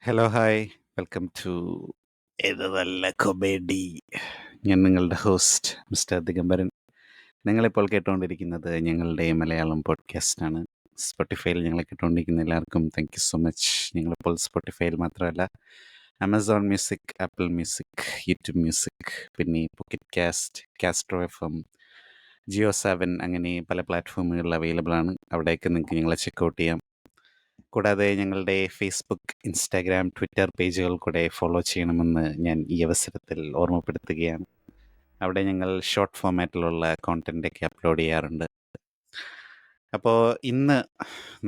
Hello hi welcome to ഇത് നല്ല comedy. ഞാൻ നിങ്ങളുടെ ഹോസ്റ്റ് മിസ്റ്റർ ദിഗംബരൻ. നിങ്ങളിപ്പോൾ കേട്ടുകൊണ്ടിരിക്കുന്നത് ഞങ്ങളുടെ മലയാളം പോഡ്കാസ്റ്റാണ്. സ്പോട്ടിഫൈയിൽ ഞങ്ങളെ കേട്ടുകൊണ്ടിരിക്കുന്ന എല്ലാവർക്കും താങ്ക് യു സോ മച്ച്. ഞങ്ങളിപ്പോൾ സ്പോട്ടിഫൈയിൽ മാത്രമല്ല Amazon music, Apple music, YouTube music, പിന്നെ pocket cast, Castro FM, Jio 7 അങ്ങനെ പല പ്ലാറ്റ്ഫോമുകളിൽ അവൈലബിൾ ആണ്. അവിടേക്ക് നിങ്ങൾക്ക് ഞങ്ങളെ ചെക്കൗട്ട് ചെയ്യാം. കൂടാതെ ഞങ്ങളുടെ ഫേസ്ബുക്ക്, ഇൻസ്റ്റാഗ്രാം, ട്വിറ്റർ പേജുകൾ കൂടെ ഫോളോ ചെയ്യണമെന്ന് ഞാൻ ഈ അവസരത്തിൽ ഓർമ്മപ്പെടുത്തുകയാണ്. അവിടെ ഞങ്ങൾ ഷോർട്ട് ഫോമാറ്റിലുള്ള കോണ്ടൻ്റൊക്കെ അപ്ലോഡ് ചെയ്യാറുണ്ട്. അപ്പോൾ ഇന്ന്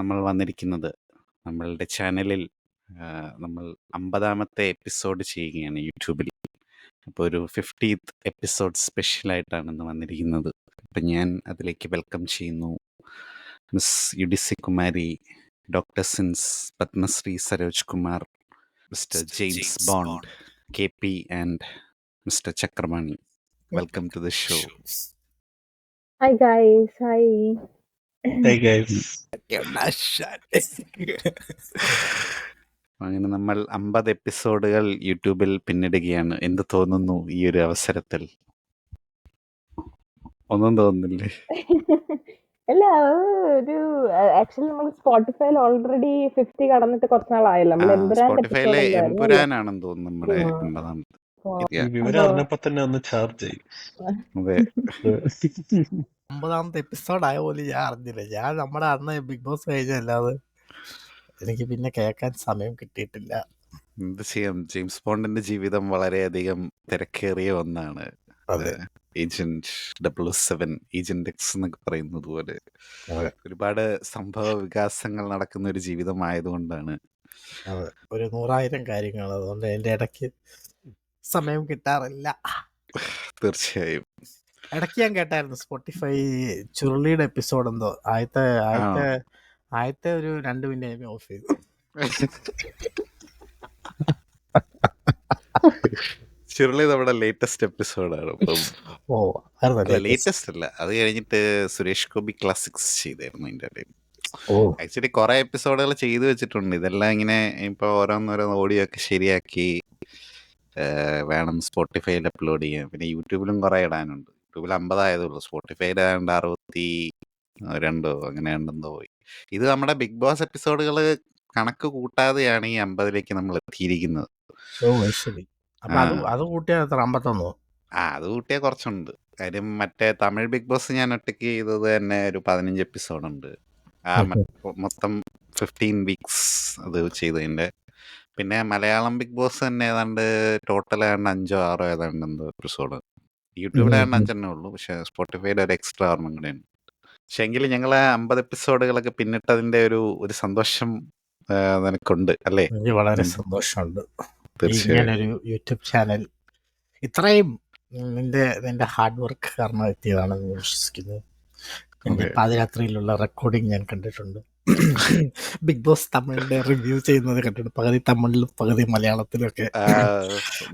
നമ്മൾ വന്നിരിക്കുന്നത് നമ്മളുടെ ചാനലിൽ നമ്മൾ 50ാമത്തെ എപ്പിസോഡ് ചെയ്യുകയാണ് യൂട്യൂബിൽ. അപ്പോൾ ഒരു 50th എപ്പിസോഡ് സ്പെഷ്യലായിട്ടാണ് ഇന്ന് വന്നിരിക്കുന്നത്. അപ്പം ഞാൻ അതിലേക്ക് വെൽക്കം ചെയ്യുന്നു miss UDC Kumari, doctor Sins, Padmashri Saroj Kumar, mister James Bond, KP, and mister Chakrapani. Welcome to the show. Hi guys, hi. Hey guys. അങ്ങനെ നമ്മൾ 50 എപ്പിസോഡുകൾ യൂട്യൂബിൽ പിന്നിടുകയാണ്. എന്ത് തോന്നുന്നു ഈ ഒരു അവസരത്തിൽ? ഒന്നും തോന്നുന്നില്ലേ? അല്ല ഒരു ആക്ച്വലി നമ്മൾ സ്പോട്ടിഫൈയിൽ ഓൾറെഡി 50 കടന്നിട്ട് കുറച്ച് നാളായല്ലോ. നമ്മൾ എമ്പുരാന്റെ സ്പോട്ടിഫൈയിലെ എപ്പിസോഡ് ഉണ്ടായിരുന്നല്ലോ. എമ്പുരാനാണെന്ന് തോന്നുന്നു നമ്മുടെ ഉം. 50ാമത്തെ. ഓ, ഈ വിവരം അറിഞ്ഞപ്പോ തന്നെ ഒന്ന് ചാർജ് ചെയ്യും. അതെ. 50ാമത്തെ എപ്പിസോഡ് ആയ പോലും ഞാൻ അറിഞ്ഞില്ല. ഞാൻ നമ്മുടെ അന്ന് ബിഗ് ബോസ് കഴിഞ്ഞല്ലാതെ എനിക്ക് പിന്നെ കേൾക്കാൻ സമയം കിട്ടിയിട്ടില്ല. എന്ത് ചെയ്യാം, ജെയിംസ് ബോണ്ടിന്റെ ജീവിതം വളരെയധികം തിരക്കേറിയ ഒന്നാണ്. അതെ. ഏജന്റ് 007, ഏജന്റ് എക്സ് എന്നൊക്കെ പറയുന്നത് പോലെ അതെ. ഒരുപാട് സംഭവ വികാസങ്ങൾ നടക്കുന്ന ഒരു ജീവിതമായതുകൊണ്ടാണ്. അതെ, ഒരു 100,000 കാര്യങ്ങൾ. അതുകൊണ്ട് എൻ്റെ ഇടയ്ക്ക് സമയം കിട്ടാറില്ല. തീർച്ചയായും. ഇടയ്ക്ക് ഞാൻ കേട്ടായിരുന്നു സ്പോട്ടിഫൈ ചുരുളിയുടെ എപ്പിസോഡ് എന്തോ ആദ്യത്തെ ഒരു 2 മിനിറ്റ് ഓഫ് ചെയ്തു. ചുരുളി നമ്മുടെ ലേറ്റസ്റ്റ് എപ്പിസോഡാണ്. ഓ, ലേറ്റസ്റ്റ് അല്ല, അത് കഴിഞ്ഞിട്ട് സുരേഷ് ഗോപി ക്ലാസിക്സ് ചെയ്തായിരുന്നു അതിൻ്റെ ഇടയിൽ. ഓ, ആക്ച്വലി കുറെ എപ്പിസോഡുകൾ ചെയ്തു വെച്ചിട്ടുണ്ട്. ഇതെല്ലാം ഇങ്ങനെ ഇപ്പോൾ ഓരോന്നോരോന്ന് ഓഡിയോ ഒക്കെ ശരിയാക്കി വേണം സ്പോട്ടിഫൈയിൽ അപ്ലോഡ് ചെയ്യാൻ. പിന്നെ യൂട്യൂബിലും കുറെ ഇടാനുണ്ട്. യൂട്യൂബിൽ 50 ആയതുള്ളൂ, സ്പോട്ടിഫൈയിൽ ഏതാണ്ട് 62 അങ്ങനെ ഉണ്ടെന്തോ പോയി. ഇത് നമ്മുടെ ബിഗ് ബോസ് എപ്പിസോഡുകൾ കണക്ക് കൂട്ടാതെയാണ് ഈ 50ലേക്ക് നമ്മൾ എത്തിയിരിക്കുന്നത്. ഓ ശരി. അപ്പൊ അത് കൂട്ടിയാൽ എത്ര? 51? അത് കൂട്ടിയാൽ കുറച്ചുണ്ട്. കാര്യം മറ്റേ തമിഴ് ബിഗ് ബോസ് ഞാൻ ഒറ്റയ്ക്ക് ചെയ്തത് തന്നെ ഒരു 15 എപ്പിസോഡുണ്ട്. മൊത്തം 15 വീക്സ് അത് ചെയ്തതിൻ്റെ. പിന്നെ മലയാളം ബിഗ് ബോസ് തന്നെ ഏതാണ്ട് ടോട്ടൽ ഏതാണ്ട് 5 or 6 ഏതാണ്ട് എന്തോ എപ്പിസോഡ്. യൂട്യൂബിൽ ഏതാണ്ട് 5 ഉള്ളൂ, പക്ഷേ സ്പോട്ടിഫൈയിൽ ഒരു എക്സ്ട്രാ ഓർമ്മ കൂടെ ഉണ്ട്. പക്ഷെ എങ്കിലും ഞങ്ങൾ 50 എപ്പിസോഡുകളൊക്കെ പിന്നിട്ടതിൻ്റെ ഒരു സന്തോഷം നിനക്കുണ്ട് അല്ലേ? എനിക്ക് വളരെ സന്തോഷമുണ്ട്. തീർച്ചയായും. ഇങ്ങനൊരു യൂട്യൂബ് ചാനൽ ഇത്രയും നിന്റെ ഹാർഡ് വർക്ക് കാരണം എത്തിയതാണെന്ന് ഞാൻ വിശ്വസിക്കുന്നു. എൻ്റെ പാതിരാത്രിയിലുള്ള റെക്കോർഡിങ് ഞാൻ കണ്ടിട്ടുണ്ട്. ബിഗ് ബോസ് തമിഴിന്റെ റിവ്യൂ ചെയ്യുന്നത് കണ്ടിട്ടുണ്ട്. പകുതി തമിഴിലും പകുതി മലയാളത്തിലും ഒക്കെ.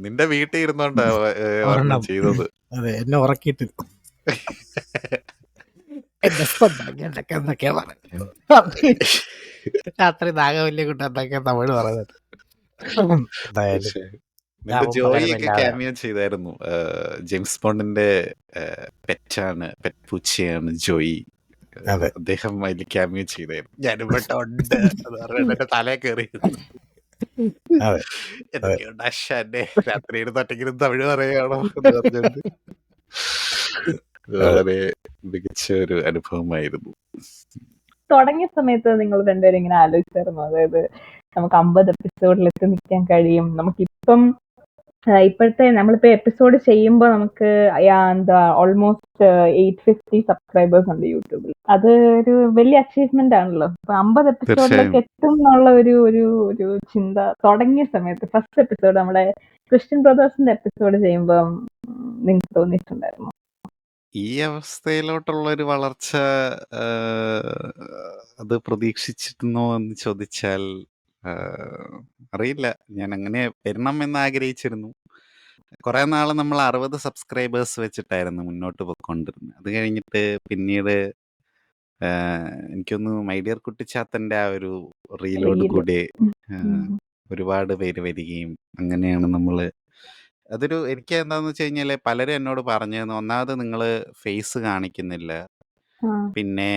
നിന്റെ വീട്ടിൽ ഇരുന്നോണ്ടാ ചെയ്തത്. അതെ, എന്നെ ഉറക്കിയിട്ട് എന്തൊക്കെയാ പറയുന്നത്. രാത്രി നാഗവല്യ കുട്ട എന്തൊക്കെയാ തമിഴ് പറയുന്നത്. എന്തായാലും ജോയി ഒക്കെ ക്യാമിയോ ചെയ്തായിരുന്നു. ജെയിംസ് ബോണ്ടിന്റെ പെറ്റാണ്, പെറ്റ് പൂച്ചയാണ് ജോയി. അദ്ദേഹം അതിൽ ക്യാമിയോ ചെയ്തായിരുന്നു. ഞാനിവിടെ ഉണ്ട് എന്റെ തലയെ കയറി എന്തൊക്കെയുണ്ട് അശ്വന്റെ രാത്രി ഇരുന്നൊട്ടെങ്കിലും തമിഴ് പറയാണോ എന്ന് പറഞ്ഞുകൊണ്ട് വളരെ മികച്ച ഒരു അനുഭവമായിരുന്നു. തുടങ്ങിയ സമയത്ത് നിങ്ങൾ രണ്ടുപേരും ഇങ്ങനെ ആലോചിച്ചായിരുന്നു, അതായത് നമുക്ക് 50 എപ്പിസോഡിൽ എത്തി നിൽക്കാൻ കഴിയും, നമുക്കിപ്പം ഇപ്പോഴത്തെ നമ്മളിപ്പോ എപ്പിസോഡ് ചെയ്യുമ്പോൾ നമുക്ക് എന്താ ഓൾമോസ്റ്റ് 850 സബ്സ്ക്രൈബേഴ്സ് ഉണ്ട് യൂട്യൂബിൽ. അത് ഒരു വലിയ അച്ചീവ്മെന്റ് ആണല്ലോ. അപ്പൊ 50 എപ്പിസോഡിലേക്ക് എത്തും എന്നുള്ള ഒരു ചിന്ത തുടങ്ങിയ സമയത്ത് ഫസ്റ്റ് എപ്പിസോഡ് നമ്മുടെ ക്രിസ്ത്യൻ ബ്രദേഴ്സിന്റെ എപ്പിസോഡ് ചെയ്യുമ്പോൾ നിങ്ങൾക്ക് തോന്നിയിട്ടുണ്ടായിരുന്നു ഈ അവസ്ഥയിലോട്ടുള്ള ഒരു വളർച്ച അത് പ്രതീക്ഷിച്ചിരുന്നോ എന്ന് ചോദിച്ചാൽ അറിയില്ല. ഞാൻ അങ്ങനെ വരണം എന്ന് ആഗ്രഹിച്ചിരുന്നു. കുറെ നാൾ നമ്മൾ 60 സബ്സ്ക്രൈബേഴ്സ് വെച്ചിട്ടായിരുന്നു മുന്നോട്ട് പോയിക്കൊണ്ടിരുന്നത്. അത് കഴിഞ്ഞിട്ട് പിന്നീട് എനിക്കൊന്ന് മൈ ഡിയർ കുട്ടിച്ചാത്തന്റെ ആ ഒരു റീലോട് കൂടി ഒരുപാട് പേര് വരികയും അങ്ങനെയാണ് നമ്മൾ അതൊരു എനിക്ക് എന്താണെന്ന് വെച്ച് കഴിഞ്ഞാൽ പലരും എന്നോട് പറഞ്ഞു തന്നു. ഒന്നാമത് നിങ്ങൾ ഫേസ് കാണിക്കുന്നില്ല. ആ പിന്നെ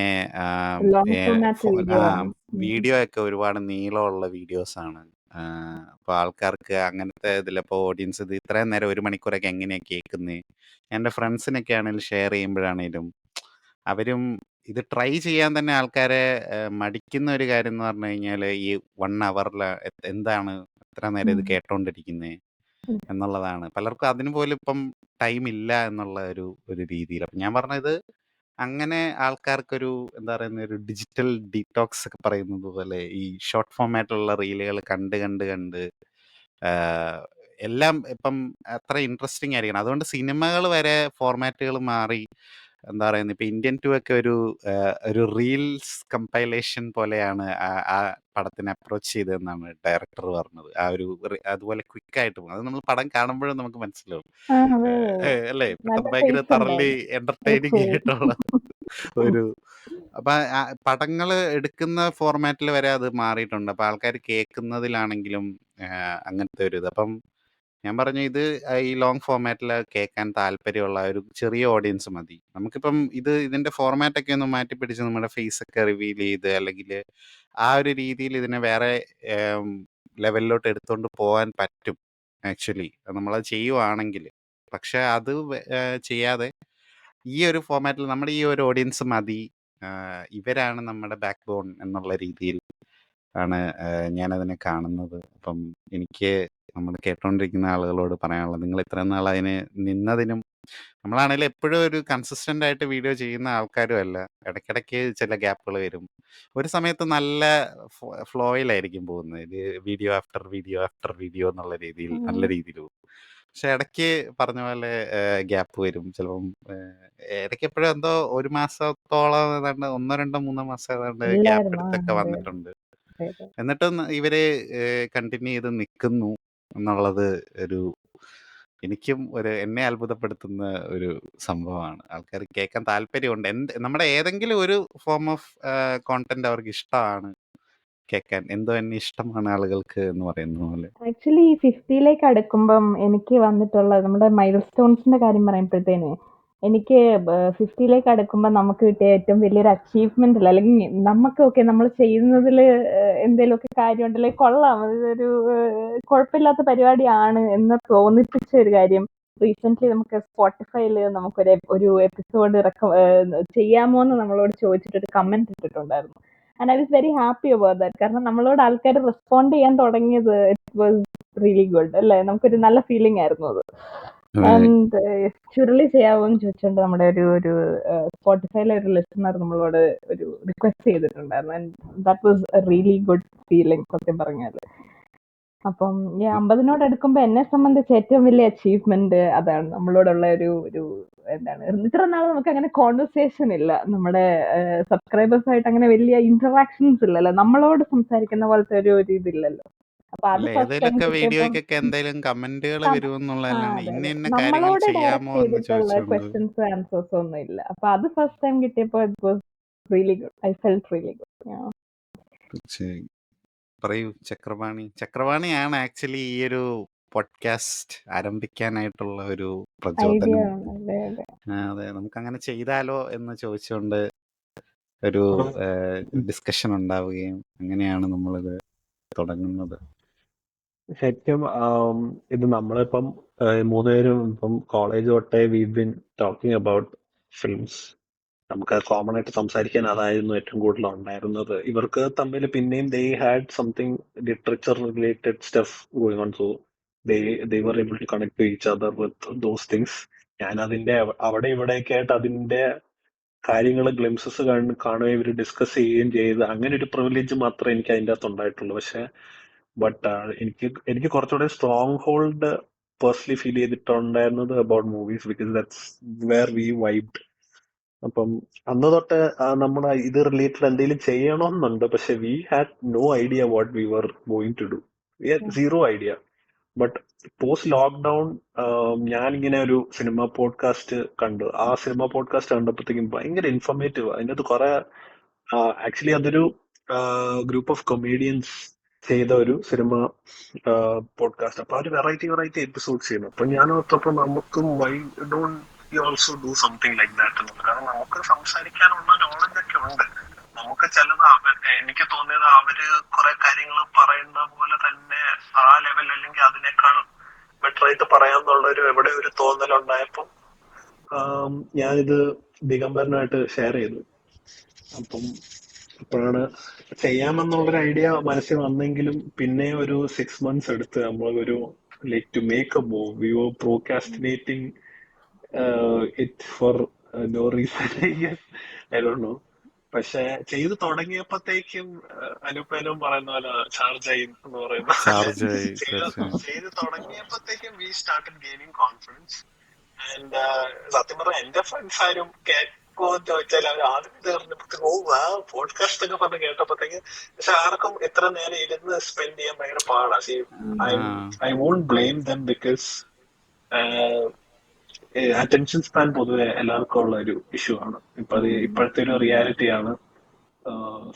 ലോങ് ഫോർമാറ്റ് വീഡിയോ ആണ്. വീഡിയോ ഒക്കെ ഒരുപാട് നീളമുള്ള വീഡിയോസാണ്. അപ്പോൾ ആൾക്കാർക്ക് അങ്ങനത്തെ ഇതിലിപ്പോൾ ഓഡിയൻസ് ഇത് ഇത്രയും നേരം 1 മണിക്കൂറൊക്കെ എങ്ങനെയാണ് കേൾക്കുന്നത്? എൻ്റെ ഫ്രണ്ട്സിനൊക്കെ ആണെങ്കിലും ഷെയർ ചെയ്യുമ്പോഴാണേലും അവരും ഇത് ട്രൈ ചെയ്യാൻ തന്നെ ആൾക്കാരെ മടിക്കുന്ന ഒരു കാര്യം എന്ന് പറഞ്ഞു കഴിഞ്ഞാൽ ഈ 1 അവറിൽ എന്താണ് എത്ര നേരം ഇത് കേട്ടോണ്ടിരിക്കുന്നത് എന്നുള്ളതാണ്. പലർക്കും അതിന് പോലും ഇപ്പം ടൈം ഇല്ല എന്നുള്ള ഒരു രീതിയിൽ. അപ്പം ഞാൻ പറഞ്ഞത് അങ്ങനെ ആൾക്കാർക്കൊരു എന്താ പറയുന്ന ഒരു ഡിജിറ്റൽ ഡീറ്റോക്സ് ഒക്കെ പറയുന്നത് പോലെ ഈ ഷോർട്ട് ഫോമാറ്റുള്ള റീലുകൾ കണ്ട് കണ്ട് കണ്ട് എല്ലാം ഇപ്പം അത്ര ഇൻട്രസ്റ്റിംഗ് ആയിരിക്കണം. അതുകൊണ്ട് സിനിമകൾ വരെ ഫോർമാറ്റുകൾ മാറി എന്താ പറയുന്നത് ഇപ്പം ഇന്ത്യൻ 2 ഒക്കെ ഒരു റീൽസ് കമ്പൈലേഷൻ പോലെയാണ് ആ പടത്തിനെ അപ്രോച്ച് ചെയ്തതെന്നാണ് ഡയറക്ടർ പറഞ്ഞത്. അതുപോലെ ക്വിക്കായിട്ട് പോകും. അത് നമ്മൾ പടം കാണുമ്പോഴും നമുക്ക് മനസ്സിലാവും. അല്ലേ? ഭയങ്കര തറലി എന്റർടൈനിങ് ആയിട്ടുള്ള ഒരു അപ്പൊ പടങ്ങൾ എടുക്കുന്ന ഫോർമാറ്റിൽ വരെ അത് മാറിയിട്ടുണ്ട്. അപ്പൊ ആൾക്കാർ കേൾക്കുന്നതിലാണെങ്കിലും അങ്ങനത്തെ ഒരു ഇത്. അപ്പം ഞാൻ പറഞ്ഞു ഇത് ഈ ലോങ് ഫോർമാറ്റിൽ കേൾക്കാൻ താല്പര്യമുള്ള ഒരു ചെറിയ ഓഡിയൻസ് മതി. നമുക്കിപ്പം ഇതിന്റെ ഫോർമാറ്റൊക്കെ ഒന്ന് മാറ്റി പിടിച്ച് നമ്മുടെ ഫേസ് ഒക്കെ റിവീൽ ചെയ്ത് അല്ലെങ്കിൽ ആ ഒരു രീതിയിൽ ഇതിനെ വേറെ ലെവലിലോട്ട് എടുത്തുകൊണ്ട് പോകാൻ പറ്റും ആക്ച്വലി നമ്മളത് ചെയ്യുവാണെങ്കിൽ. പക്ഷെ അത് ചെയ്യാതെ ഈ ഒരു ഫോർമാറ്റിൽ നമ്മുടെ ഈ ഒരു ഓഡിയൻസ് മതി, ഇവരാണ് നമ്മുടെ ബാക്ക് ബോൺ എന്നുള്ള രീതിയിൽ ആണ് ഞാനതിനെ കാണുന്നത്. അപ്പം എനിക്ക് നമ്മൾ കേട്ടോണ്ടിരിക്കുന്ന ആളുകളോട് പറയാനുള്ളത് നിങ്ങൾ ഇത്രയും നാൾ അതിന് നിന്നതിനും നമ്മളാണെങ്കിലും എപ്പോഴും ഒരു കൺസിസ്റ്റന്റ് ആയിട്ട് വീഡിയോ ചെയ്യുന്ന ആൾക്കാരും അല്ല. ഇടയ്ക്കിടയ്ക്ക് ചില ഗ്യാപ്പുകൾ വരും. ഒരു സമയത്ത് നല്ല ഫ്ലോയിലായിരിക്കും പോകുന്നത്. Video after video after video എന്നുള്ള രീതിയിൽ നല്ല രീതിയിൽ പോകും. പക്ഷെ ഇടയ്ക്ക് പറഞ്ഞ പോലെ ഗ്യാപ്പ് വരും. ചിലപ്പം ഇടയ്ക്ക് എപ്പോഴും എന്തോ 1 മാസത്തോളം ഏതാണ്ട് 1, 2, 3 മാസം ഏതാണ്ട് ഗ്യാപ്പ് എടുത്തൊക്കെ വന്നിട്ടുണ്ട്. എന്നിട്ടും ഇവര് കണ്ടിന്യൂ ചെയ്ത് നിൽക്കുന്നു എന്നുള്ളത് എനിക്കും എന്നെ അത്ഭുതപ്പെടുത്തുന്ന ഒരു സംഭവമാണ്. ആൾക്കാർ കേൾക്കാൻ താല്പര്യമുണ്ട്. നമ്മുടെ ഏതെങ്കിലും ഒരു ഫോം ഓഫ് കോണ്ടന്റ് അവർക്ക് ഇഷ്ടമാണ് കേൾക്കാൻ. എന്തോ എന്നെ ഇഷ്ടമാണ് ആളുകൾക്ക് എന്ന് പറയുന്ന പോലെ. ആക്ച്വലി ഈ 50ലേക്ക് അടുക്കുമ്പം എനിക്ക് വന്നിട്ടുള്ള നമ്മുടെ മൈൽ സ്റ്റോൺസിന്റെ കാര്യം പറയുമ്പോഴത്തേന് എനിക്ക് 50ലേക്ക് അടുക്കുമ്പോൾ നമുക്ക് കിട്ടിയ ഏറ്റവും വലിയൊരു അച്ചീവ്മെന്റ് അല്ല, അല്ലെങ്കിൽ നമുക്കൊക്കെ നമ്മൾ ചെയ്യുന്നതിൽ എന്തെങ്കിലുമൊക്കെ കാര്യമുണ്ടല്ലേ കൊള്ളാം, അതൊരു കുഴപ്പമില്ലാത്ത പരിപാടിയാണ് എന്ന് തോന്നിപ്പിച്ച ഒരു കാര്യം റീസെന്റ് നമുക്ക് സ്പോട്ടിഫൈയിൽ നമുക്കൊരു എപ്പിസോഡ് ചെയ്യാമോ എന്ന് നമ്മളോട് ചോദിച്ചിട്ടൊരു കമന്റ് ഇട്ടിട്ടുണ്ടായിരുന്നു. And I was very happy about that. കാരണം നമ്മളോട് ആൾക്കാർ റെസ്പോണ്ട് ചെയ്യാൻ തുടങ്ങിയത് ഇറ്റ് വാസ് റിയലി ഗുഡ് അല്ലേ, നമുക്കൊരു നല്ല ഫീലിംഗ് ആയിരുന്നു അത്. ആൻഡ് ചുരുളി ചെയ്യാവോന്ന് ചോദിച്ചുകൊണ്ട് നമ്മുടെ ഒരു സ്പോട്ടിഫൈയിലെ ഒരു ലിസണർ നമ്മളോട് ഒരു റിക്വസ്റ്റ് ചെയ്തിട്ടുണ്ടായിരുന്നു. And that was A really good feeling സത്യം പറഞ്ഞാൽ. അപ്പം ഈ 50നോട് അടുക്കുമ്പോൾ എന്നെ സംബന്ധിച്ച് ഏറ്റവും വലിയ അച്ചീവ്മെന്റ് അതാണ്. നമ്മളോടുള്ള ഒരു എന്താണ്, ഇത്ര നാൾ നമുക്ക് അങ്ങനെ കോൺവെർസേഷൻ ഇല്ല, നമ്മുടെ സബ്സ്ക്രൈബേഴ്സായിട്ട് അങ്ങനെ വലിയ ഇന്ററാക്ഷൻസ് ഇല്ലല്ലോ, നമ്മളോട് സംസാരിക്കുന്ന പോലത്തെ ഒരു ഇതില്ലല്ലോ. അപ്പൊ അത് ഫസ്റ്റ് ടൈം വീഡിയോയ്ക്കൊക്കെ എന്തെങ്കിലും കമന്റുകൾ വരുമെന്നുള്ളതല്ലാണ്ട് ഇന്ന ഇന്ന കാര്യങ്ങൾ നമ്മളോട് ചെയ്യാമോ ഡയറക്റ്റ് എന്ന് ചെയ്തിട്ടുള്ള ചോദിച്ചുകൊണ്ട് ക്വസ്റ്റ്യൻസ് ആൻസേഴ്സ് ഒന്നും ഇല്ല. അപ്പൊ അത് ഫസ്റ്റ് ടൈം കിട്ടിയപ്പോൾ it was really good. I felt really good. പറയൂ ചക്രപാണിയാണ് ആക്ച്വലി ഈ ഒരു പോഡ്കാസ്റ്റ് ആരംഭിക്കാനായിട്ടുള്ള ഒരു പ്രചോദനം. അതെ, നമുക്ക് അങ്ങനെ ചെയ്താലോ എന്ന് ചോദിച്ചുകൊണ്ട് ഒരു ഡിസ്കഷൻ ഉണ്ടാവുകയും അങ്ങനെയാണ് നമ്മളിത് തുടങ്ങുന്നത്. ശരിക്കും ഇത് നമ്മളിപ്പം 3 പേരും ഇപ്പം കോളേജ് തൊട്ടേ we been talking about films. നമുക്ക് കോമൺ ആയിട്ട് സംസാരിക്കാൻ അതായിരുന്നു ഏറ്റവും കൂടുതൽ ഉണ്ടായിരുന്നത്. ഇവർക്ക് തമ്മിൽ പിന്നെയും they had something literature related stuff going on. So they were able to connect to each other with those things. ഞാൻ അതിന്റെ അവിടെ ഇവിടെയൊക്കെ ആയിട്ട് അതിന്റെ കാര്യങ്ങൾ ഗ്ലിംസസ് കാണുകയും ഇവർ ഡിസ്കസ് ചെയ്യുകയും ചെയ്ത് അങ്ങനെ ഒരു പ്രിവിലേജ് മാത്രമേ എനിക്ക് അതിൻ്റെ അകത്ത് ഉണ്ടായിട്ടുള്ളൂ. പക്ഷെ എനിക്ക് കുറച്ചുകൂടെ സ്ട്രോങ് ഹോൾഡ് പേഴ്സണലി ഫീൽ ചെയ്തിട്ടുണ്ടായിരുന്നത് about movies, because that's where we vibed. അപ്പം അന്ന് തൊട്ട് നമ്മൾ ഇത് റിലേറ്റഡ് എന്തെങ്കിലും ചെയ്യണമെന്നുണ്ട്. പക്ഷെ we had no idea what we were going to do. We had zero idea. But post lockdown ഞാനിങ്ങനെ ഒരു സിനിമ പോഡ്കാസ്റ്റ് കണ്ടു. ആ സിനിമ പോഡ്കാസ്റ്റ് കണ്ടപ്പോഴത്തേക്കും ഭയങ്കര ഇൻഫോർമേറ്റീവ്. അതിൻ്റെ അകത്ത് കുറെ ആക്ച്വലി അതൊരു ഗ്രൂപ്പ് ഓഫ് കൊമേഡിയൻസ് ചെയ്ത ഒരു സിനിമ പോഡ്കാസ്റ്റ്. അപ്പൊ അവര് വെറൈറ്റി എപ്പിസോഡ്സ് ചെയ്യുന്നു. അപ്പൊ ഞാൻ ഓർത്തപ്പോ നമുക്ക് why don't you also do something like that എന്നുള്ളത്. കാരണം നമുക്ക് സംസാരിക്കാനുള്ള നോളജ് ഒക്കെ ഉണ്ട്. നമുക്ക് ചിലത് എനിക്ക് തോന്നിയത് അവര് കുറെ കാര്യങ്ങൾ പറയുന്ന പോലെ തന്നെ ആ ലെവൽ അല്ലെങ്കിൽ അതിനേക്കാൾ ബെറ്റർ ആയിട്ട് പറയാന്നുള്ളൊരു എവിടെ ഒരു തോന്നലുണ്ടായപ്പം ഞാനിത് ദിഗംബരനായിട്ട് ഷെയർ ചെയ്തു. അപ്പം അപ്പോഴാണ് ചെയ്യാമെന്നുള്ളൊരു ഐഡിയ മനസ്സിൽ വന്നെങ്കിലും പിന്നെ ഒരു 6 months എടുത്ത് നമ്മളൊരു like to make a move. We were procrastinating it for no reason, I don't know. പക്ഷെ ചെയ്തു തുടങ്ങിയപ്പോഴത്തേക്കും അനുപേനും പറയുന്ന പോലെ ചാർജ് ആയി എന്ന് പറയുന്ന ചാർജ് ആയി തീർച്ചയായും. ചെയ്ത് തുടങ്ങിയപ്പോഴത്തേക്കും we started gaining confidence. And സത്യം പറഞ്ഞാൽ എന്റെ ഫ്രണ്ട്സ് ആരും കേൾക്കുമെന്ന് ചോദിച്ചാൽ അവർ ആദ്യം തീർന്നപ്പോഴത്തേക്ക് പോഡ്കാസ്റ്റ് ഒക്കെ പറഞ്ഞ് കേട്ടപ്പോഴത്തേക്ക്, പക്ഷെ ആർക്കും എത്ര നേരം ഇരുന്ന് സ്പെൻഡ് ചെയ്യാൻ ഭയങ്കര പാടാ. I won't blame them because attention span പൊതുവെ എല്ലാവർക്കും ഉള്ള ഒരു ഇഷ്യൂ ആണ്. ഇപ്പൊ അത് ഇപ്പോഴത്തെ ഒരു റിയാലിറ്റി ആണ്.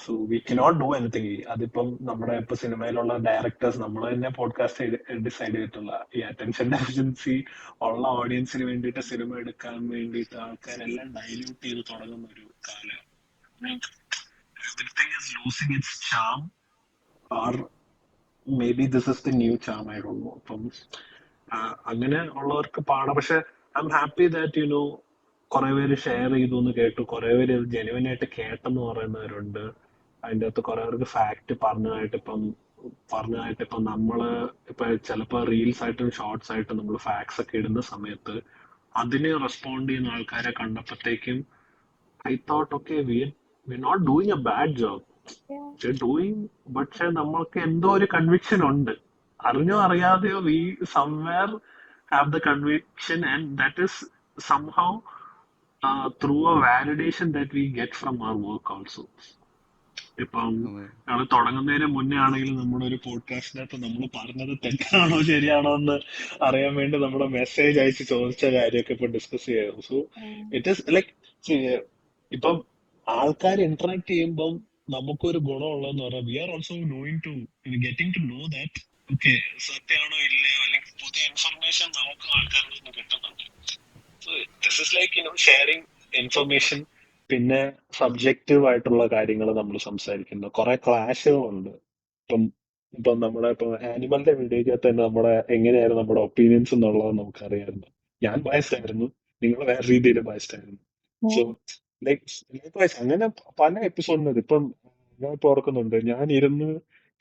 So we cannot do anything. അതിപ്പം നമ്മുടെ ഇപ്പൊ സിനിമയിലുള്ള ഡയറക്ടേഴ്സ് നമ്മൾ തന്നെ പോഡ്കാസ്റ്റ് ഡിസൈഡ് ചെയ്തിട്ടുള്ള ഈ അറ്റൻഷൻ ഡെഫിഷ്യൻസി ഉള്ള ഓഡിയൻസിന് വേണ്ടിയിട്ട് സിനിമ എടുക്കാൻ വേണ്ടിയിട്ട് ആൾക്കാരെല്ലാം ഡൈല്യൂട്ട് ചെയ്ത് തുടങ്ങുന്ന ഒരു കാലം. Everything is losing its charm, or maybe this is the new charm, I don't know. അപ്പം അങ്ങനെ ഉള്ളവർക്ക് പാടാം. പക്ഷെ I'm happy that you know കുറെ പേര് ഷെയർ ചെയ്തു എന്ന് കേട്ടു. കുറെ പേര് ജെനുവിൻ ആയിട്ട് കേട്ടെന്ന് പറയുന്നവരുണ്ട്. അതിന്റെ അകത്ത് കുറെ പേർക്ക് ഫാക്ട് പറഞ്ഞതായിട്ട് ഇപ്പം നമ്മള് ഇപ്പൊ ചിലപ്പോ റീൽസ് ആയിട്ടും ഷോർട്സ് ആയിട്ടും നമ്മൾ ഫാക്ട്സ് ഒക്കെ ഇടുന്ന സമയത്ത് അതിന് റെസ്പോണ്ട് ചെയ്യുന്ന ആൾക്കാരെ കണ്ടപ്പോഴത്തേക്കും I thought okay we not doing a bad job doing. പക്ഷെ നമ്മൾക്ക് എന്തോ ഒരു കൺവിക്ഷൻ ഉണ്ട്, അറിഞ്ഞോ അറിയാതെയോ we somewhere have the conviction, and that is somehow through a validation that we get from our work also. ഇപ്പം ഞങ്ങൾ തുടങ്ങുന്നതിന് മുന്നേ ആണെങ്കിലും നമ്മുടെ ഒരു പോഡ്കാസ്റ്റിനകത്ത് നമ്മൾ പറഞ്ഞത് തെറ്റാണോ ശരിയാണോ എന്ന് അറിയാൻ വേണ്ടി നമ്മുടെ മെസ്സേജ് അയച്ച് ചോദിച്ച കാര്യമൊക്കെ ഇപ്പൊ ഡിസ്കസ് ചെയ്യാം. സോ ഇറ്റ് ഈസ് ലൈക്ക് ഇപ്പം ആൾക്കാർ ഇന്ററാക്ട് ചെയ്യുമ്പം നമുക്കൊരു ഗുണമുള്ളതെന്ന് പറഞ്ഞാൽ we are also knowing to getting to know that okay സത്യമാണോ ഇല്ലയോ, അല്ലെങ്കിൽ പുതിയ ഇൻഫർമേഷൻ നമുക്ക് ആൾക്കാരിൽ നിന്ന് കിട്ടുന്നുണ്ട്. This is like sharing information. പിന്നെ സബ്ജക്റ്റീവ് ആയിട്ടുള്ള കാര്യങ്ങൾ നമ്മൾ സംസാരിക്കുന്നു. കുറെ ക്ലാഷുകളുണ്ട്. ഇപ്പം നമ്മുടെ ഇപ്പൊ ആനിമലിന്റെ വീഡിയോക്കകത്ത് തന്നെ നമ്മുടെ എങ്ങനെയായിരുന്നു നമ്മുടെ ഒപ്പീനിയൻസ് എന്നുള്ളത് നമുക്കറിയായിരുന്നു. ഞാൻ ബയസ്ഡ് ആയിരുന്നു, നിങ്ങൾ വേറെ രീതിയിൽ ബയസ്ഡ് ആയിരുന്നു. സോ ലൈക്ക് അങ്ങനെ പല എപ്പിസോഡിനും ഇപ്പം ഞാൻ ഇപ്പൊ ഓർക്കുന്നുണ്ട്, ഞാൻ ഇരുന്ന്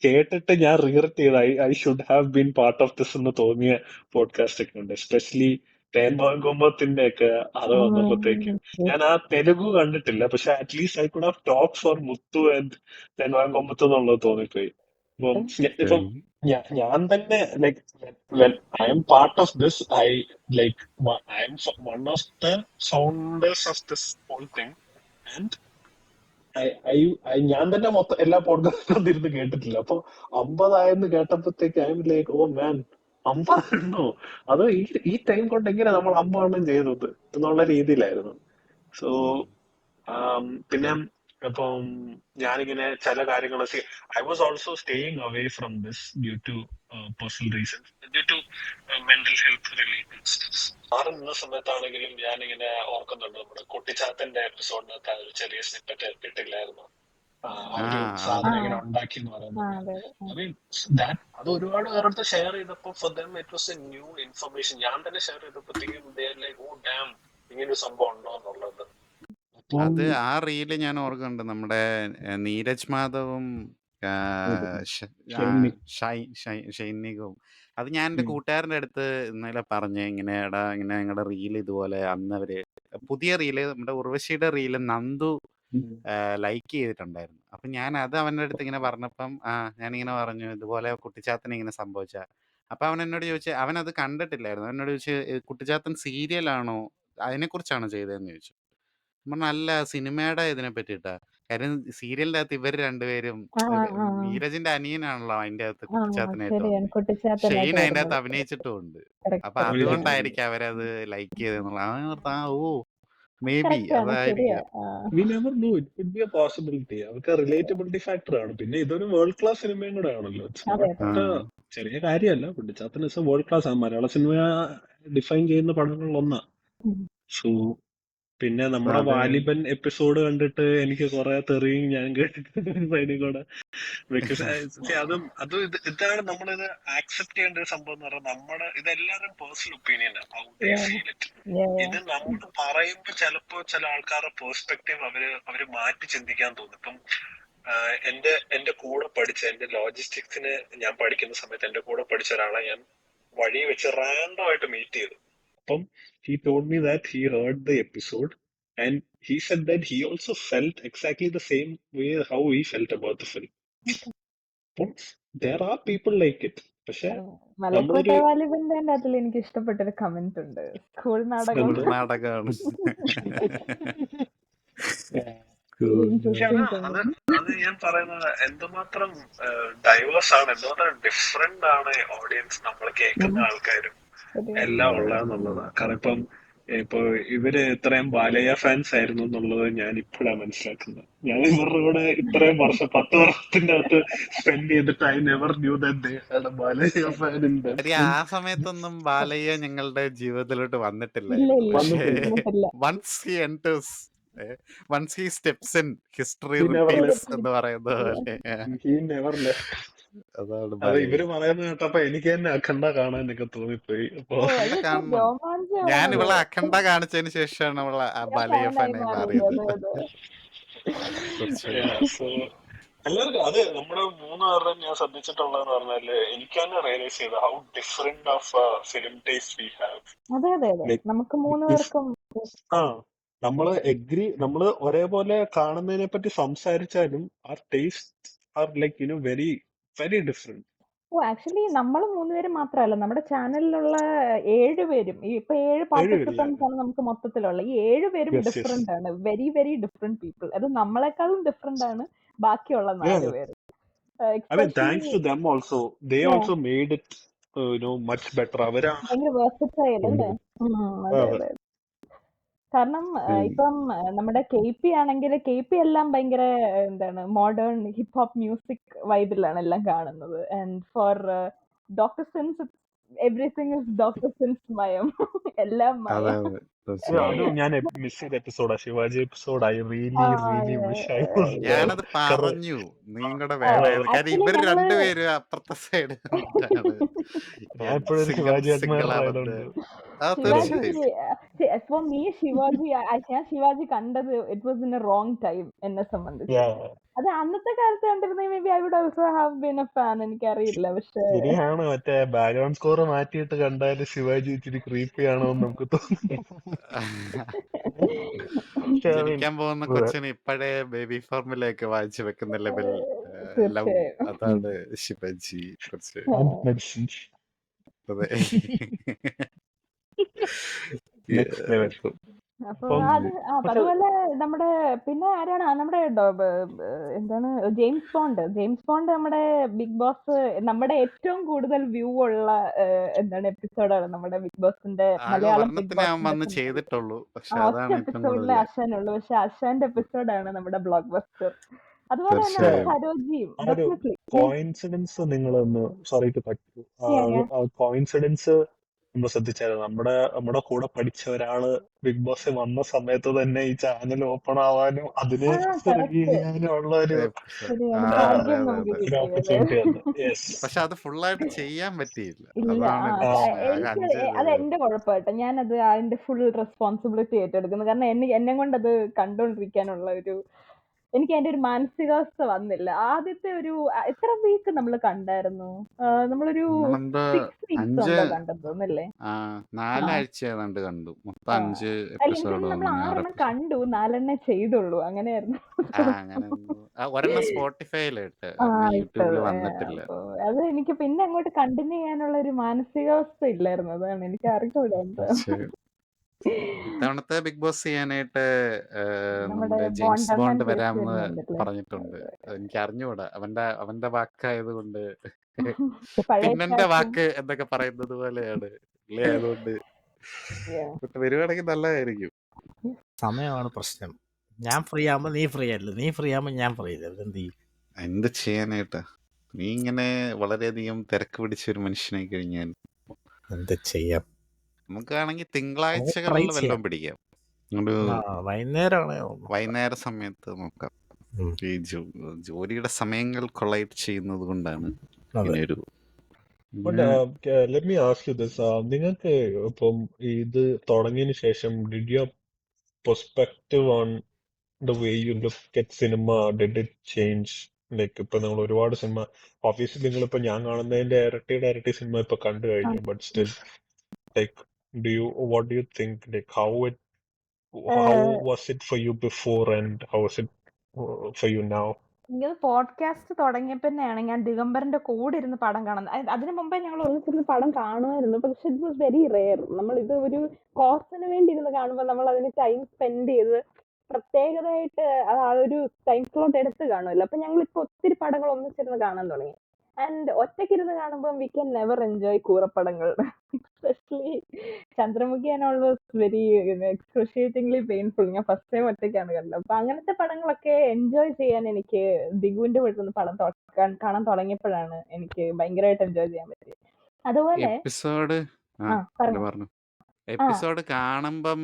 കേട്ടിട്ട് ഞാൻ റിഗ്രറ്റ് ചെയ്ത I should have been part of this എന്ന് തോന്നിയ പോഡ്കാസ്റ്റ് ഒക്കെ ഉണ്ട്. എസ്പെഷ്യലി തേൻവാങ്കൊമ്പത്തിന്റെ ഒക്കെ അത് വന്നപ്പോഴത്തേക്കും ഞാൻ ആ തെലുഗു കണ്ടിട്ടില്ല, പക്ഷെ at least I could have talk for Muthu and Thenmavin Kombath എന്നുള്ളത് തോന്നിപ്പോയി. ഇപ്പം ഞാൻ തന്നെ like I'm part of this, I like I'm one of the founders of this whole thing. And ഞാൻ തന്നെ മൊത്തം എല്ലാ പോഡ്കാസ്റ്റും ഇരുന്ന് കേട്ടിട്ടില്ല. അപ്പൊ 50 ആയെന്ന് കേട്ടപ്പോഴത്തേക്ക് ഐ എം ലൈക്ക് ഓ മാൻ, 50 എണ്ണോ, അത് ഈ ടൈം കൊണ്ട് എങ്ങനെ നമ്മൾ 50 എണ്ണം ചെയ്തത് എന്നുള്ള രീതിയിലായിരുന്നു. സോ പിന്നെ ഇപ്പം ഞാനിങ്ങനെ ചില കാര്യങ്ങൾ I was also staying away from this due to personal reasons, due to mental health related stuffs. മാറി നിന്ന സമയത്താണെങ്കിലും ഞാനിങ്ങനെ ഓർക്കുന്നുണ്ട് നമ്മുടെ കുട്ടിച്ചാത്തന്റെ എപ്പിസോഡിനകത്ത് ഒരു ചെറിയ സ്നിപ്പറ്റ് ഇട്ടില്ലായിരുന്നു, ഒരു സാധനം ഇങ്ങനെ ഉണ്ടാക്കി എന്ന് പറയുന്നത്. ഐ മീൻ അത് ഒരുപാട് പേരുടെ ഷെയർ ചെയ്തപ്പോ for them it was A new information. ഞാൻ തന്നെ ഷെയർ ചെയ്തപ്പോഴത്തേക്കും ഓ ഡാം ഇങ്ങനൊരു സംഭവം ഉണ്ടോ എന്നുള്ളത്. അത് ആ റീല് ഞാൻ ഓർക്കുന്നുണ്ട്. നമ്മുടെ നീരജ് മാധവും ഷൈനികവും അത് ഞാൻ എൻ്റെ കൂട്ടുകാരൻ്റെ അടുത്ത് ഇന്നലെ പറഞ്ഞ് ഇങ്ങനെ ഇങ്ങനെ ഞങ്ങളുടെ റീൽ ഇതുപോലെ അന്ന് അവര് പുതിയ റീല് നമ്മുടെ ഉർവശിയുടെ റീല് നന്ദു ലൈക്ക് ചെയ്തിട്ടുണ്ടായിരുന്നു. അപ്പം ഞാൻ അത് അവൻ്റെ അടുത്ത് ഇങ്ങനെ പറഞ്ഞപ്പം ഞാനിങ്ങനെ പറഞ്ഞു ഇതുപോലെ കുട്ടിച്ചാത്തന് ഇങ്ങനെ സംഭവിച്ച. അപ്പം അവൻ എന്നോട് ചോദിച്ചു, അവനത് കണ്ടിട്ടില്ലായിരുന്നു. എന്നോട് ചോദിച്ചു കുട്ടിച്ചാത്തൻ സീരിയലാണോ അതിനെക്കുറിച്ചാണോ ചെയ്തതെന്ന് ചോദിച്ചു. നല്ല സിനിമയുടെ ഇതിനെ പറ്റിയിട്ടാ. കാര്യം സീരിയലിന്റെ അകത്ത് ഇവർ രണ്ടുപേരും നീരജിന്റെ അനിയനാണല്ലോ അതിന്റെ അകത്ത് കുട്ടിച്ചാത്തനായിട്ട് വന്നത്. ഷെയ്ൻ അതിന്റെ അകത്ത് അഭിനയിച്ചിട്ടുമുണ്ട്. അപ്പൊ അതുകൊണ്ടായിരിക്കും അവരത് ലൈക്ക് ചെയ്തെന്നുള്ള. ഓ മേ ബി കറക്റ്റ് ആണ്, ശരിയാ. അതായിരിക്കും. We never know, it could be a possibility. അവർക്ക് റിലേറ്റബിലിറ്റി ഫാക്ടർ ആണ്. പിന്നെ ഇതൊരു വേൾഡ് ക്ലാസ് സിനിമയും കൂടെ ആണല്ലോ. ഇറ്റ്സ് അതെ നോട്ട് അതെ. ചെറിയ കാര്യമല്ല. Kuttichathan is A world class ആണ്. മലയാള സിനിമ ഡിഫൈൻ ചെയ്യുന്ന പടങ്ങളിൽ ഒന്നാ. ഉം. സോ പിന്നെ നമ്മുടെ അതെ. വാലിബൻ എപ്പിസോഡ് കണ്ടിട്ട് എനിക്ക് കുറെ തെറിയും ഞാൻ കേട്ടിട്ടുണ്ട് സൈഡിൽ കൂടെ. ബിക്കോസ് ഇതാണ് നമ്മളിത് ആക്സെപ്റ്റ് ചെയ്യേണ്ട ഒരു സംഭവം എന്ന് പറഞ്ഞാൽ നമ്മുടെ ഇതെല്ലാവരും പേഴ്സണൽ ഒപ്പീനിയൻ ആണ്. How they Yeah, feel it. yeah, ഇത് yeah. നമ്മൾ പറയുമ്പോൾ ചിലപ്പോ ചില ആൾക്കാരുടെ പേഴ്സ്പെക്റ്റീവ് അവര് മാറ്റി ചിന്തിക്കാൻ തോന്നും. ഇപ്പം എന്റെ കൂടെ പഠിച്ച എന്റെ ലോജിസ്റ്റിക്സിന് ഞാൻ പഠിക്കുന്ന സമയത്ത് എന്റെ കൂടെ പഠിച്ച ഒരാളെ ഞാൻ വഴി വെച്ച് റാൻഡം ആയിട്ട് മീറ്റ് ചെയ്തു. അപ്പം he told me that he heard the episode and he said that he also felt exactly the same way how he felt about the film. അപ്പം there are people like it. പക്ഷെ നമ്മളൊരു മലക്കോട്ടെ വാലിബന്റെ അതിൽ എനിക്ക് ഇഷ്ടപ്പെട്ടൊരു comment ഉണ്ട്. School നാടകം. School നാടകമാണ്. പക്ഷെ ഇൻട്രസ്റ്റിംഗ് അത് കമന്റ്. അത് ഞാൻ പറയുന്നത് എന്തുമാത്രം ഡൈവേഴ്സ് ആണ്, എന്തുമാത്രം ഡിഫറെന്റ് ആണ് ഓഡിയൻസ്, നമ്മൾ കേൾക്കുന്ന ആൾക്കാരും എല്ലാം ഉള്ളതെന്നുള്ളതാണ്. കാരണം ഇപ്പൊ ഇവര് ഇത്രയും ബാലയ്യ ഫാൻസ് ആയിരുന്നു എന്നുള്ളത് ഞാൻ ഇപ്പോഴാണ് മനസ്സിലാക്കുന്നത്. ഞാൻ ഇവരുടെ കൂടെ ഇത്രയും വർഷം 10 വർഷത്തിന്റെ അകത്ത് സ്പെൻഡ് ചെയ്തിട്ട് I never knew that Balayya fan in that. ആ സമയത്തൊന്നും ബാലയ്യ ഞങ്ങളുടെ ജീവിതത്തിലോട്ട് ഇല്ല വന്നിട്ടില്ലായിരുന്നു. ഇല്ല, പക്ഷേ വന്നിട്ടില്ല. Once he enters, once he steps in, history He never repeats left. എന്ന് പറയുന്ന പോലെ. He never left. അതാണ് അത് ബാലയ്യ. ഇവര് പറയുന്നത് കേട്ടപ്പോ എനിക്ക് തന്നെ അഖണ്ഡ കാണാനൊക്കെ തോന്നിപ്പോയി. അപ്പൊ ഓ അഖണ്ഡ അയ്യോ, കാണണം. രോമാഞ്ചമാണ് ഞാൻ അത്. ഇവളെ അഖണ്ഡ കാണിച്ചതിന് ശേഷമാണ് അവളെ ആ ഞാൻ ബാലയ്യ ഫാനായി ഫാനായി മാറിയത്. മാറിയത്. അതെ അതെ. തീർച്ചയായും. so എല്ലാവർക്കും അത് നമ്മുടെ 3 പേരുടെ ഞാൻ ശ്രദ്ധിച്ചിട്ടുള്ളതെന്ന് പറഞ്ഞാല് എനിക്ക് തന്നെ റിയലൈസ് ചെയ്ത how different of film taste we have. അതെ അതെ അതെ. നമുക്ക് 3 പേർക്കും നമ്മള് ഒരേപോലെ കാണുന്നതിനെ പറ്റി സംസാരിച്ചാലും our tastes are like very very different. ഓ ആക്ച്വലി നമ്മൾ 3 പേര് മാത്രമല്ല, നമ്മുടെ ചാനലിലുള്ള 7 പേരും ഇപ്പൊ 7 പാർട്ടിസിപ്പൻസ് ആണ് നമുക്ക് മൊത്തത്തിലുള്ള. ഈ 7 പേരും Yes, yes. ഡിഫറെന്റ് ആണ്. Very very different people. അത് നമ്മളെക്കാളും ഡിഫറെന്റ് ആണ് ബാക്കിയുള്ള 4 പേര്. I mean, thanks to them also, they also made it much better. അവരാണ് ഭയങ്കര versatile അല്ലേ? അതെ അതെ. കാരണം ഇപ്പം നമ്മുടെ KP ആണെങ്കിൽ KP എല്ലാം ഭയങ്കര എന്താണ് മോഡേൺ ഹിപ്പ് ഹോപ്പ് മ്യൂസിക് വൈബിലാണ് എല്ലാം കാണുന്നത്. And for doctor scenes everything is doctor scenes മയം. എല്ലാം അതെ മയം. അതെ തീർച്ചയായും. അത് ഞാൻ മിസ് ചെയ്ത എപ്പിസോഡാ, Shivaji episode. I really wish I was there. ഞാനത് പറഞ്ഞു നീയും കൂടെ വേണമായിരുന്നു. കാരണം ആക്ച്വലി ഇവർ ഞങ്ങള് രണ്ടുപേരും അപ്പുറത്തെ സൈഡ് വന്നിട്ടാണ് ഞാൻ ഇപ്പോഴും ഒരു സിംഗിൾ ശിവാജി സിംഗിൾ admirer ആണെന്ന്. ആയതുകൊണ്ട്. ആ ശിവാജി തീർച്ചയായും. ഫോർ മീ ശിവാജി ഞാൻ ശിവാജി കണ്ടത് it was in a wrong time എന്നെ സംബന്ധിച്ച്. Yeah. അത് അന്നത്തെ കാലത്ത് കണ്ടിരുന്നെങ്കിൽ maybe I would also have been a fan. എനിക്കറിയില്ല. പക്ഷെ ശരിയാണ്, മറ്റേ ബാക്ക്ഗ്രൗണ്ട് സ്കോർ മാറ്റിയിട്ട് കണ്ടാല് ശിവാജി ഇച്ചിരി ക്രീപ്പി ആണോ എന്ന് നമുക്ക് തോന്നുന്നു. ജനിക്കാൻ പോകുന്ന കൊച്ചിന് ഇപ്പോഴേ ബേബി ഫോർമുലയൊക്കെ വാങ്ങിച്ചു വെക്കുന്ന ലെവൽ ലവ്, തീർച്ചയായും. അതാണ് ശിവജി. തീർച്ചയായും അതെ. അപ്പൊ അത് അതുപോലെ നമ്മുടെ പിന്നെ ആരാണ് നമ്മുടെ എന്താണ് ജെയിംസ് ബോണ്ട് നമ്മുടെ ബിഗ് ബോസ് നമ്മുടെ ഏറ്റവും കൂടുതൽ വ്യൂ ഉള്ള എന്താണ് എപ്പിസോഡാണ് നമ്മുടെ ബിഗ് ബോസിന്റെ മലയാളം ബിഗ് ഞാൻ വന്ന് ചെയ്തിട്ടുള്ളൂ. പക്ഷെ ഒറ്റ അതാണ് ഏറ്റവും എപ്പിസോഡിലെ കൂടുതൽ. അശ്വനുള്ളൂ. പക്ഷെ അശ്വന്റെ എപ്പിസോഡാണ് നമ്മുടെ ബ്ലോക്ക് ബസ്റ്റർ. അതുപോലെ തന്നെ സരോജിയും ഡെഫിനറ്റ്ലി. കോയിൻസിഡൻസ് നിങ്ങളൊന്ന് സോറി ടു കട്ട്, കോയിൻസിഡൻസ് നമ്മൾ ശ്രദ്ധിച്ചായിരുന്നു. നമ്മുടെ കൂടെ പഠിച്ച ഒരാള് ബിഗ് ബോസിൽ വന്ന സമയത്ത് തന്നെ ഈ ചാനൽ ഓപ്പൺ ആവാനും അതിനെ റിവ്യൂ ചെയ്യാനും ഉള്ള ഒരു ഭാഗ്യം നമുക്ക് കിട്ടിയത്. ഓപ്പർച്യൂണിറ്റി ആണ്. പക്ഷെ അത് ഫുള്ളായിട്ട് ചെയ്യാൻ പറ്റിയില്ല. ഇല്ല, അതാണ് എനിക്ക് അത് എന്റെ കുഴപ്പമായിട്ടോ. ഞാനത് അതിന്റെ ഫുൾ റെസ്പോൺസിബിലിറ്റി ഏറ്റെടുക്കുന്നു. കാരണം എന്നെ കൊണ്ട് അത് കണ്ടോണ്ടിരിക്കാനുള്ള എനിക്ക് അതിന്റെ ഒരു മാനസികാവസ്ഥ വന്നില്ല. ആദ്യത്തെ ഒരു എത്ര വീക്ക് നമ്മൾ കണ്ടായിരുന്നു? നമ്മളൊരു 6 വീക്സ് കണ്ടെന്ന് തോന്നല്ലേ? 4 ആഴ്ച ഏതാണ്ട് കണ്ടു. മൊത്തം 5 അല്ല, എനിക്ക് നമ്മൾ 6 കണ്ടു, 4 ചെയ്തുള്ളൂ. അങ്ങനെയായിരുന്നു. ഒരെണ്ണം സ്പോട്ടിഫൈയിലിട്ട്, യൂട്യൂബിൽ വന്നിട്ടില്ല. അത് എനിക്ക് പിന്നെ അങ്ങോട്ട് കണ്ടിന്യൂ ചെയ്യാനുള്ള ഒരു മാനസികാവസ്ഥ ഇല്ലായിരുന്നു. അതാണ് എനിക്ക് അറിഞ്ഞൂടാ എന്താ. ഇത്തവണത്തെ ബിഗ് ബോസ് ചെയ്യാനായിട്ട് നമ്മുടെ ജെയിംസ് ബോണ്ട് വരാമെന്ന് പറഞ്ഞിട്ടുണ്ട്. എനിക്ക് അറിഞ്ഞുകൂടാ, അവന്റെ വാക്കായതുകൊണ്ട് പിന്നെന്റെ വാക്ക് എന്നൊക്കെ പറയുന്നത് പോലെയാണ്. ആയതുകൊണ്ട് വരുവാണെങ്കിൽ നല്ലതായിരിക്കും. സമയമാണ് പ്രശ്നം. ഞാൻ ഫ്രീ ആകുമ്പോൾ നീ ഫ്രീ അല്ല, നീ ഫ്രീ ആകുമ്പോൾ ഞാൻ ഫ്രീ അല്ല. എന്ത് ചെയ്യും? എന്ത് ചെയ്യാനായിട്ടാ? നീ ഇങ്ങനെ വളരെയധികം തിരക്ക് പിടിച്ച ഒരു മനുഷ്യനായി കഴിഞ്ഞാൽ എന്ത് ചെയ്യാം? നമുക്കാണെങ്കിൽ നമുക്ക് തിങ്കളാഴ്ചകളിൽ try വല്ലതും പിടിക്കാം. ഒരു വൈകുന്നേരമാണ്. വൈകുന്നേര സമയത്ത് നോക്കാം. ഈ ജോലിയുടെ സമയങ്ങൾ കൊളൈഡ് ചെയ്യുന്നത് കൊണ്ടാണ് അതെ. ഇങ്ങനെയൊരു But let me ask you this. നിങ്ങൾക്ക് ഇപ്പം ഇത് തുടങ്ങിയതിന് ശേഷം did your perspective on the way you look at cinema, did it change? Like ഇപ്പൊ നിങ്ങൾ ഒരുപാട് സിനിമ ഓബിയസ്ലി നിങ്ങളിപ്പോ ഞാൻ കാണുന്നതിന്റെ ഇരട്ടി സിനിമ ഇപ്പൊ കണ്ടു കഴിഞ്ഞു, but still like what do you think, like how was it for you before and how is it for you now? ഇങ്ങനെ പോഡ്കാസ്റ്റ് തുടങ്ങിയപ്പോ തന്നെയാണ് ഞാൻ ദിഗംബരന്റെ കൂടെ ഇരുന്ന് പടം കാണുന്നത്. അതിനു മുമ്പേ ഞങ്ങൾ ഒന്നിച്ചിരുന്ന് പടം കാണുമായിരുന്നു, പക്ഷെ ഇറ്റ് വാസ് വെരി റെയർ. നമ്മൾ ഇത് ഒരു കോഴ്സിന് വേണ്ടി ഇരുന്ന് കാണുമ്പോൾ നമ്മൾ അതിന് ടൈം സ്പെൻഡ് ചെയ്ത് പ്രത്യേകതയായിട്ട് ആ ഒരു ടൈം സ്ലോട്ട് എടുത്ത് കാണുമല്ലോ. അപ്പൊ ഞങ്ങൾ ഇപ്പൊ ഒത്തിരി പടങ്ങൾ ഒന്നിച്ചിരുന്ന് കാണാൻ തുടങ്ങി. ആൻഡ് ഒറ്റയ്ക്കിരുന്ന് കാണുമ്പോൾ വി ക്യാൻ നെവർ എൻജോയ് കൂറപ്പടങ്ങൾ. Especially Chandramukhi and all was very excruciatingly painful. ഞാൻ ഫസ്റ്റ് ടൈം ഒറ്റയ്ക്കാണ് കണ്ടത്. അപ്പൊ അങ്ങനത്തെ പടങ്ങളൊക്കെ എൻജോയ് ചെയ്യാൻ എനിക്ക് ദിഗുവിന്റെ വീട്ടിൽ നിന്ന് പടം കാണാൻ തുടങ്ങിയപ്പോഴാണ് എനിക്ക് ഭയങ്കരമായിട്ട് എൻജോയ് ചെയ്യാൻ പറ്റിയത്. അതുപോലെ എപ്പിസോഡ് പറഞ്ഞു. എപ്പിസോഡ് കാണുമ്പം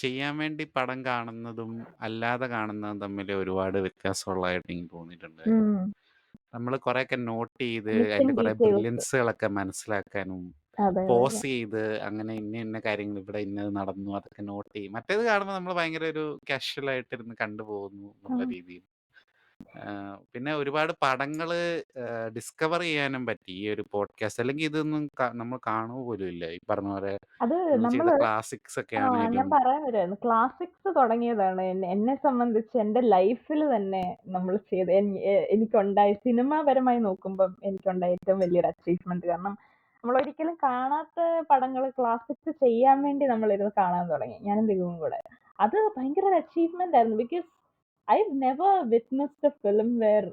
ചെയ്യാൻ വേണ്ടി പടം കാണുന്നതും അല്ലാതെ കാണുന്നതും തമ്മിൽ ഒരുപാട് വ്യത്യാസമുള്ളതായിട്ട് എനിക്ക് തോന്നിയിട്ടുണ്ട്. നമ്മൾ കുറെയൊക്കെ നോട്ട് ചെയ്ത് അതിന്റെ കുറെ ബ്രില്യൻസുകളൊക്കെ മനസ്സിലാക്കാനും പോസ് ചെയ്ത് അങ്ങനെ ഇന്ന കാര്യങ്ങൾ ഇവിടെ ഇന്നത് നടന്നു അതൊക്കെ നോട്ട് ചെയ്യും. മറ്റേത് കാണുമ്പോൾ നമ്മൾ ഭയങ്കര ഒരു കാഷ്വൽ ആയിട്ടിരുന്ന് കണ്ടുപോകുന്നു എന്നുള്ള രീതിയിൽ. പിന്നെ ഒരുപാട് പടങ്ങള് ഡിസ്കവർ ചെയ്യാനും പറ്റി ഈ ഒരു പോഡ്കാസ്റ്റ്. അല്ലെങ്കിൽ ഇതൊന്നും നമ്മൾ കാണുക പോലും ഇല്ല. ഈ പറഞ്ഞ പോലെ അത് നമ്മൾ ചെയ്ത ക്ലാസിക്സ് ഒക്കെ ഞാൻ ആണെങ്കിലും പറയാൻ വരുമായിരുന്നു. ക്ലാസിക്സ് തുടങ്ങിയതാണ് എന്നെ സംബന്ധിച്ച് എന്റെ ലൈഫിൽ തന്നെ നമ്മൾ ചെയ്ത് എനിക്കുണ്ടായ സിനിമാപരമായി നോക്കുമ്പോൾ എനിക്കുണ്ടായ ഏറ്റവും വലിയൊരു അച്ചീവ്മെന്റ്. കാരണം നമ്മൾ ഒരിക്കലും കാണാത്ത പടങ്ങൾ ക്ലാസിക്സ് ചെയ്യാൻ വേണ്ടി നമ്മളിരുന്ന് കാണാൻ തുടങ്ങി, ഞാനും ദിഗുവും കൂടെ. അത് ഭയങ്കര ഒരു അച്ചീവ്മെന്റ് ആയിരുന്നു. Because I never witnessed a film where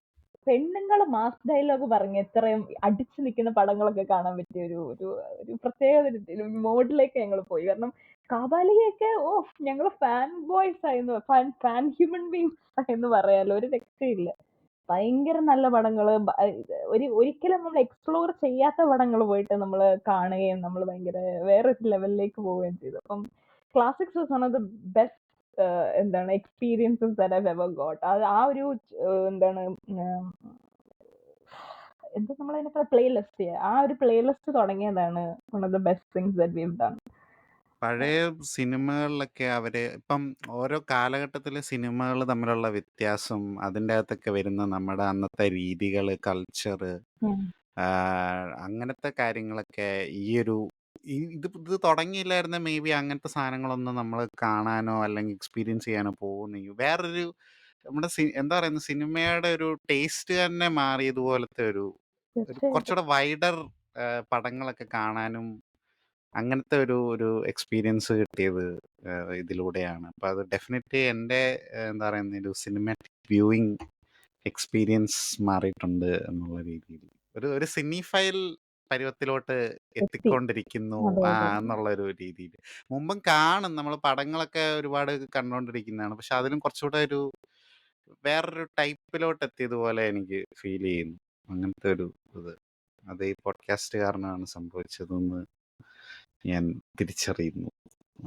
പെണ്ണുങ്ങൾ മാസ് ഡയലോഗ് പറഞ്ഞ് ഇത്രയും അടിച്ചു നിൽക്കുന്ന പടങ്ങളൊക്കെ കാണാൻ പറ്റിയ ഒരു പ്രത്യേക മോഡിലേക്ക് ഞങ്ങൾ പോയി. കാരണം കാബാലികയൊക്കെ ഞങ്ങൾ ഫാൻ ബോയ്സ് ആയിരുന്നു, ഫാൻ ഹ്യൂമൻ ബീങ്സ് എന്ന് പറയാലോ. ഒരു രക്ഷയില്ല. ഭയങ്കര നല്ല പടങ്ങള് ഒരിക്കലും നമ്മൾ എക്സ്പ്ലോർ ചെയ്യാത്ത പടങ്ങൾ പോയിട്ട് നമ്മൾ കാണുകയും നമ്മൾ ഭയങ്കര വേറൊരു ലെവലിലേക്ക് പോവുകയും ചെയ്തു. അപ്പം classics was one of the best എന്താണ് experiences that I ever got. ആ ഒരു എന്താണ് എന്താ നമ്മളതിനെ പ്ലേലിസ്റ്റ്, ആ ഒരു പ്ലേലിസ്റ്റ് തുടങ്ങിയതാണ് one of the best things that we have done. പഴയ സിനിമകളിലൊക്കെ ഇപ്പം ഓരോ കാലഘട്ടത്തിലെ സിനിമകൾ തമ്മിലുള്ള വ്യത്യാസം, അതിൻ്റെ അകത്തൊക്കെ വരുന്ന നമ്മുടെ അന്നത്തെ രീതികൾ, കൾച്ചർ, അങ്ങനത്തെ കാര്യങ്ങളൊക്കെ ഇത് തുടങ്ങിയില്ലായിരുന്ന മേ ബി അങ്ങനത്തെ സാധനങ്ങളൊന്നും നമ്മൾ കാണാനോ അല്ലെങ്കിൽ എക്സ്പീരിയൻസ് ചെയ്യാനോ പോകുന്നെങ്കിൽ വേറൊരു നമ്മുടെ എന്താ പറയുന്നത് സിനിമയുടെ ഒരു ടേസ്റ്റ് തന്നെ മാറിയതുപോലത്തെ ഒരു കുറച്ചുകൂടെ വൈഡർ പടങ്ങളൊക്കെ കാണാനും അങ്ങനത്തെ ഒരു എക്സ്പീരിയൻസ് കിട്ടിയത് ഇതിലൂടെയാണ്. അപ്പം അത് ഡെഫിനറ്റ്ലി എൻ്റെ എന്താ പറയുന്നത് ഒരു സിനിമാറ്റിക് വ്യൂയിങ് എക്സ്പീരിയൻസ് മാറിയിട്ടുണ്ട് എന്നുള്ള രീതിയിൽ ഒരു സിനിഫൈൽ പരുവത്തിലോട്ട് എത്തിക്കൊണ്ടിരിക്കുന്നു എന്നുള്ള ഒരു രീതിയിൽ. മുമ്പും കാണും നമ്മൾ പടങ്ങളൊക്കെ ഒരുപാട് കണ്ടുകൊണ്ടിരിക്കുന്നതാണ്, പക്ഷെ അതിലും കുറച്ചുകൂടെ വേറൊരു ടൈപ്പിലോട്ട് എത്തിയതുപോലെ എനിക്ക് ഫീൽ ചെയ്യുന്നു. അങ്ങനത്തെ ഒരു ഇത് അത് ഈ പോഡ്കാസ്റ്റ് കാരണമാണ് സംഭവിച്ചതെന്ന് ഞാൻ തിരിച്ചറിയുന്നു.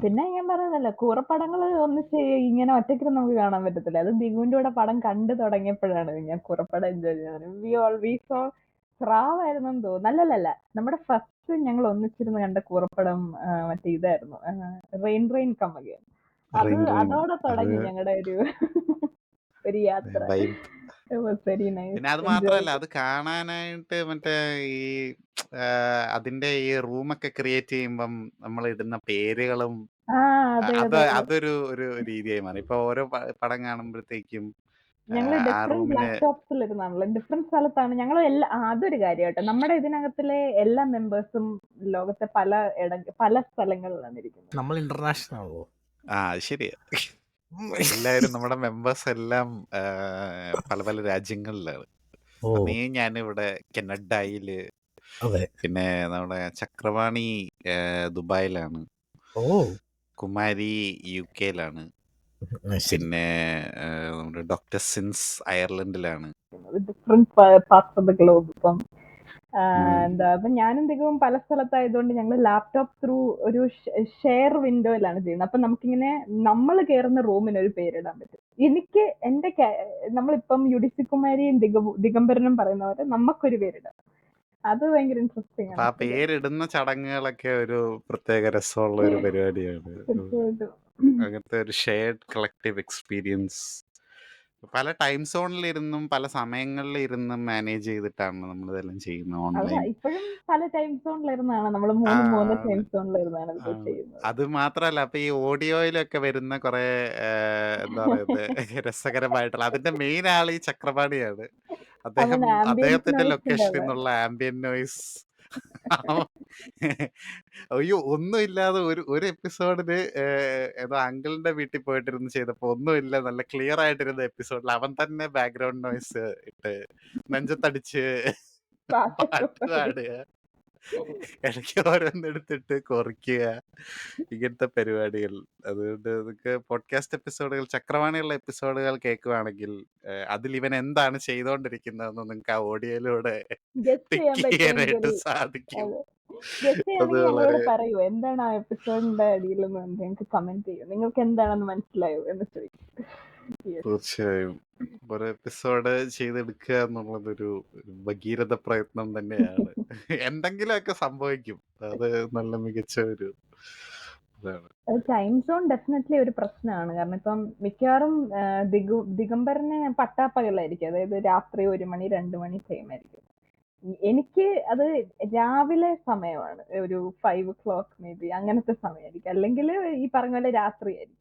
പിന്നെ ഞാൻ പറയുന്നല്ലോ, കൂറപ്പടങ്ങൾ ഒന്നിച്ച് ഇങ്ങനെ ഒറ്റയ്ക്ക് നമുക്ക് കാണാൻ പറ്റത്തില്ല. അത് ദിഗുവിന്റെ കൂടെ പടം കണ്ടു തുടങ്ങിയപ്പോഴാണ് ഞാൻ കൂറപ്പടം എൻജോയ് ചെയ്യുന്നത്. സ്രാവായിരുന്നെന്ന് തോന്നുന്നു. അല്ലല്ല, നമ്മുടെ ഫസ്റ്റ് ഞങ്ങൾ ഒന്നിച്ചിരുന്ന് കണ്ട കൂറപ്പടം മറ്റേ ഇതായിരുന്നു, റെയിൻ കം അഗൈൻ. അതോടെ തുടങ്ങി ഞങ്ങളുടെ ഒരു യാത്ര. പിന്നെ അത് മാത്രല്ല, അത് കാണാനായിട്ട് മറ്റേ ഈ അതിന്റെ ഈ റൂമൊക്കെ ക്രിയേറ്റ് ചെയ്യുമ്പം നമ്മൾ ഇടുന്ന പേരുകളും അതൊരു രീതിയായി മാറി. ഇപ്പൊ ഓരോ പടം കാണുമ്പോഴത്തേക്കും ഞങ്ങൾ ഡിഫറെന്റ് ലാപ്ടോപ്സിലിരുന്നാണല്ലോ, ഡിഫറെന്റ് സ്ഥലത്താണ് ഞങ്ങൾ. അതൊരു കാര്യമായിട്ട് നമ്മുടെ ഇതിനകത്തിലെ എല്ലാ മെമ്പേഴ്സും ലോകത്തെ പല സ്ഥലങ്ങളിലാണ് ഇരിക്കുന്നത്. നമ്മൾ ഇന്റർനാഷണൽ ആണോ? ശരിയാ. എല്ലാവരും നമ്മുടെ മെമ്പേഴ്സ് എല്ലാം പല പല രാജ്യങ്ങളിലാണ്. നീ ഞാനിവിടെ കനഡയില്, പിന്നെ നമ്മുടെ ചക്രവാണി ദുബായിലാണ്. കുമാരി UK-ലാണ്. ശരി. പിന്നെ നമ്മുടെ ഡോക്ടർ സിൻസ് അയർലൻഡിലാണ്. Different parts of the globe. ഇപ്പം എന്താ അപ്പൊ ഞാനും ദിഗവും പല സ്ഥലത്തായതുകൊണ്ട് ഞങ്ങൾ ലാപ്ടോപ്പ് ത്രൂ ഒരു ഷെയർ വിൻഡോയിലാണ് ചെയ്യുന്നത്. അപ്പൊ നമുക്കിങ്ങനെ നമ്മൾ കയറുന്ന റൂമിന് ഒരു പേരിടാൻ പറ്റും. എനിക്ക് എന്റെ നമ്മളിപ്പം യുഡിസി കുമാരിയും ദിഗംബരനും പറയുന്ന പോലെ നമുക്കൊരു പേരിടാം. അത് ഭയങ്കര ഇൻട്രസ്റ്റിംഗ് അപ്പൊ ആ ആണ്. പേരിടുന്ന ചടങ്ങുകളൊക്കെ ഒരു പ്രത്യേക രസമുള്ള ഒരു പരിപാടിയാണ്. തീർച്ചയായിട്ടും. അങ്ങനത്തെ ഒരു ഷെയർഡ് കളക്റ്റീവ് എക്സ്പീരിയൻസ് പല ടൈം സോണിൽ ഇരുന്നും പല സമയങ്ങളിൽ ഇരുന്നും മാനേജ് ചെയ്തിട്ടാണ് നമ്മൾ ഇതെല്ലാം ചെയ്യുന്നത് അത് ഓൺലൈൻ. ഇപ്പോഴും പല ടൈം സോണിലിരുന്നാണ് നമ്മൾ മൂന്ന് ടൈം സോണിലിരുന്നാണ് ഇത് ചെയ്യുന്നത്. അത് മാത്രല്ല അപ്പൊ ഈ ഓഡിയോയിലൊക്കെ വരുന്ന കുറെ എന്താ പറയുന്നത് രസകരമായിട്ടുള്ള അതിന്റെ മെയിൻ ആൾ ഈ ചക്രപാണിയാണ്. അദ്ദേഹത്തിന്റെ ലൊക്കേഷനിൽ നിന്നുള്ള ആംബിയൻ നോയ്സ് അയ്യോ ഒന്നുമില്ലാതെ ഒരു എപ്പിസോഡിന് ഏതോ അങ്കിളിന്റെ വീട്ടിൽ പോയിട്ടിരുന്ന് ചെയ്തപ്പോ ഒന്നുമില്ല നല്ല ക്ലിയർ ആയിട്ടിരുന്ന എപ്പിസോഡിൽ അവൻ തന്നെ ബാക്ക്ഗ്രൗണ്ട് നോയ്സ് ഇട്ട് നെഞ്ചത്തടിച്ച് പാട്ട് പാടുക, ഇടയ്ക്ക് ഓരോന്നെടുത്തിട്ട് കുറയ്ക്കുക, ഇങ്ങനത്തെ പരിപാടികൾ. അതുകൊണ്ട് നിങ്ങൾക്ക് പോഡ്കാസ്റ്റ് എപ്പിസോഡുകൾ ചക്രവാണിയുള്ള എപ്പിസോഡുകൾ കേൾക്കുവാണെങ്കിൽ അതിൽ ഇവൻ എന്താണ് ചെയ്തോണ്ടിരിക്കുന്നതെന്ന് നിങ്ങൾക്ക് ആ ഓഡിയോയിലൂടെ പിക്ക് ചെയ്യാനായിട്ട് സാധിക്കും. അത് ഞങ്ങളോട് പറയൂ എന്താണ് ആ എപ്പിസോഡിന്റെ അടിയിൽ ഞങ്ങൾക്ക് കമന്റ് ചെയ്യും, നിങ്ങൾക്ക് എന്താണെന്ന് മനസ്സിലായോ എന്ന് ചോദിക്കും. തീർച്ചയായും ഒരു എപ്പിസോഡ് ചെയ്തെടുക്കുക എന്നുള്ളതൊരു ഭഗീരഥ പ്രയത്നം തന്നെയാണ്. എന്തെങ്കിലുമൊക്കെ സംഭവിക്കും. അത് നല്ല മികച്ച ഒരു ഇതാണ്. ടൈം സോൺ ഡെഫിനറ്റ്ലി ഒരു പ്രശ്നമാണ്. കാരണം ഇപ്പം മിക്കവാറും ദിഗംബരന് പട്ടാപ്പകലായിരിക്കും, അതായത് രാത്രി 1 മണി 2 മണി ടൈം ആയിരിക്കും. എനിക്ക് അത് രാവിലെ സമയമാണ്, ഒരു 5 o'clock മേ ബി അങ്ങനത്തെ സമയമായിരിക്കും. അല്ലെങ്കിൽ ഈ പറഞ്ഞ പോലെ രാത്രിയായിരിക്കും.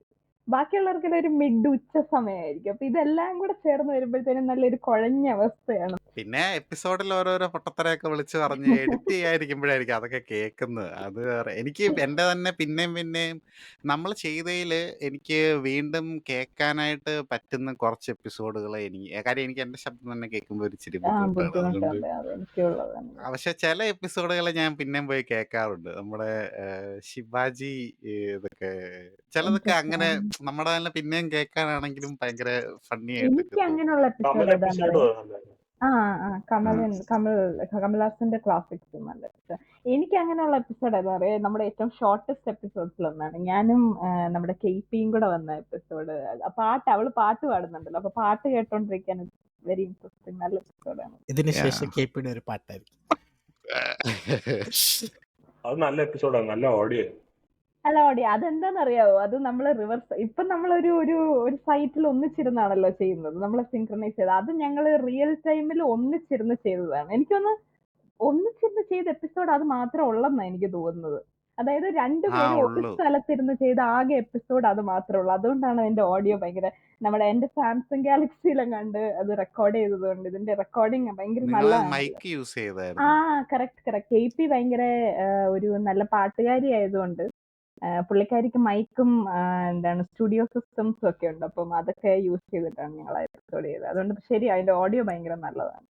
ബാക്കിയുള്ളവർക്ക് ഒരു മിഡ് ഉച്ച സമയമായിരിക്കും. അപ്പൊ ഇതെല്ലാം കൂടെ ചേർന്ന് വരുമ്പോഴത്തേനും നല്ലൊരു കുഴഞ്ഞ അവസ്ഥയാണ്. പിന്നെ എപ്പിസോഡിൽ ഓരോരോ പൊട്ടത്തരയൊക്കെ വിളിച്ചു പറഞ്ഞ് എഡിറ്റ് ചെയ്യാതിരിക്കുമ്പോഴായിരിക്കും അതൊക്കെ കേൾക്കുന്നത്. അത് എനിക്ക് എന്റെ തന്നെ പിന്നെയും നമ്മൾ ചെയ്തതിൽ എനിക്ക് വീണ്ടും കേൾക്കാനായിട്ട് പറ്റുന്ന കുറച്ച് എപ്പിസോഡുകൾ കാര്യം എനിക്ക് എന്റെ ശബ്ദം തന്നെ കേൾക്കുമ്പോൾ ഒരു ഇച്ചിരി ബുദ്ധിമുട്ടാണ്. അതുകൊണ്ട് പക്ഷെ ചില എപ്പിസോഡുകൾ ഞാൻ പിന്നെയും പോയി കേൾക്കാറുണ്ട്. നമ്മുടെ ശിവാജി ഇതൊക്കെ ചിലതൊക്കെ അങ്ങനെ നമ്മുടെ തന്നെ പിന്നെയും കേൾക്കാനാണെങ്കിലും ഭയങ്കര ഫണ്ണി എനിക്ക് അങ്ങനെയുള്ള കമൽഹാസന്റെ ക്ലാസിക്സ് നല്ല ഇഷ്ടം. എനിക്ക് അങ്ങനെയുള്ള എപ്പിസോഡ് ഏതാ പറയാ, നമ്മുടെ ഏറ്റവും ഷോർട്ടസ്റ്റ് എപ്പിസോഡ്സിൽ ഒന്നാണ്. ഞാനും നമ്മുടെ കെയ്പിയും കൂടെ വന്ന എപ്പിസോഡ്. അവള് പാട്ട് പാടുന്നുണ്ടല്ലോ, അപ്പൊ പാട്ട് കേട്ടോണ്ടിരിക്കാൻ വെരി ഇൻട്രസ്റ്റിംഗ്, നല്ല എപ്പിസോഡാണ്. ഇതിനുശേഷം കെയ്പിയുടെ ഒരു പാട്ടായിരിക്കും. അത് നല്ല എപ്പിസോഡാണ്, നല്ല ഓഡിയോ. അല്ല ഓഡിയോ അതെന്താണെന്നറിയാവോ, അത് നമ്മൾ റിവേഴ്സ് ഇപ്പം നമ്മളൊരു ഒരു ഒരു സൈറ്റിൽ ഒന്നിച്ചിരുന്നാണല്ലോ ചെയ്യുന്നത്, നമ്മൾ സിങ്ക്രണൈസ് ചെയ്ത്. അത് ഞങ്ങൾ റിയൽ ടൈമിൽ ഒന്നിച്ചിരുന്ന് ചെയ്തതാണ്. എനിക്കൊന്ന് ഒന്നിച്ചിരുന്ന് ചെയ്ത എപ്പിസോഡ് അത് മാത്രമേ ഉള്ളെന്നാണ് എനിക്ക് തോന്നുന്നത്. അതായത് രണ്ടുപേരും ഒരു സ്ഥലത്തിരുന്ന് ചെയ്ത ആകെ എപ്പിസോഡ് അത് മാത്രമേ ഉള്ളൂ. അതുകൊണ്ടാണ് അതിന്റെ ഓഡിയോ ഭയങ്കര എന്റെ സാംസങ് ഗാലക്സിയിലും കണ്ട് അത് റെക്കോർഡ് ചെയ്തതുകൊണ്ട് ഇതിന്റെ റെക്കോർഡിങ് ഭയങ്കര നല്ലതാണ്. ആ കറക്റ്റ് KP ഭയങ്കര ഒരു നല്ല പാട്ടുകാരി ആയതുകൊണ്ട് പുള്ളിക്കാരിക്ക് മൈക്കും എന്താണ് സ്റ്റുഡിയോ സിസ്റ്റംസും ഒക്കെ ഉണ്ട്. അപ്പം അതൊക്കെ യൂസ് ചെയ്തിട്ടാണ് ഞങ്ങൾ റെക്കോർഡ് ചെയ്തത്. അതുകൊണ്ട് ശരി അതിന്റെ ഓഡിയോ ഭയങ്കര നല്ലതാണ്.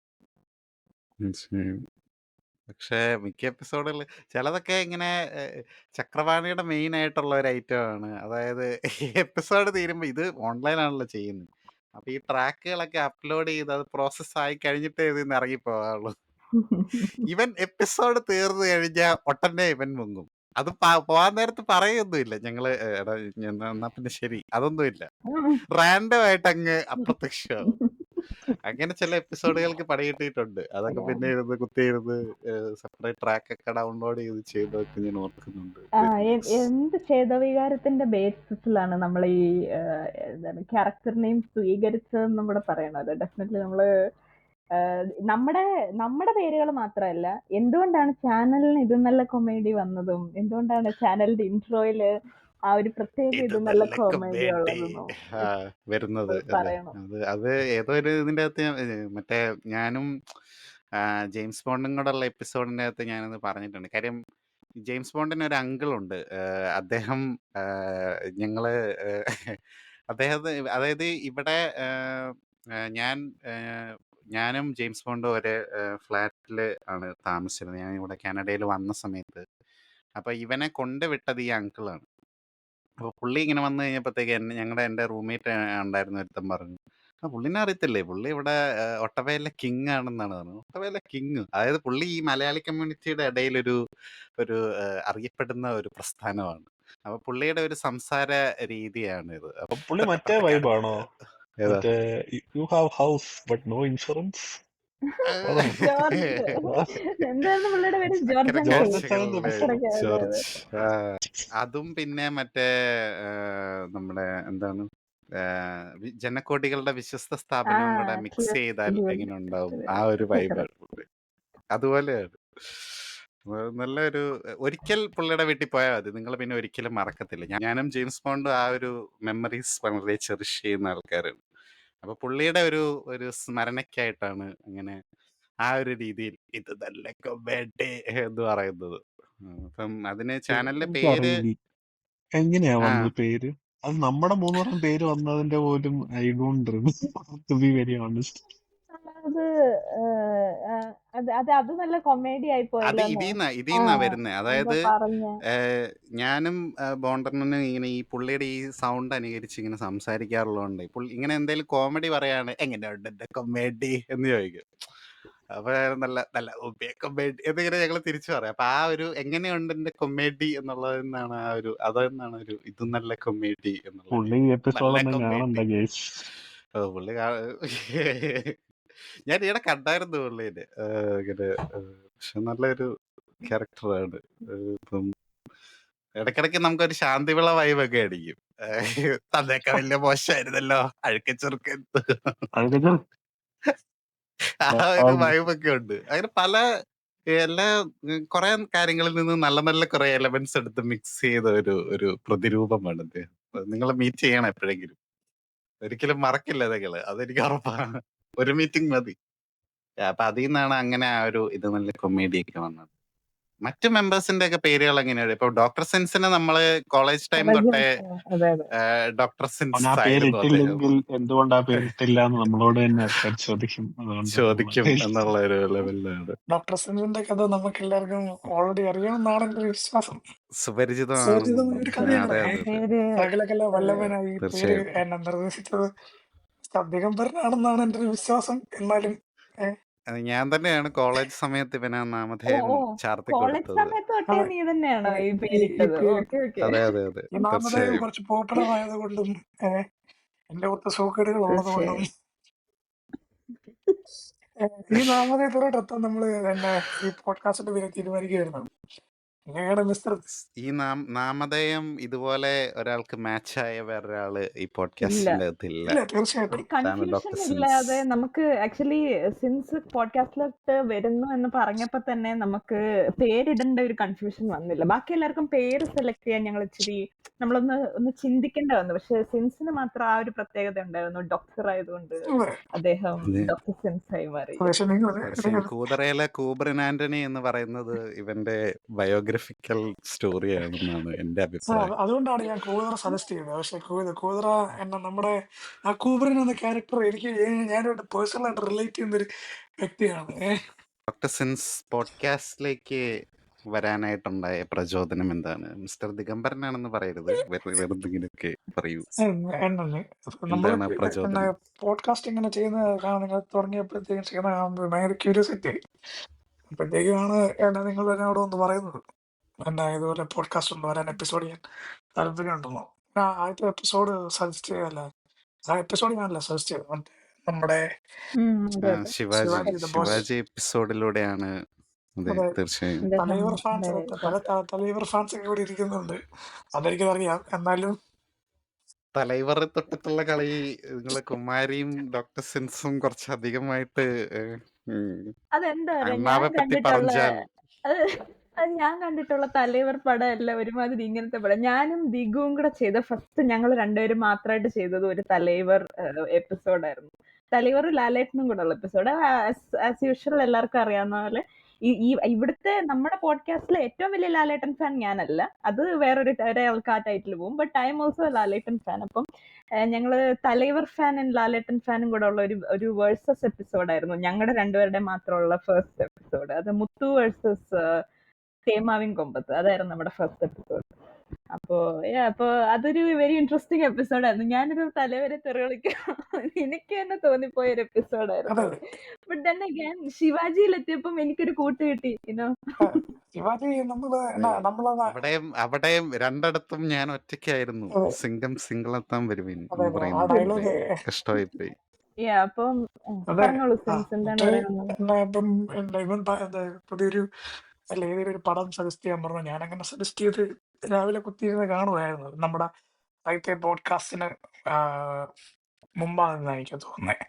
പക്ഷെ മിക്ക എപ്പിസോഡുകൾ ചിലതൊക്കെ ഇങ്ങനെ ചക്രവാണിയുടെ മെയിൻ ആയിട്ടുള്ള ഒരു ഐറ്റം ആണ്. അതായത് എപ്പിസോഡ് തീരുമ്പോൾ ഇത് ഓൺലൈനാണല്ലോ ചെയ്യുന്നത്, അപ്പൊ ഈ ട്രാക്കുകളൊക്കെ അപ്ലോഡ് ചെയ്ത് അത് പ്രോസസ് ആയി കഴിഞ്ഞിട്ടേ ഇതിന്ന് ഇറങ്ങിപ്പോവാറുള്ളൂ. ഇവൻ എപ്പിസോഡ് തീർന്നു കഴിഞ്ഞാൽ ഒട്ടന്നെ ഇവൻ മുങ്ങും. അത് പോവാൻ നേരത്ത് പറയൊന്നുമില്ല, ഞങ്ങള് എന്നാ പിന്നെ ശരി അതൊന്നുമില്ല, റാൻഡം ആയിട്ട് അങ്ങ് അപ്രത്യക്ഷമാവും. അങ്ങനെ ചില എപ്പിസോഡുകൾക്ക് പണി കിട്ടിയിട്ടുണ്ട്. അതൊക്കെ പിന്നെ ഇരുന്ന് കുത്തിയിരുന്ന് സെപ്പറേറ്റ് ട്രാക്ക് ഒക്കെ ഡൗൺലോഡ് ചെയ്തൊക്കെ ഞാൻ ഓർക്കുന്നുണ്ട്. എന്ത് ചേതവികാരത്തിന്റെ ബേസിസിലാണ് നമ്മൾ ഈ ക്യാരക്ടർ നെയിം സ്വീകരിച്ചതെന്നും കൂടെ പറയണല്ലോ. ഡെഫിനറ്റ്ലി നമ്മള് നമ്മുടെ പേരുകൾ മാത്രമല്ല, എന്തുകൊണ്ടാണ് ചാനലിന് ഇത് നല്ല കൊമേഡി വന്നതും, എന്തുകൊണ്ടാണ് ചാനലിന്റെ ഇൻട്രോയില് ആ ഒരു പ്രത്യേക ഇത് നല്ല കോമഡി ഉള്ളതെന്നും വരുന്നത്. അത് ഏതോ ഒരു ഇതിന്റെ അകത്ത് മറ്റേ ഞാനും ജെയിംസ് ബോണ്ടും കൂടെ ഉള്ള എപ്പിസോഡിന്റെ അകത്ത് ഞാനത് പറഞ്ഞിട്ടുണ്ട്. കാര്യം ജെയിംസ് ബോണ്ടിന് ഒരു അങ്കിളുണ്ട്. അദ്ദേഹം ഞങ്ങള് അദ്ദേഹത്തെ അതായത് ഇവിടെ ഞാനും ജെയിംസ് ബോണ്ടും ഒരേ ഫ്ലാറ്റിൽ ആണ് താമസിച്ചിരുന്നത്. ഞാൻ ഇവിടെ കാനഡയിൽ വന്ന സമയത്ത്. അപ്പൊ ഇവനെ കൊണ്ടുവിട്ടത് ഈ അങ്കിളാണ്. അപ്പോൾ പുള്ളി ഇങ്ങനെ വന്നു കഴിഞ്ഞപ്പോഴത്തേക്ക് എൻ്റെ റൂംമേറ്റ് ഉണ്ടായിരുന്ന ഒരുത്തൻ പറഞ്ഞു, പുള്ളിനെ അറിയത്തില്ലേ, പുള്ളി ഇവിടെ ഒട്ടവയിലെ കിങ് ആണെന്നാണ് പറഞ്ഞത്. ഒട്ടവയിലെ കിങ്, അതായത് പുള്ളി ഈ മലയാളി കമ്മ്യൂണിറ്റിയുടെ ഇടയിൽ ഒരു അറിയപ്പെടുന്ന ഒരു പ്രസ്ഥാനമാണ്. അപ്പൊ പുള്ളിയുടെ ഒരു സംസാര രീതിയാണ് ഇത്. അപ്പൊ പുള്ളി മറ്റേ വൈബാണോ, ഏതാ? മറ്റേ you have house but no insurance? George എന്തായിരുന്നു പുള്ളിയുടെ പേര്? George George. അതും പിന്നെ മറ്റേ നമ്മുടെ എന്താണ് ജനകോടികളുടെ വിശ്വസ്ത സ്ഥാപനവും കൂടെ മിക്സ് ചെയ്താൽ എങ്ങനെ ഉണ്ടാവും, ആ ഒരു വൈബാണ് പുള്ളി. അതുപോലെയാണ്. നല്ലൊരു ഒരിക്കൽ പുള്ളിയുടെ വീട്ടിൽ പോയാൽ മതി, നിങ്ങൾ പിന്നെ ഒരിക്കലും മറക്കത്തില്ല. ഞാനും ജെയിംസ് ബോണ്ടും ആ ഒരു മെമ്മറീസ് വളരെ ചെറിഷ് ചെയ്യുന്ന ആൾക്കാരാണ്. അപ്പൊ പുള്ളിയുടെ ഒരു സ്മരണയ്ക്കായിട്ടാണ് അങ്ങനെ ആ ഒരു രീതിയിൽ ഇത് നല്ല കൊമേഡി എന്ന് പറയുന്നത്. അപ്പം അതിന് ചാനലിന്റെ പേര് എങ്ങനെയാ വന്നത് പേര്? അത് നമ്മുടെ മൂന്നുപേരും പേര് വന്നതിന്റെ പോലും I don't remember to be very honest. അത് നല്ല കൊമേഡി ആയി അത് പോയല്ലോ. ഇതിന്നാ വരുന്നത്. അതായത് ഞാനും ബോണ്ടറിനും ഇങ്ങനെ ഈ പുള്ളിയുടെ ഈ സൗണ്ട് അനുകരിച്ച് ഇങ്ങനെ സംസാരിക്കാറുള്ളതുകൊണ്ട് പുള്ളി ഇങ്ങനെ എന്തെങ്കിലും കോമഡി പറയാണ്, എങ്ങനെയുണ്ട് എന്റെ കൊമേഡി എന്ന് ചോദിക്കും. അപ്പൊ നല്ല നല്ല കൊമേഡി എന്നിങ്ങനെ ഞങ്ങൾ തിരിച്ചു പറയാം. അപ്പൊ ആ ഒരു എങ്ങനെയുണ്ട് എന്റെ കൊമേഡി എന്നുള്ളതിൽ നിന്നാണ് അതെന്നാണ് ഒരു ഇത് നല്ല കൊമേഡി എന്നുള്ളത്. പുള്ളി എപ്പിസോഡ് പുള്ളി ഞാൻ ഈയിടെ കണ്ടായിരുന്നു പുള്ളിനെ ഇങ്ങനെ. പക്ഷെ നല്ലൊരു ക്യാരക്ടറാണ്. ഇപ്പം ഇടയ്ക്കിടയ്ക്ക് നമുക്കൊരു ശാന്തിവിള വൈബൊക്കെ അടിക്കും. തന്നേക്ക വലിയ മോശമായിരുന്നല്ലോ അഴുക്കച്ചെറുക്കൻ, ആ ഒരു വൈബൊക്കെ ഉണ്ട്. അങ്ങനെ പല കുറെ കാര്യങ്ങളിൽ നിന്ന് നല്ല നല്ല കുറെ എലമെന്റ്സ് എടുത്ത് മിക്സ് ചെയ്ത ഒരു പ്രതിരൂപമാണ് അദ്ദേഹം. നിങ്ങൾ മീറ്റ് ചെയ്യണം എപ്പോഴെങ്കിലും, ഒരിക്കലും മറക്കില്ല നിങ്ങള്, അതെനിക്ക് ഉറപ്പാണ്. ഒരു മീറ്റിംഗ് മതി. അപ്പൊ അതിൽ നിന്നാണ് അങ്ങനെ ആ ഒരു ഇത് നല്ല കൊമേഡി ഒക്കെ വന്നത്. മറ്റു മെമ്പേഴ്സിന്റെ ഒക്കെ പേരുകൾ എങ്ങനെയാണ്? ഇപ്പൊ ഡോക്ടർ സെൻസിന് നമ്മള് കോളേജ് ടൈം തൊട്ടേ ഡോക്ടർ സെൻസ് എന്തുകൊണ്ട് ആ പേരിട്ടില്ല എന്ന് നമ്മളോട് തന്നെ ആൾക്കാർ ചോദിക്കും എന്നുള്ള ഒരു ലെവലിലാണ്. ഡോക്ടർ സെൻസിന്റെ കഥ നമുക്ക് എല്ലാവർക്കും ഓൾറെഡി അറിയാമെന്നാണ് എന്റെ ഒരു വിശ്വാസം. സുപരിചിതമായ ഒരു കഥയാണ്. സകലകല വല്ലഭനായി പേര് എന്നെ നിർദ്ദേശിച്ചത് ദിഗംബരനാണെന്നാണ് എന്റെ ഒരു വിശ്വാസം. എന്നാലും ഞാൻ തന്നെയാണ് കോളേജ് സമയത്ത് ഇവനെ നാമധേയം ചാർത്തി കൊടുത്തത്. അതെ അതെ അതെ, ഈ നാമധേയം കുറച്ച് പോപ്പുലർ ആയതുകൊണ്ടും എന്റെ ഒത്ത സൂക്കേടുകൾ ഉള്ളതുകൊണ്ടും ഈ നാമധേയത്തോടെത്താൻ നമ്മള് തന്നെ ഈ പോഡ്കാസ്റ്റിന്റെ പേര് തീരുമാനിക്കുകയായിരുന്നു. ഈ നാമധേയം ഇതുപോലെ ഒരാൾക്ക് മാച്ചായ വേറൊരാള് ഈ പോഡ്കാസ്റ്റിന്റെ അകത്തില്ല. കൺഫ്യൂഷൻ ഇല്ലാതെ നമുക്ക് ആക്ച്വലി സിൻസ് പോഡ്കാസ്റ്റിലോട്ട് വരുന്നു എന്ന് പറഞ്ഞപ്പോ തന്നെ നമുക്ക് പേരിടേണ്ട ഒരു കൺഫ്യൂഷൻ വന്നില്ല. ബാക്കി എല്ലാവർക്കും പേര് സെലക്ട് ചെയ്യാൻ ഞങ്ങൾ ഇച്ചിരി നമ്മളൊന്ന് ചിന്തിക്കേണ്ട വന്നു. പക്ഷെ സിൻസിന് മാത്രം ആ ഒരു പ്രത്യേകത ഉണ്ടായിരുന്നു. ഡോക്ടർ ആയതുകൊണ്ട് അദ്ദേഹം ഡോക്ടർ സിൻസ് ആയി മാറി. കൂതറയിലെ കൂബ്രൻ ആന്റണി എന്ന് പറയുന്നത് ഇവന്റെ ബയോഗ്രഫിക്കൽ സ്റ്റോറിയാണെന്നാണ് എന്റെ അഭിപ്രായം. അതുകൊണ്ടാണ് ഞാൻ കൂതറ സജസ്റ്റ് ചെയ്തത്. പക്ഷെ കൂതറ എന്ന നമ്മുടെ ആ കൂബ്രൻ എന്ന ക്യാരക്ടർ ഞാനോട് പേഴ്സണലായിട്ട് റിലേറ്റ് ചെയ്യുന്ന ഒരു വ്യക്തിയാണ്. ഡോക്ടർ സിൻസ് പോഡ്കാസ്റ്റിലേക്ക് വരാനായിട്ടുണ്ടായ പ്രചോദനം എന്താണ്? മിസ്റ്റർ ദിഗംബരനാണെന്ന് പറയരുത്, വെറുതെ ഇങ്ങനെയൊക്കെ പറയൂ. എന്താണ് പ്രചോദനം? പോഡ്കാസ്റ്റ് ഇങ്ങനെ ചെയ്യുന്ന നിങ്ങൾ തുടങ്ങിയപ്പോഴത്തേക്കും ചെയ്യുന്ന കാണുമ്പോൾ ഭയങ്കര ക്യൂരിയോസിറ്റി. അപ്പോഴത്തേക്കാണ് നിങ്ങൾ എന്നോട് ഒന്ന് പറയുന്നത് എന്നാ ഇതുപോലെ പോഡ്കാസ്റ്റ് ഉണ്ട്, വരാൻ എപ്പിസോഡ് ചെയ്യാൻ താല്പര്യം ഉണ്ടെന്നോ. ആദ്യത്തെ എപ്പിസോഡ് സജസ്റ്റ് ചെയ്തല്ല, ആ എപ്പിസോഡ് ഞാനല്ല സജസ്റ്റ് ചെയ്തത്, മറ്റേ നമ്മുടെ ശിവാജി എപ്പിസോഡിലൂടെയാണ്. തീർച്ചയായും തലൈവർ ഫാൻസ് ഒക്കെ കൂടി ഇരിക്കുന്നുണ്ട്, അതെനിക്കറിയാം. എന്നാലും തലൈവർ തൊട്ടിട്ടുള്ള കളി നിങ്ങള് കുമാരിയും ഡോക്ടർ സിൻസും കുറച്ചധികമായിട്ട് അണ്ണാവെ പറ്റി പറഞ്ഞാൽ അത് ഞാൻ കണ്ടിട്ടുള്ള തലൈവർ പടം അല്ല, ഒരുമാതിരി ഇങ്ങനത്തെ പടം. ഞാനും ദിഗുവും കൂടെ ചെയ്ത ഫസ്റ്റ് ഞങ്ങൾ രണ്ടുപേരും മാത്രമായിട്ട് ചെയ്തത് ഒരു തലൈവർ എപ്പിസോഡായിരുന്നു. തലൈവർ ലാലേട്ടനും കൂടെ ഉള്ള എപ്പിസോഡ്. ആസ് യൂഷ്വൽ എല്ലാവർക്കും അറിയാവുന്ന പോലെ ഇവിടുത്തെ നമ്മുടെ പോഡ്കാസ്റ്റിലെ ഏറ്റവും വലിയ ലാലേട്ടൻ ഫാൻ ഞാനല്ല, അത് ഒരാൾക്ക് ആ ടൈറ്റിൽ പോകും. But I am also Lalettan fan. അപ്പം ഞങ്ങള് തലൈവർ ഫാനും ലാലേട്ടൻ ഫാനും കൂടെ ഉള്ള ഒരു വേഴ്സസ് എപ്പിസോഡായിരുന്നു ഞങ്ങളുടെ രണ്ടുപേരുടെ മാത്രമുള്ള ഫസ്റ്റ് എപ്പിസോഡ്. അത് മുത്തു വേഴ്സസ് തേമാവിൻ കൊമ്പത്ത്, അതായിരുന്നു നമ്മുടെ ഫസ്റ്റ് എപ്പിസോഡ്. അപ്പോ അപ്പൊ അതൊരു വെരി ഇൻട്രസ്റ്റിംഗ് എപ്പിസോഡായിരുന്നു. ഞാനൊരു തലവരെ തെറിവിളിക്കാം എനിക്ക് തന്നെ തോന്നിപ്പോയ ഒരു എപ്പിസോഡായിരുന്നു. അതെ ബട്ട് then again ശിവാജിയിലെത്തിയപ്പം എനിക്കൊരു കൂട്ട് കിട്ടി യുനോ. ആ, ശിവാജി നമ്മളത് അവിടെയും രണ്ടിടത്തും ഞാൻ ഒറ്റയ്ക്കായിരുന്നു. അതെ സിംഗം സിംഗിളെത്താൻ വരുവിൻ അതെ എന്ന് അതെ ആ പറയുന്നത് പോലെ ഡയലോഗ് കഷ്ടമായി പോയി. അപ്പം അതെ പറഞ്ഞോളൂ ആ സിൻസ് എന്താണ് എന്നിട്ട് പറയാനുള്ളത്? എന്നാ ഇപ്പം ഇവൻ പുതിയൊരു അല്ല ഏതൊരു ഒരു പടം സജസ്റ്റ് ചെയ്യാൻ പറഞ്ഞു. ഞാൻ അങ്ങനെ സജസ്റ്റ് ചെയ്ത് രാവിലെ കുത്തിയിരുന്ന് കാണുമായിരുന്നു. നമ്മുടെ ആദ്യത്തെ പോഡ്കാസ്റ്റിന് മുമ്പാണെന്നാണ് എനിക്ക് തോന്നുന്നത്.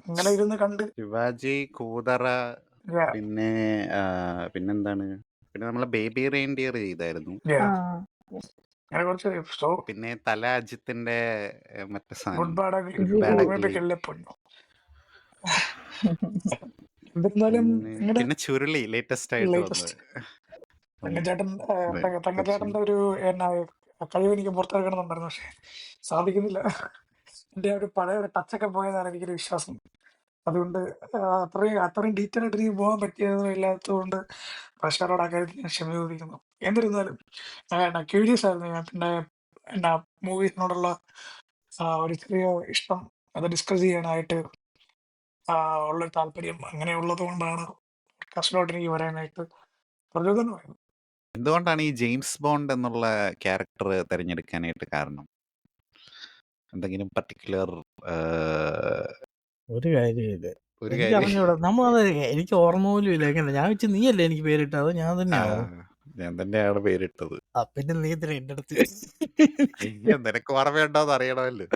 ഇങ്ങനെ ഇരുന്ന് കണ്ട് ശിവാജി, കൂതറ, yeah, പിന്നെ പിന്നെന്താണ്, പിന്നെ നമ്മളെ ബേബി റെയിൻഡിയർ ചെയ്തായിരുന്നു. yeah. ആ അങ്ങനെ കുറച്ച് സോ പിന്നെ തല അജിത്തിന്റെ മറ്റേ സാധനം ഗുഡ് ബാഡ് ജിബി. ഓർമ്മിപ്പിക്കല്ലേ പൊന്നു. എന്നിരുന്നാലും ഇങ്ങനെ പിന്നെ ചുരുളി ലേറ്റസ്റ്റ് ആയിട്ട് ലേറ്റസ്റ്റ് വന്നത്. തങ്കച്ചേട്ടൻ അതെ, തങ്കച്ചേട്ടന്റെ ഒരു എന്നാ കഴിവ് എനിക്ക് പുറത്തെടുക്കണമെന്നുണ്ടായിരുന്നു, പക്ഷെ സാധിക്കുന്നില്ല. എൻ്റെ ആ ഒരു പഴയ ഒരു ടച്ചൊക്കെ പോയതാണ് എനിക്കൊരു വിശ്വാസം. അതുകൊണ്ട് അത്രയും ഡീറ്റെയിൽ ആയിട്ട് എനിക്ക് പോകാൻ പറ്റിയതൊന്നും ഇല്ലാത്തതുകൊണ്ട് പ്രഷറോട് അക്കാര്യത്തിൽ ഞാൻ ക്ഷമ ചോദിക്കുന്നു. എന്നിരുന്നാലും ക്യൂരിയസ് ആയിരുന്നു ഞാൻ. പിന്നെ എന്നാ മൂവീസിനോടുള്ള ഒരു ചെറിയ ഇഷ്ടം അത് ഡിസ്കസ് ചെയ്യാനായിട്ട് ഉള്ളൊരു താല്പര്യം അങ്ങനെയുള്ളത് കൊണ്ടാണ് പോഡ്കാസ്റ്റിലോട്ട് എനിക്ക് വരാനായിട്ട് പ്രചോദനമായത്. എന്തുകൊണ്ടാണ് ഈ ജെയിംസ് ബോണ്ട് എന്നുള്ള ക്യാരക്ടർ തിരഞ്ഞെടുക്കാനായിട്ട് കാരണം? എന്തെങ്കിലും പർട്ടിക്കുലർ ഒരു കാര്യമില്ല. ഒരു എനിക്ക് കാര്യം? അറിഞ്ഞൂടാ. നമ്മളത് എനിക്ക് ഓർമ്മ പോലും ഇല്ല. എങ്ങനെ ഞാൻ വെച്ച് നീയല്ലേ എനിക്ക് പേരിട്ടത്, അത് ഞാൻ ആ, തന്നെയാണോ? ഞാൻ തന്നെയാണ് പേരിട്ടത്. പിന്നെ നീ എന്തിനാ എന്റെ അടുത്ത്? അയ്യോ, നിനക്ക് ഓർമ്മയുണ്ടോന്ന് അറിയണമല്ലോ.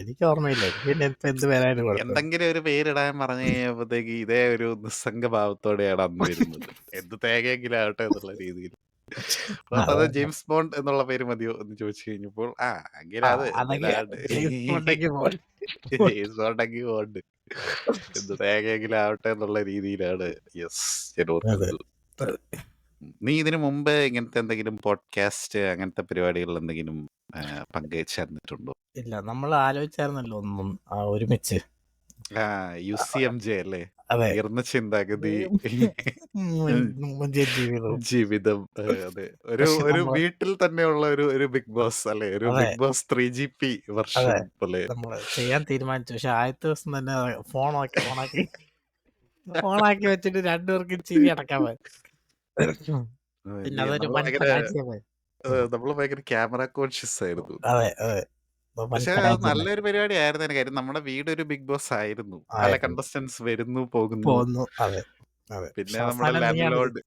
എനിക്ക് ഓർമ്മയില്ല. എനിക്ക് പിന്നെ ഇപ്പൊ എന്ത് വരാനും കുഴപ്പം. എന്തെങ്കിലും ഒരു പേരിടാൻ പറഞ്ഞു കഴിഞ്ഞപ്പോഴത്തേക്ക് ഇതേ ഒരു നിസ്സംഗ ഭാവത്തോടെയാണ് അന്ന് വരുന്നത്. എന്ത് തേങ്ങയെങ്കിലും ആവട്ടെ എന്നുള്ള രീതിയിൽ. അപ്പൊ അത് ജെയിംസ് ബോണ്ട് എന്നുള്ള പേര് മതിയോ എന്ന് ചോദിച്ചു കഴിഞ്ഞപ്പോൾ അങ്ങനെ അത് അതൊക്കെ എന്തിനാണ്ട് ജെയിംസ് ബോണ്ടൊക്കെ പോലെ. ജെയിംസ് ബോണ്ടെങ്കിൽ ബോണ്ട് എന്ത് തേങ്ങയെങ്കിലും ആവട്ടെ എന്നുള്ള രീതിയിലാണ് ഞാൻ ഓർക്കുന്നത്. നീ ഇതിനു മുമ്പ് ഇങ്ങനത്തെ എന്തെങ്കിലും പോഡ്കാസ്റ്റ് അങ്ങനത്തെ പരിപാടികളിൽ എന്തെങ്കിലും പങ്കുചേർന്നിട്ടുണ്ടോ? ഇല്ല, നമ്മൾ ആലോചിച്ചായിരുന്നല്ലോ ഒന്നും ഒരുമിച്ച്. UCMJ അല്ലേ? അതെ, ഉയർന്ന ചിന്താഗതി മുഞ്ചൻ ജീവിതവും. ജീവിതം. അതെ, ഒരു പക്ഷെ ഒരു നമ്മള് വീട്ടിൽ തന്നെയുള്ള ഒരു ബിഗ് ബോസ് അല്ലെ, ഒരു അതെ ബിഗ് ബോസ് 3GP അതെ വെർഷൻ പോലെ. നമ്മള് ചെയ്യാൻ തീരുമാനിച്ചു. പക്ഷെ ആദ്യത്തെ ദിവസം തന്നെ ഫോണാക്കി വെച്ചിട്ട് രണ്ടുപേർക്കും ചിരി അടക്കാൻ പറ്റും. പിന്നെ അതൊരു നമ്മൾ വൻ ഭയങ്കര പരാജയമായി. നമ്മൾ ഭയങ്കര ക്യാമറ കോൺഷ്യസ് ആയിരുന്നു. അതെ അതെ, വൻ പക്ഷെ അത് പരാജയമായി നല്ലൊരു പരിപാടി ആയിരുന്നു. കാര്യം നമ്മുടെ വീട് ഒരു ബിഗ് ബോസ് ആയിരുന്നു. പല ആയിരുന്നു കണ്ടസ്റ്റൻസ് വരുന്നു പോകുന്നു. പോന്നു. അതെ അതെ. പിന്നെ പക്ഷെ നമ്മുടെ അവസാനം ലാൻഡ് നീയാണ് ലോഡ്.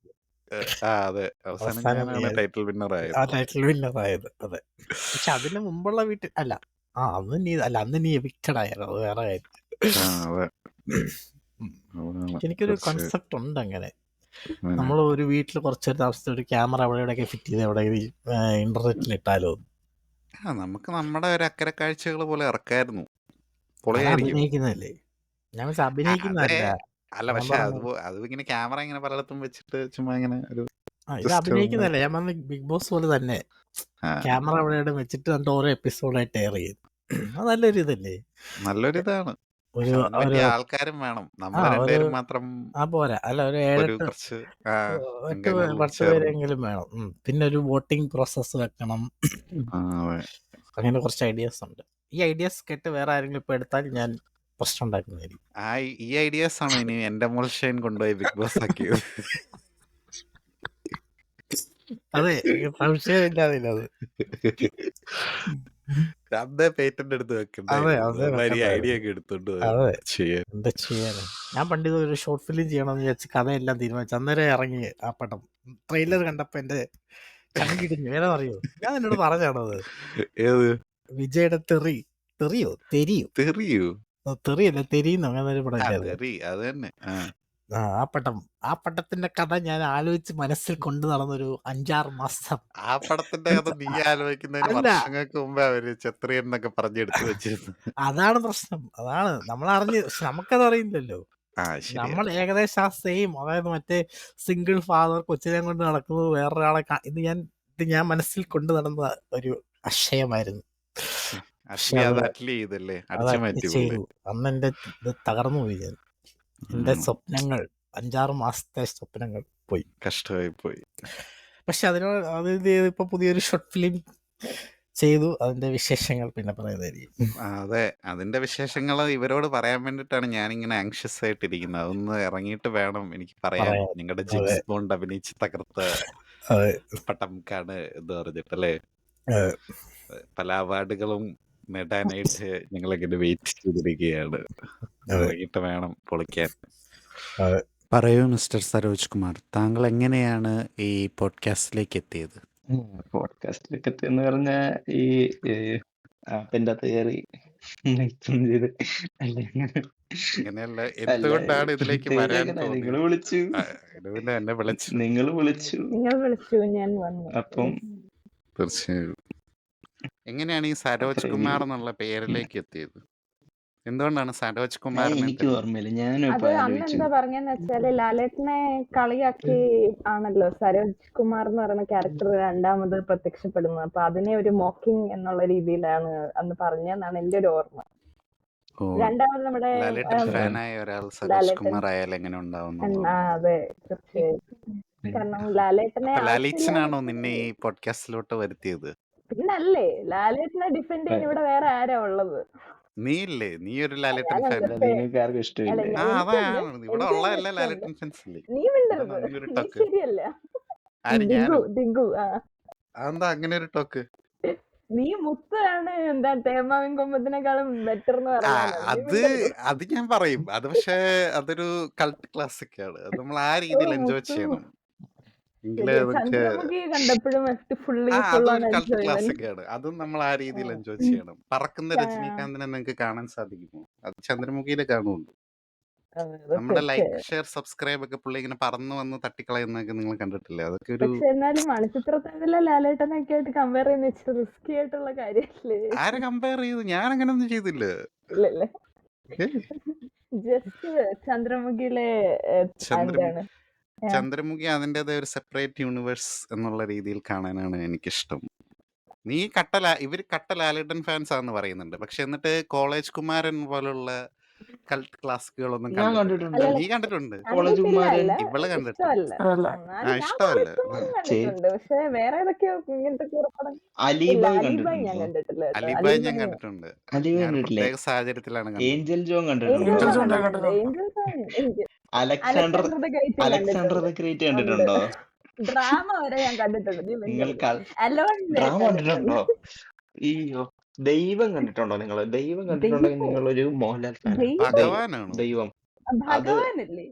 അതെ, അവസാനം അവസാനം ഞാനാണ് നീയാണ് ടൈറ്റിൽ വിന്നർ ആ ആയത്. ടൈറ്റിൽ വിന്നറായത്. അതെ, പക്ഷെ അതിന് മുമ്പുള്ള വീട്ടിൽ അല്ല. അന്ന് നീ എവിക്റ്റഡ് ആയിരുന്നു, അത് വേറെ കാര്യം. അതെ, എനിക്കൊരു കുറച്ച് കൺസെപ്റ്റ് ഉണ്ട് അങ്ങനെ. നമ്മൾ ഒരു വീട്ടിൽ കുറച്ചൊരു താമസത്തിൽ ഒരു ക്യാമറ എവിടെയൊക്കെ ഫിറ്റ് ചെയ്ത് എവിടെ ഇന്റർനെറ്റിൽ ഇട്ടാലോ? നമുക്ക് നമ്മുടെ ഒരു അക്കരെ കാഴ്ചകൾ പോലെ ഇറക്കായിരുന്നു. അത് പൊളിയായിരിക്കും. അഭിനയിക്കുന്നതല്ലേ. ഞാൻ അതെ, അഭിനയിക്കുന്നതല്ല. അല്ല, ഞാൻ പക്ഷെ പറഞ്ഞത് അത് ഇങ്ങനെ ക്യാമറ ഇങ്ങനെ പലയിടത്തും വെച്ചിട്ട് ചുമ്മാ ഇങ്ങനെ ഒരു ഇത് ജസ്റ്റ് അഭിനയിക്കുന്നതല്ല. ഞാൻ പറഞ്ഞ ബിഗ് ബോസ് പോലെ തന്നെ ക്യാമറ എവിടെ വെച്ചിട്ട് കണ്ട് ഓരോ എപ്പിസോഡായിട്ട് എയർ ചെയ്യും. അത് നല്ലൊരു ഇതല്ലേ. നല്ലൊരിതാണ്. ഒരു അതിന് പറ്റിയ ആൾക്കാരും വേണം. നമ്മൾ ഒരു രണ്ടുപേരും മാത്രം പോരാ. അല്ല, ഒരു ഒരു 7-8 കുറച്ച് 10 ചേർന്ന്. പേരെങ്കിലും വേണം. പിന്നെ ഒരു വോട്ടിംഗ് പ്രോസസ്സ് വെക്കണം. അതെ. അങ്ങനെ കുറച്ച് ഐഡിയാസ് ഉണ്ട്. ഈ ഐഡിയാസ് കേട്ട് വേറെ ആരെങ്കിലും ഇപ്പൊ എടുത്താൽ ഞാൻ പ്രശ്നം ഉണ്ടാക്കുന്നതായിരിക്കും. ഈ ഐഡിയാസ് ആണ് ഇനി എന്റെ മോൾഷൈൻ കൊണ്ടുപോയി ബിഗ് ബോസ് ആക്കിയത്. അതെ, സംശയമില്ലാതില്ല അത്. അന്നേ പേറ്റന്റ് എടുത്ത് വെക്കണ്ടായിരുന്നു. ഐഡിയ ഒക്കെ എടുത്തോണ്ട് അതെ, ചെയ്യാൻ. എന്താ ചെയ്യാനാ. ഞാൻ പണ്ട് ഒരു ഷോർട്ട് ഫിലിം ചെയ്യണമെന്ന് വിചാരിച്ച് കഥയെല്ലാം തീരുമാനിച്ചു. അന്നേരം ഇറങ്ങി ആ പടം. ട്രെയിലർ കണ്ടപ്പോ എന്റെ ചങ്കിടിഞ്ഞു. ഏതാ അറിയോ? ഞാൻ എന്നോട് പറഞ്ഞാണത്. ഏത്? വിജയുടെ തെറിയോ തെറിയല്ല, തെരിയുന്നു, അങ്ങനെ ഒരു പടം ഇല്ലായിരുന്നു. അത് തന്നെ. ആ പടത്തിന്റെ കഥ ഞാൻ ആലോചിച്ച് മനസ്സിൽ കൊണ്ടു നടന്നൊരു 5-6 മാസം. ആ പടത്തിന്റെ കഥ നീ ആലോചിക്കുന്നതിന് അല്ല, വർഷങ്ങൾക്ക് മുമ്പേ അവര് ചെത്രിയൻ എന്നൊക്കെ പറഞ്ഞെടുത്ത് വെച്ചിരുന്നു. അതാണ് പ്രശ്നം. അതാണ് നമ്മൾ പക്ഷെ നമുക്കത് അറിയില്ലല്ലോ. നമ്മൾ ഏകദേശം ആ സെയിം, അതായത് മറ്റേ സിംഗിൾ ഫാദർ കൊച്ചിനെ കൊണ്ട് നടക്കുന്നത് വേറൊരാളെ ഇത് ഞാൻ മനസ്സിൽ കൊണ്ടു നടന്ന ഒരു ആശയമായിരുന്നു. ചെയ്തു. അന്ന് എന്റെ ഇത് തകർന്നു പോയി. ഞാൻ എന്റെ സ്വപ്നങ്ങൾ 5-6 മാസത്തെ സ്വപ്നങ്ങൾ പോയി. കഷ്ടമായി പോയി. പക്ഷെ അത് ഇപ്പൊ പുതിയൊരു ഷോർട്ട് ഫിലിം ചെയ്തു. അതിന്റെ വിശേഷങ്ങൾ പിന്നെ പറയുന്നതായിരിക്കും. അതെ, അതിന്റെ വിശേഷങ്ങൾ ഇവരോട് പറയാൻ വേണ്ടിയിട്ടാണ് ഞാനിങ്ങനെ ആങ്ഷ്യസ് ആയിട്ടിരിക്കുന്നത്. അതൊന്ന് ഇറങ്ങിയിട്ട് വേണം എനിക്ക് പറയാൻ. പറയാൻ. നിങ്ങളുടെ അതെ ജെയിംസ് ബോണ്ട് അഭിനയിച്ച് തകർത്ത് അതെ പട്ടംകാണ് എന്ന് പറഞ്ഞിട്ടല്ലേ. അതെ. പല അവാർഡുകളും നേടാനായിട്ട് ഞങ്ങളിങ്ങനെ വെയിറ്റ് ചെയ്തിരിക്കുകയാണ്. അതെ ഇറങ്ങിയിട്ട് വേണം പൊളിക്കാൻ. അതെ. പറയൂ മിസ്റ്റർ സരോജ് കുമാർ, താങ്കൾ എങ്ങനെയാണ് ഈ പോഡ്കാസ്റ്റിലേക്ക് എത്തിയത്? പോഡ്കാസ്റ്റിലൊക്കെ എത്തിയെന്ന് പറഞ്ഞാൽ ഈ ആപ്പിന്റെ അകത്ത് കയറി ചെയ്ത് അല്ലേ അങ്ങനെയല്ല, അല്ല എന്തുകൊണ്ടാണ് ഇതിലേക്ക് വരാൻ നിങ്ങൾ തോന്നിയത്? വിളിച്ചു ഇതിന് എന്നെ വിളിച്ചു. നിങ്ങൾ വിളിച്ചു നിങ്ങൾ വിളിച്ചു, ഞാൻ വന്നു. അപ്പം തീർച്ചയായും. എങ്ങനെയാണ് ഈ സരോജ് അത്രേ കുമാർ ഉള്ളൂ. എന്നുള്ള പേരിലേക്ക് എത്തിയത്? എന്തുകൊണ്ടാണ് സരോജ് കുമാറിനെ എനിക്ക് ഓർമ്മയില്ല, ഞാനും അത് ഇപ്പൊ അന്ന് ആലോചിച്ചു. എന്താ പറഞ്ഞെന്ന് വെച്ചാല് ലാലേട്ടനെ കളിയാക്കി ആണല്ലോ സരോജ് കുമാർ എന്ന് പറയുന്ന ക്യാരക്ടർ രണ്ടാമത് പ്രത്യക്ഷപ്പെടുന്നത്. അപ്പൊ അതിനെ ഒരു മോക്കിംഗ് എന്നുള്ള രീതിയിലാണ് അന്ന് പറഞ്ഞതെന്നാണ് എന്റെ ഒരു ഓർമ്മ. ഓ, രണ്ടാമത് നമ്മുടെ ലാലേട്ടൻ ഫാനായ ഒരാൾ സരോജ് ലാലേട്ടൻ കുമാർ ആയാൽ എങ്ങനെ ഉണ്ടാവും? അതെ തീർച്ചയായും. കാരണം ലാലേട്ടനെ അപ്പൊ ആവശ്യമില്ലാതെ ലാലിച്ചനാണോ നിന്നെ ഈ പോഡ്കാസ്റ്റിലോട്ട് വരുത്തിയത്? പിന്നല്ലേ ലാലേട്ടനെ ഡിഫെൻഡ് ചെയ്യാൻ ഇവിടെ വേറെ ആരാ ഉള്ളത്? നീ ഇല്ലേ, നീ ഒരു ലാലേട്ടൻ ഞാൻ ഫാൻ? അല്ല, നിങ്ങൾക്ക് ആർക്കും അല്ല ഇഷ്ടമില്ലേ? ആ, എനിക്കുണ്ട്, അതാണ് ഇവിടെ എനിക്ക് ഉള്ള തന്നെ എല്ലാ ഇഷ്ടമുണ്ട്. ലാലേട്ടൻ ഫാൻസ് ഇല്ലേ? നീ എന്താണ് മിണ്ടരുത്, അങ്ങനെ ഒരു നീ ടോക്ക്? ശരിയല്ല. ആര്, ദിഗു ഞാനോ? ദിഗു അതെന്താ അങ്ങനെ ഒരു ടോക്ക്? നീ മുത്താണ് എന്താ തേമാവിൻ കൊമ്പത്തിനേക്കാളും ബെറ്റർ എന്ന് പറയാനാണ്. നീ അത് മിണ്ടരുത്. അത് ഞാൻ പറയും. അത് പക്ഷേ അതൊരു കൾട്ട് ക്ലാസിക് ആണ്. അത് നമ്മൾ ആ ഓ രീതിയിൽ എൻജോയ് മുത്തു ചെയ്യണം. എങ്കിലേ ശരിയാ. നമുക്ക് ചന്ദ്രമുഖി കണ്ടപ്പോഴും ഫുൾ അതും ഓൺ ഒരു കൾട്ട് എൻജോയ്മെന്റ്. ക്ലാസിക് ആണ്. അതും നമ്മൾ ആ രീതിയിൽ എൻജോയ് ചെയ്യണം. പറക്കുന്ന രജനീകാന്തിനെ നിങ്ങൾക്ക് കാണാൻ സാധിക്കുമോ? അത് ചന്ദ്രമുഖിയിലെ കാണുള്ളൂ. നമ്മുടെ ലൈക്ക്, തീർച്ചയായും. ഷെയർ, സബ്സ്ക്രൈബ് ഒക്കെ പുള്ളി ഇങ്ങനെ പറന്നു വന്ന് തട്ടിക്കളയുന്നൊക്കെ നിങ്ങൾ കണ്ടിട്ടില്ലേ? അതൊക്കെ ഒരു പക്ഷെ എന്നാലും മണിച്ചിത്രത്താഴിലെ ലാലേട്ടനൊക്കെ ആയിട്ട് കമ്പയർ ചെയ്യുന്ന ഇച്ചിരി റിസ്കി ആയിട്ടുള്ള കാര്യല്ലേ? ആരെ കമ്പയർ ചെയ്തു? ഞാൻ അങ്ങനെയൊന്നും ചെയ്തില്ല. ഇല്ലല്ലേ, ഏയ്, ജസ്റ്റ് ചന്ദ്രമുഖിയിലെ ചന്ദ്രമു എന്താണ് ചന്ദ്രമുഖി അതിൻ്റെതായ ഒരു സെപ്പറേറ്റ് യൂണിവേഴ്സ് എന്നുള്ള രീതിയിൽ കാണാനാണ് എനിക്കിഷ്ടം. നീ ഇവര് കട്ട ലാലേട്ടൻ ഫാൻസ് ആണെന്ന് പറയുന്നുണ്ട്. പക്ഷെ എന്നിട്ട് കോളേജ് കുമാരൻ പോലുള്ള കൾട്ട് ക്ലാസിക്കുകളൊന്നും ഞാൻ കണ്ടിട്ടില്ല. കണ്ടിട്ടുണ്ട് അല്ലല്ല നീ കണ്ടിട്ടുണ്ട്, കോളേജ് കണ്ടിട്ടില്ല കുമാരൻ. അല്ല, ഇവള് കണ്ടിട്ടില്ല. ഇഷ്ടമല്ല. അല്ല ആ, എന്നാലും ഞാൻ ഇഷ്ടമല്ല. കോളേജ് കുമാരൻ കണ്ടിട്ടുണ്ട്. പക്ഷെ വേറെ ഏതൊക്കെയോ ഇങ്ങനത്തെ കൂറപ്പടം ഇല്ല. അലിബായ് അലിബായ് ഞാൻ കണ്ടിട്ടുണ്ടോ? കണ്ടിട്ടില്ല കേട്ടോ. അലിബായ് ഞാൻ അലിബായ് കണ്ടിട്ടുണ്ട്. അലിബായ് ഞാൻ കണ്ടിട്ടില്ലേ? പ്രത്യേക സാഹചര്യത്തിലാണ് കണ്ടത്. ഏഞ്ചൽ ജോൺ ഏഞ്ചൽ കണ്ടിട്ടുണ്ടോ? ജോൺ ജോൺ ഞാൻ കണ്ടിട്ടുണ്ട്. കണ്ടിട്ടുണ്ട്. ഏഞ്ചൽ ജോൺ എനിക്ക് അലക്സാണ്ടർ അലക്സാണ്ടർ ദ ഗ്രേറ്റും അലക്സാണ്ടർ കണ്ടിട്ടുണ്ട്. ദ ഗ്രേറ്റ് ഉണ്ട്. കണ്ടിട്ടുണ്ടോ? ഡ്രാമ വരെ ഞാൻ കണ്ടിട്ടുണ്ട്. നീ നിങ്ങൾ മിണ്ടരുത്. അലോൺ ഡ്രാമ കണ്ടിട്ടുണ്ട്. കണ്ടിട്ടുണ്ടോ? അയ്യോ, ദൈവം കണ്ടിട്ടുണ്ടോ നിങ്ങൾ? ദൈവം കണ്ടിട്ടുണ്ടെങ്കിൽ ദൈവം നിങ്ങളൊരു മോഹൻലാൽ ഫാനാണ്. ദൈവം ഭഗവാനാണോ? ദൈവം അത് ഭഗവാനല്ലേ?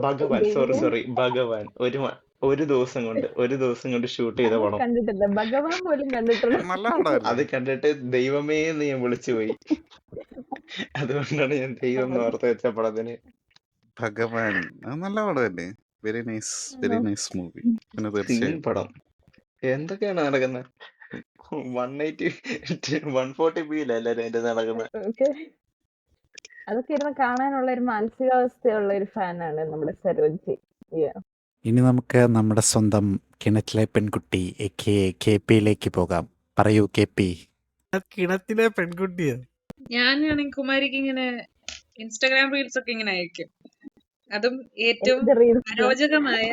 ഭഗവാൻ, ദൈവം സോറി ഭഗവാൻ. ഒരു ദിവസം കൊണ്ട് ഷൂട്ട് ചെയ്ത അത് പടം. കണ്ടിട്ടില്ല. ഭഗവാൻ പോലും കണ്ടിട്ടുള്ള നല്ല പടമല്ലേ? അത് കണ്ടിട്ട് ദൈവമേ എന്ന് ഞാൻ വിളിച്ചുപോയി. അതുകൊണ്ടാണ് ഞാൻ ദൈവം എന്ന് ഓർത്ത് വെച്ച പടത്തിന്. ഭഗവാൻ അത് നല്ല പടമല്ലേ? Very nice, very nice movie. പിന്നെ സീൻ തീർച്ചയായും പടം. എന്തൊക്കെയാണ് നടക്കുന്നത്? 180 140p എല്ലാരും അതിന്റെ നടക്കുന്നത്. ഓക്കെ, അതൊക്കെ ഇരുന്ന് കാണാനുള്ള ഒരു മാനസികാവസ്ഥയുള്ള ഒരു ഫാനാണ് നമ്മുടെ സരോജ്. ഇനി നമുക്ക് നമ്മുടെ സ്വന്തം കിണറ്റിലെ പെൺകുട്ടി KP പോകാം. പറയൂ KP. കിണത്തിലെ പെൺകുട്ടിയോ? ഞാനാണെങ്കിൽ കുമാരിക്ക് ഇങ്ങനെ ഇൻസ്റ്റാഗ്രാം റീൽസ് ഒക്കെ ഇങ്ങനെ അയക്കും. അതും ഏറ്റവും എന്ത് റീൽസ്? അരോചകമായ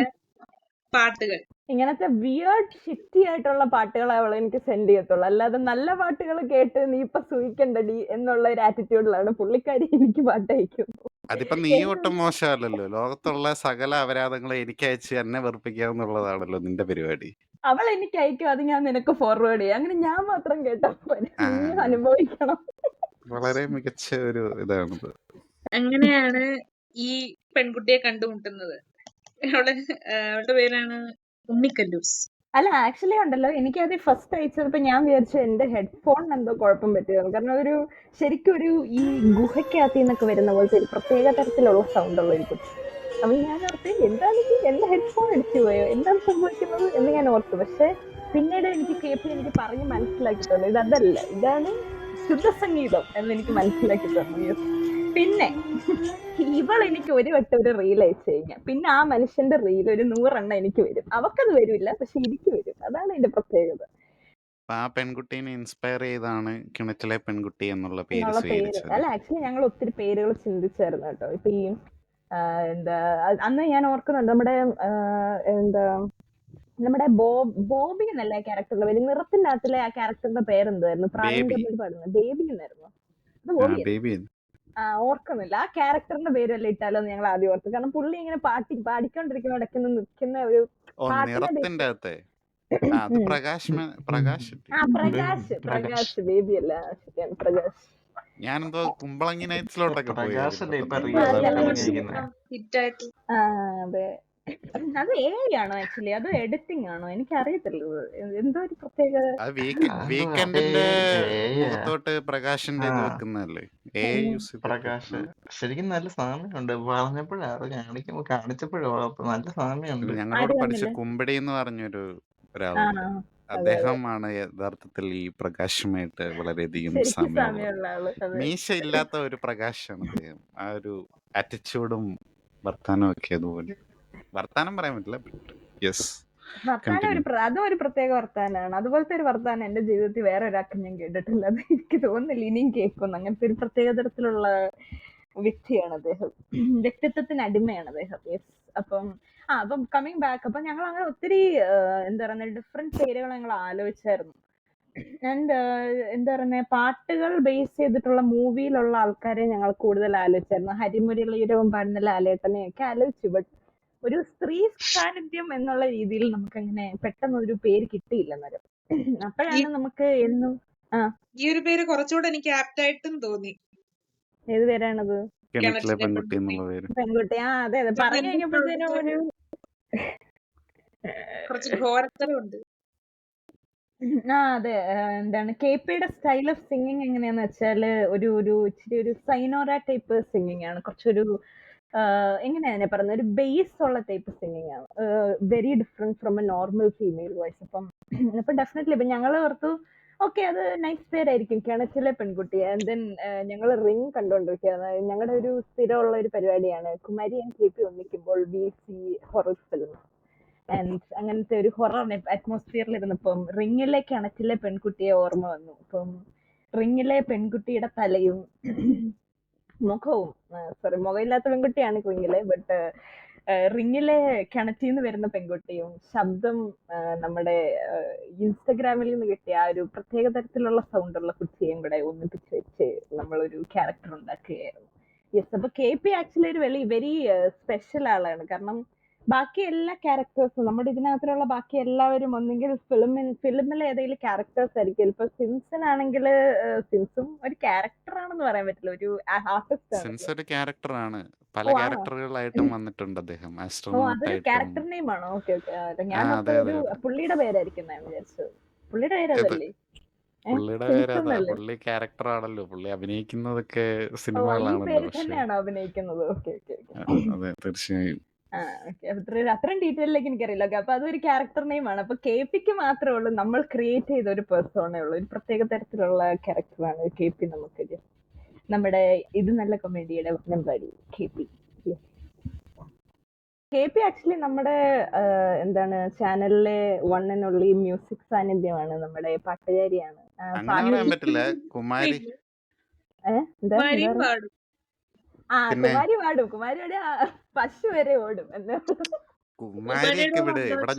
പാട്ടുകൾ. ഇങ്ങനത്തെ വിയേർഡ് ഷിറ്റി ആയിട്ടുള്ള പാട്ടുകളെ അവൾ എനിക്ക് സെൻഡ് ചെയ്യത്തുള്ളൂ. അല്ലാതെ നല്ല പാട്ടുകൾ കേട്ട് നീ ഇപ്പൊ സൂഹിക്കണ്ടടി എന്നുള്ള ഒരു ആറ്റിറ്റ്യൂഡിലാണ് പുള്ളിക്കാരി എനിക്ക് പാട്ട് അയക്കുന്നത്. അതിപ്പോ നീ ഒട്ടും മോശമല്ലല്ലോ. ലോകത്തുള്ള സകല അപരാധങ്ങളും എനിക്ക് അയച്ച് എന്നെ വെറുപ്പിക്കാന്നുള്ളതാണല്ലോ നിന്റെ പരിപാടി. അവൾ എനിക്ക് അയക്കും, അത് ഞാൻ നിനക്ക് ഫോർവേഡ് ചെയ്യും. അങ്ങനെ ഞാൻ മാത്രം കേട്ടാ പോലെ ആ, നീ അനുഭവിക്കണം. വളരെ മികച്ച ഒരു ഇതാണിത്. അങ്ങനെയാണ് ഈ പെൺകുട്ടിയെ കണ്ടുമുട്ടുന്നത്. അവളുടെ പേരാണ് ഉണ്ണിക്കല്ലൂസ്. അല്ല ആക്ച്വലി ഉണ്ടല്ലോ, എനിക്കത് ഫസ്റ്റ് അയച്ചപ്പോ ഞാൻ വിചാരിച്ചു എന്റെ ഹെഡ്ഫോൺ എന്തോ കുഴപ്പം പറ്റിയതാണ്. കാരണം അതൊരു ശരിക്കും ഒരു ഈ ഗുഹയ്ക്കകത്ത് നിന്നൊക്കെ വരുന്ന പോലത്തെ ഒരു പ്രത്യേക തരത്തിലുള്ള സൗണ്ട് ഉള്ളായിരിക്കും. അപ്പൊ ഞാൻ ഓർത്ത് എന്താണെങ്കിൽ എന്റെ ഹെഡ്ഫോൺ അടിച്ചു പോയോ, എന്താണ് സംഭവിക്കുന്നത് എന്ന് ഞാൻ ഓർത്തു. പക്ഷെ പിന്നീട് എനിക്ക് എനിക്ക് പറഞ്ഞ് മനസ്സിലാക്കി തന്നു ഇതല്ല, ഇതാണ് ശുദ്ധസംഗീതം എന്ന് എനിക്ക് മനസ്സിലാക്കി തന്നു. പിന്നെ ഇവൾ എനിക്ക് ഒരു വട്ടം ഒരു റീൽ അയച്ചു കഴിഞ്ഞാൽ പിന്നെ ആ മനുഷ്യന്റെ റീൽ ഒരു 100 എണ്ണം എനിക്ക് വരും. അവക്കത് വരില്ല, പക്ഷെ എനിക്ക് വരും. അതാണ് ഇതിന്റെ പ്രത്യേകത. ആ പെൺകുട്ടീനെ ഇൻസ്പയർ ചെയ്താണ് കിണറ്റിലെ പെൺകുട്ടി എന്നുള്ള പേര് പേര് സ്വീകരിച്ചത്. അല്ല, ആക്ച്വലി ഞങ്ങൾ ഒത്തിരി പേരുകൾ ചിന്തിച്ചായിരുന്നു കേട്ടോ. ഇപ്പൊ ഈ എന്താ അന്ന് ഞാൻ ഓർക്കുന്നുണ്ട് നമ്മുടെ എന്താ നമ്മുടെ ബോബി എന്നല്ല ക്യാരക്ടറിന്റെ പേര്, നിറത്തിന്റെ അകത്തിലെ ആ ക്യാരക്ടറിന്റെ പേരെന്തായിരുന്നു? പ്രാവീൺ ബേബി. കപൂർ പാടുന്നത് ബേബി എന്നായിരുന്നു. അത് ആ ബോബി അല്ലേ? ബേബി. ഓർക്കുന്നില്ല. ആ ക്യാരക്ടറിന്റെ പേരല്ല ഇട്ടാലോ എന്ന് ഞങ്ങൾ ആദ്യം ഓർത്തു. കാരണം പുള്ളി ഇങ്ങനെ പാടിക്കൊണ്ടിരിക്കുന്ന ഇടയ്ക്ക് നിൽക്കുന്ന ഒരു ഓ പാട്ടിന്റെ നിറത്തിന്റെ പേര്. അകത്തെ അത് പ്രകാശ് പ്രകാശ് പ്രകാശ് ബേബി അല്ല, ശരിയാണ് പ്രകാശ്. ഞാനെന്തോ കുമ്പളങ്ങി നൈറ്റ്സിലോട്ടൊക്കെ പോയി പ്രകാശല്ലേ ഇപ്പൊ അതിന്റെ റീൽസ് പെട്ടെന്ന് ഒക്കെ പ്രകാശ് ഇറങ്ങിയിരിക്കുന്നത്. ഹിറ്റായിട്ട് അതെ. അത് AI ആണോ ആക്ച്വലി, അത് എഡിറ്റിംഗ് ആണോ? എനിക്ക് അറിയത്തില്ല. എന്തോ ഒരു പ്രത്യേക അത് അതേ വീക്കെൻഡിന്റെ ഏ മുഖത്തോട്ട് പ്രകാശിന്റെ ഇത് ആ വെക്കുന്നതല്ലേ എ യൂസ് ചെയ്തിട്ട്. പ്രകാശ് ശരിക്കും നല്ല സാമ്യമുണ്ട്. പറഞ്ഞപ്പോഴാ അത് കാണിച്ചപ്പോഴോ നല്ല സാമ്യമുണ്ട്. പിന്നെ ഞങ്ങളുടെ ആര് കൂടെ പഠിച്ച തമ്മില്? കുമ്പടി എന്ന് പറഞ്ഞൊരു ആ ഒരാളുണ്ട്. അതെ അതെ, അദ്ദേഹമാണ് യഥാർത്ഥത്തിൽ ഈ പ്രകാശുമായിട്ട് വളരെയധികം ശരിക്കും സാമ്യമുള്ളത്. സാമ്യമുള്ള ആള്. അതെ. മീശ ഇല്ലാത്ത ഒരു പ്രകാശാണ് അദ്ദേഹം. ആ ഒരു ആറ്റിറ്റ്യൂഡും വർത്താനവും ഒക്കെ അതുപോലെ. വർത്താനം പറയാൻ പറ്റില്ല. യെസ്, വർത്താനം അതും ഒരു പ്രത്യേക വർത്താനാണ്. അതുപോലത്തെ ഒരു വർത്താനം എന്റെ ജീവിതത്തിൽ വേറെ ഒരാൾക്കും ഞാൻ കേട്ടിട്ടില്ല. അത് എനിക്ക് തോന്നുന്നില്ല ഇനിയും കേൾക്കുന്നു. അങ്ങനത്തെ ഒരു പ്രത്യേക തരത്തിലുള്ള വ്യക്തിയാണ് അദ്ദേഹം. വ്യക്തിത്വത്തിന് അടിമയാണ് അദ്ദേഹം. യെസ്. അപ്പം കമ്മിങ് ബാക്ക്, അപ്പൊ ഞങ്ങൾ അങ്ങനെ ഒത്തിരി എന്താ പറയുക ഡിഫറെന്റ് പേരുകൾ ഞങ്ങൾ ആലോചിച്ചായിരുന്നു. ആൻഡ് എന്താ പറയുക, പാട്ടുകൾ ബേസ് ചെയ്തിട്ടുള്ള മൂവിയിലുള്ള ആൾക്കാരെ ഞങ്ങൾ കൂടുതൽ ആലോചിച്ചായിരുന്നു. ഹരിമുരളീരവും പാടുന്ന ലാലേട്ടനെയൊക്കെ ആലോചിച്ചു. ബട്ട് ഒരു സ്ത്രീ സാന്നിധ്യം എന്നുള്ള രീതിയിൽ നമുക്ക് അങ്ങനെ പെട്ടെന്ന് ഒരു പേര് കിട്ടിയില്ല അന്നേരം. അപ്പോഴാണ് നമുക്ക് എന്നും ഈ ഒരു പേര് കുറച്ചുകൂടെ എനിക്ക് ആപ്റ്റ് ആയിട്ടും തോന്നി. ഏത് പേരാണത്? കിണറ്റിലെ പെൺകുട്ടി എന്നുള്ള പേര്. പെൺകുട്ടി. അതെ അതെ, പറഞ്ഞു കഴിഞ്ഞപ്പോഴത്തേനും ഒരു കുറച്ച് ഘോരത്തരമുണ്ട്. അതെ. എന്താണ് KPയുടെ സ്റ്റൈൽ ഓഫ് സിംഗിങ് എങ്ങനെയാന്ന് വെച്ചാല് ഒരു ഇച്ചിരി ഒരു സൈനോറ ടൈപ്പ് സിംഗിങ് ആണ്. കുറച്ചൊരു എങ്ങനെയാ ഞാൻ പറയുന്നത്, ഒരു ബേസ് ഉള്ള ടൈപ്പ് സിംഗിങ് ആണ്. Very different from a normal female voice. അപ്പൊ ഡെഫിനറ്റ്ലി ഇപ്പൊ ഞങ്ങൾ ഓർത്തു ഓക്കെ അത് നൈസ് പേരായിരിക്കും, കിണറ്റിലെ പെൺകുട്ടി. ആൻഡ് ദെൻ ഞങ്ങൾ റിംഗ് കണ്ടോണ്ടിരിക്കുകയാണ്. ഞങ്ങളുടെ ഒരു സ്ഥിരമുള്ള ഒരു പരിപാടിയാണ് കുമാരി ആൻഡ് KP ഒന്നിക്കുമ്പോൾ we see horror film. And അങ്ങനത്തെ ഒരു ഹൊറർ അറ്റ്മോസ്ഫിയറിൽ ഇരുന്നപ്പം റിങ്ങിലെ കിണറ്റിലെ പെൺകുട്ടിയെ ഓർമ്മ വന്നു. അപ്പം റിങ്ങിലെ പെൺകുട്ടിയുടെ തലയും മുഖവും, സോറി മുഖമില്ലാത്ത പെൺകുട്ടിയാണ് റിങ്ങിലെ, ബട്ട് റിങ്ങിലെ കിണറ്റിൽ നിന്ന് വരുന്ന പെൺകുട്ടിയും ശബ്ദം നമ്മുടെ ഇൻസ്റ്റഗ്രാമിൽ നിന്ന് കിട്ടിയ ആ ഒരു പ്രത്യേക തരത്തിലുള്ള സൗണ്ടുള്ള കുട്ടിയെയും കൂടെ ഒന്നിപ്പിച്ച് വെച്ച് നമ്മളൊരു ക്യാരക്ടർ ഉണ്ടാക്കുകയായിരുന്നു. യെസ്. അപ്പൊ KP ആക്ച്വലി ഒരു വെരി സ്പെഷ്യൽ ആളാണ്. കാരണം ബാക്കി എല്ലാ ക്യാരക്ടേഴ്സും നമ്മുടെ ഇതിനകത്തുള്ള ബാക്കി എല്ലാവരും ഒന്നെങ്കിൽ ഫിലിമിലെ ഏതെങ്കിലും ക്യാരക്ടേഴ്സ് ആയിരിക്കും. ഇപ്പൊ സിൻസിനാണെങ്കിൽ സിൻസും ഒരു ക്യാരക്ടർ ആണെന്ന് പറയാൻ പറ്റില്ല, ഒരു ആർട്ടിസ്റ്റ് ആണ്. സിൻസ് ഒരു ക്യാരക്ടറാണ്. പല ഓ ആണോ? ക്യാരക്ടറുകളായിട്ടും വന്നിട്ടുണ്ട് അദ്ദേഹം. ഓ ആസ്ട്രോനോട്ട് അതൊരു ആയിട്ടും. ക്യാരക്ടർ നെയിം ആണോ? Okay okay. ഞാൻ അതെ അപ്പൊ അതെ ഒരു അതെ. പുള്ളിയുടെ പേരായിരിക്കും ഞാൻ വിചാരിച്ചത്. പുള്ളിയുടെ ഏത് പേരതല്ലേ? പുള്ളിയുടെ സിൻസ് പേരതാ. എന്നല്ലേ? പുള്ളി ക്യാരക്ടറാണല്ലോ. പുള്ളി അഭിനയിക്കുന്നതൊക്കെ ഓ ഈ സിനിമകളാണല്ലോ. പേരിൽ പക്ഷെ തന്നെയാണോ അഭിനയിക്കുന്നത്? Okay okay okay. അതെ തീർച്ചയായും. ഓക്കെ. അത്രയും ഡീറ്റെയിലേക്ക് എനിക്കറിയില്ല. ഓക്കെ, അപ്പൊ അതൊരു ക്യാരക്ടർ നെയിം ആണ്. അപ്പൊ KPക്ക് മാത്രമേ ഉള്ളൂ നമ്മൾ ക്രിയേറ്റ് ചെയ്ത ഒരു പേഴ്സോണേ ഉള്ളൂ. ഒരു പ്രത്യേക തരത്തിലുള്ള ക്യാരക്ടറാണ് KP. നമുക്ക് നമ്മുടെ ഇത് നല്ല കൊമേഡിയുടെ നമ്പാടി KP ആക്ച്വലി നമ്മുടെ എന്താണ് ചാനലിലെ വൺ ആൻഡ് ഓൺലി മ്യൂസിക് സാന്നിധ്യമാണ്. നമ്മുടെ പാട്ടുകാരിയാണ്. അങ്ങനെ പറയാൻ പറ്റില്ല. കുമാരി എന്താ കുമാരിയും പാടും. പിന്നെ കുമാരി പാടും. കുമാരി പശു വരെ ഓടും എന്ന്. കുമാരിയൊക്കെ വിട്. ഇവിടെ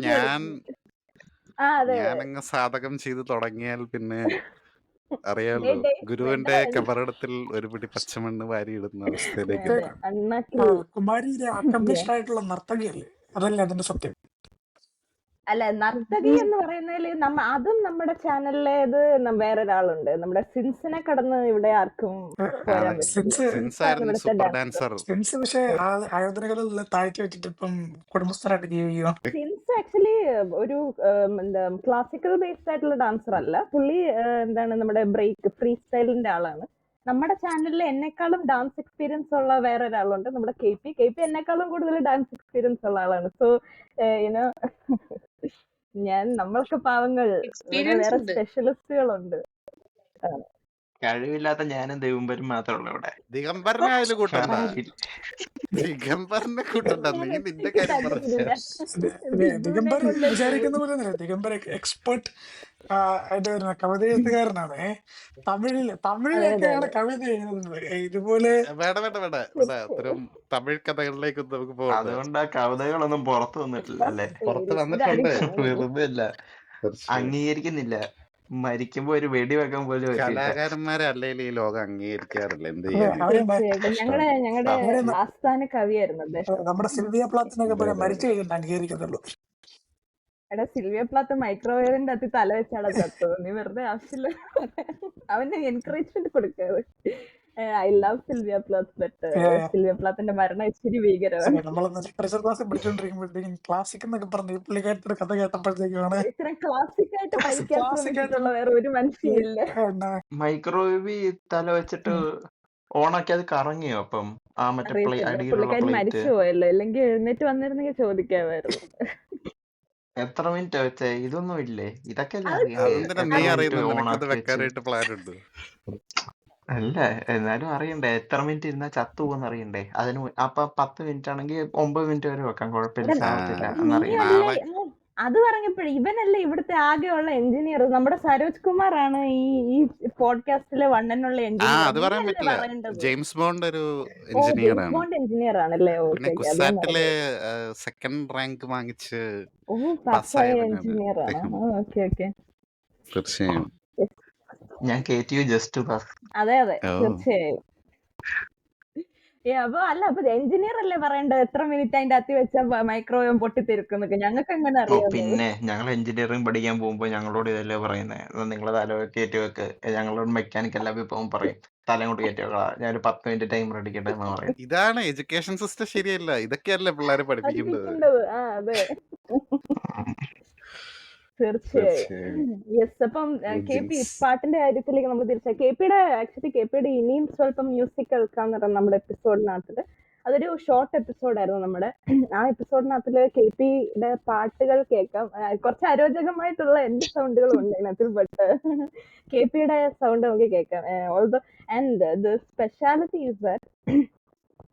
ഞാനങ്ങ് സാധകം ചെയ്ത് തുടങ്ങിയാൽ പിന്നെ അറിയാലോ, ഗുരുവിന്റെ കബറിടത്തിൽ ഒരു പിടി പച്ചമണ്ണ് വാരിയിടുന്ന അവസ്ഥയിലേക്ക് അതെ, എത്തും. അണ്ണാക്കി. കുമാരിയിലെ അക്കംപ്ലിഷ്ഡ് ആയിട്ടുള്ള നർത്തകിയല്ലേ, അതല്ലേ അതിന്റെ സത്യം. അല്ല, നർത്തകി എന്ന് പറയുന്നതിൽ അതും നമ്മുടെ ചാനലിലേത് വേറൊരാളുണ്ട്. നമ്മുടെ സിൻസിനെ കടന്ന് ഇവിടെ ആർക്കും പോരാൻ പറ്റില്ല. സിൻസായിരുന്നു സൂപ്പർ ഡാൻസർ. സിൻസ് പക്ഷേ ആയോധനകളിൽ താഴ്ത്തി വെച്ചിട്ട് ഇപ്പം കുടുംബസ്ഥരായിട്ട് ജീവിക്കുക. സിൻസ് ആക്ച്വലി ഒരു എന്താ ക്ലാസിക്കൽ ബേസ്ഡ് ആയിട്ടുള്ള ഡാൻസർ അല്ല. പുള്ളി എന്താണ് നമ്മുടെ ബ്രേക്ക് ഫ്രീ സ്റ്റൈലിന്റെ ആളാണ്. നമ്മുടെ ചാനലിൽ എന്നെക്കാളും ഡാൻസ് എക്സ്പീരിയൻസ് ഉള്ള വേറെ ഒരാളുണ്ട്, നമ്മുടെ KP എന്നെക്കാളും കൂടുതൽ ഡാൻസ് എക്സ്പീരിയൻസ് ഉള്ള ആളാണ്. സോ യുനോ നമ്മൾക്ക് പാവങ്ങൾ വേറെ സ്പെഷ്യലിസ്റ്റുകളുണ്ട്. കഴിവില്ലാത്ത ഞാനും ദിഗംബരും മാത്രമേ ഉള്ളൂ ഇവിടെ. ദിഗംബരനെ അതിൽ കൂട്ടണ്ട, ബാക്കി ദിഗംബരനെ കൂട്ടണ്ട, നീ ഞാൻ നിന്റെ ഒറ്റയ്ക്ക് കാര്യം പറഞ്ഞ. തട്ടിക്കില്ല. ബിഗുവിനെ ദിഗംബർ കൊണ്ട് വിചാരിക്കുന്ന പോലെ തന്നെ ദിഗംബർ എക്സ്പെർട്ട് അതിന്റെ വരുന്ന കവിത എഴുത്തുകാരനാണ്. അതെ അതെ തമിഴിലൊക്കെയാണ് അതെ കവിത എഴുതുന്നത്. ഇതുപോലെ വേണ്ട വേണ്ട വേണ്ട വേണ്ട, അത്തരം തമിഴ് കഥകളിലേക്കൊന്നും നമുക്ക് പോകണ്ട. അതുകൊണ്ട് ആ കവിതകളൊന്നും പുറത്തു വന്നിട്ടില്ല അല്ലേ? പുറത്ത് വന്നിട്ടുണ്ട്, വെറുതെ അല്ല, തീർച്ചയായും. അംഗീകരിക്കുന്നില്ല. മരിക്കുമ്പോ ഒരു വെടി വെക്കാൻ പോലും പറ്റില്ല. കലാകാരന്മാരെ അല്ലെങ്കിൽ ഈ ലോകം അംഗീകരിക്കാറില്ല, എന്ത് അതെ, ചെയ്യാൻ. അവരെ തീർച്ചയായിട്ടും ഞങ്ങളുടെ അവരെ ആസ്ഥാന കവിയായിരുന്നു അദ്ദേഹം. നമ്മുടെ സിൽവിയ പ്ലാത്തിനൊക്കെ പോലെ അതെ, അതെ, മരിച്ചു കഴിഞ്ഞിട്ട് അംഗീകരിക്കത്തുള്ളൂ. എടാ സിൽവിയ പ്ലാത്ത് മൈക്രോവേവിന്റെ അകത്ത് തല വെച്ചാണ് ചത്തത്. നീ വെറുതെ ആവശ്യമില്ല അവന് എൻകറേജ്മെന്റ് കൊടുക്കാറ്. I love Sylvia Plath, but Sylvia പ്ലാത്തിന്റെ മരണം ഇച്ചിരി ഭീകരമാണ്. നമ്മളൊന്ന് ലിറ്ററേച്ചർ ക്ലാസ് പഠിച്ചോണ്ടിരിക്കുമ്പോഴത്തേക്കും ക്ലാസിക് എന്നൊക്കെ പറഞ്ഞ് ഈ പുള്ളിക്കാരുടെ കഥ കേട്ടപ്പോഴത്തേക്കാണ് ഇത്രയും ക്ലാസിക് ആയിട്ട് പഠിക്കാൻ ക്ലാസിക് ശ്രമിച്ചിട്ടുള്ള വേറെ ഒരു മനുഷ്യനില്ല. മൈക്രോവേവ് തല വെച്ചിട്ട് ഓണാക്കി അത് കറങ്ങിയോ? അപ്പം ആ മറ്റേ അറിയത്തില്ല, അടിയിലുള്ള പുള്ളിക്കാരി പ്ലേറ്റ് മരിച്ചു പോയല്ലോ, അല്ലെങ്കിൽ എഴുന്നേറ്റ് വന്നിരുന്നെങ്കിൽ ചോദിക്കാമായിരുന്നു. എത്ര മിനിറ്റ് വെച്ചേ? ഇതൊന്നും ഇല്ലേ? ഇതൊക്കെ അല്ലേ അത് അറിയാം. അതെന്തിനാ നീ എത്ര മിനിറ്റ് അറിയുന്നത്? നിനക്കത് ഓണാക്കി വെച്ച് വെക്കാനായിട്ട് പ്ലാൻ ഉണ്ട്. അല്ല, എന്നാലും അറിയണ്ടേ എത്ര മിനിറ്റ് ഇരുന്നാ ചത്തു പോകുന്ന അറിയണ്ടേ? അതിന് അപ്പൊ 10 മിനിറ്റ് ആണെങ്കിൽ 9 മിനിറ്റ് വരെ വെക്കാം, കുഴപ്പമില്ല, ചാവത്തില്ല നീ എന്നറിയാം. അല്ലേ നാളെ അത് പറഞ്ഞപ്പോഴേ ഇവനല്ലേ ഇവിടുത്തെ ആകെയുള്ള എഞ്ചിനീയർ, നമ്മുടെ സരോജ് കുമാർ ആണ് ഈ പോഡ്കാസ്റ്റിലെ വണ്ണനുള്ള അത് എഞ്ചിനീയർ. പറയാൻ നീയല്ലേ പറ്റില്ല. പറയേണ്ടത്? ജെയിംസ് ബോണ്ട് ഒരു ഓ, എഞ്ചിനീയർ ജെയിംസ് ആണ്. ബോണ്ട് എഞ്ചിനീയർ ആണല്ലേ? പിന്നെ ഓക്കെ ഓക്കെ, അത് ഞാൻ കുസാറ്റിലെ മറന്നു. സെക്കൻഡ് റാങ്ക് വാങ്ങിച്ച് ഓ, പാസ്സായ പാസ്സായവനാണ് എഞ്ചിനീയർ ആണ്. അദ്ദേഹം. Okay okay. തീർച്ചയായും. ഞാൻ കയറ്റി ജസ്റ്റ് പാസ്. അതെ അതെ, ഓ, തീർച്ചയായും. അപ്പൊ എഞ്ചിനീയർ അല്ലേ പറയേണ്ടത് എത്ര മിനിറ്റ് അതിന്റെ അകത്ത് വെച്ച മൈക്രോവേവ് പൊട്ടിത്തെറിക്കുന്നൊക്കെ? ഞങ്ങൾക്ക് എങ്ങനെ ഓ അറിയാമോ? പിന്നെ ഞങ്ങൾ എഞ്ചിനീയറിംഗ് പഠിക്കാൻ പോകുമ്പോ ഞങ്ങളോട് ഇതല്ലേ പറയുന്നത്, നിങ്ങളെ തല കയറ്റി വെക്ക്. ഞങ്ങളോട് മെക്കാനിക്കൽ ലാബിൽ പോകുമ്പോൾ പറയും തല കൊണ്ട് കയറ്റി വെക്കളാ, ഞാൻ 10 മിനിറ്റ് ടൈമർ അടിക്കട്ടെ എന്ന് പറയും. ഇതാണ് എഡ്യൂക്കേഷൻ സിസ്റ്റം ശരിയല്ല. ഇതൊക്കെയല്ലേ പിള്ളേരെ പഠിപ്പിക്കേണ്ടത്. പഠിപ്പിക്കേണ്ടത്. അതെ, തീർച്ചയായും. തീർച്ചയായും. യെസ്. അപ്പം കെ പി ജിൻസ്. പാട്ടിന്റെ കാര്യത്തിലേക്ക് നമുക്ക് തിരിച്ചാൽ കെ പിയുടെ ഇനിയും സ്വല്പം മ്യൂസിക് കേൾക്കാന്ന് പറഞ്ഞ നമ്മുടെ എപ്പിസോഡിനകത്തില് അതൊരു ഷോർട്ട് എപ്പിസോഡായിരുന്നു നമ്മുടെ. ആ എപ്പിസോഡിനകത്തില് കെ പിയുടെ പാട്ടുകൾ കേൾക്കാം. കുറച്ച് അരോചകമായിട്ടുള്ള എന്റെ സൗണ്ടുകളും ഉണ്ട് അതിനകത്ത്, ബട്ട് കെ പിയുടെ സൗണ്ട് നമുക്ക് കേൾക്കാം. Also and the speciality is that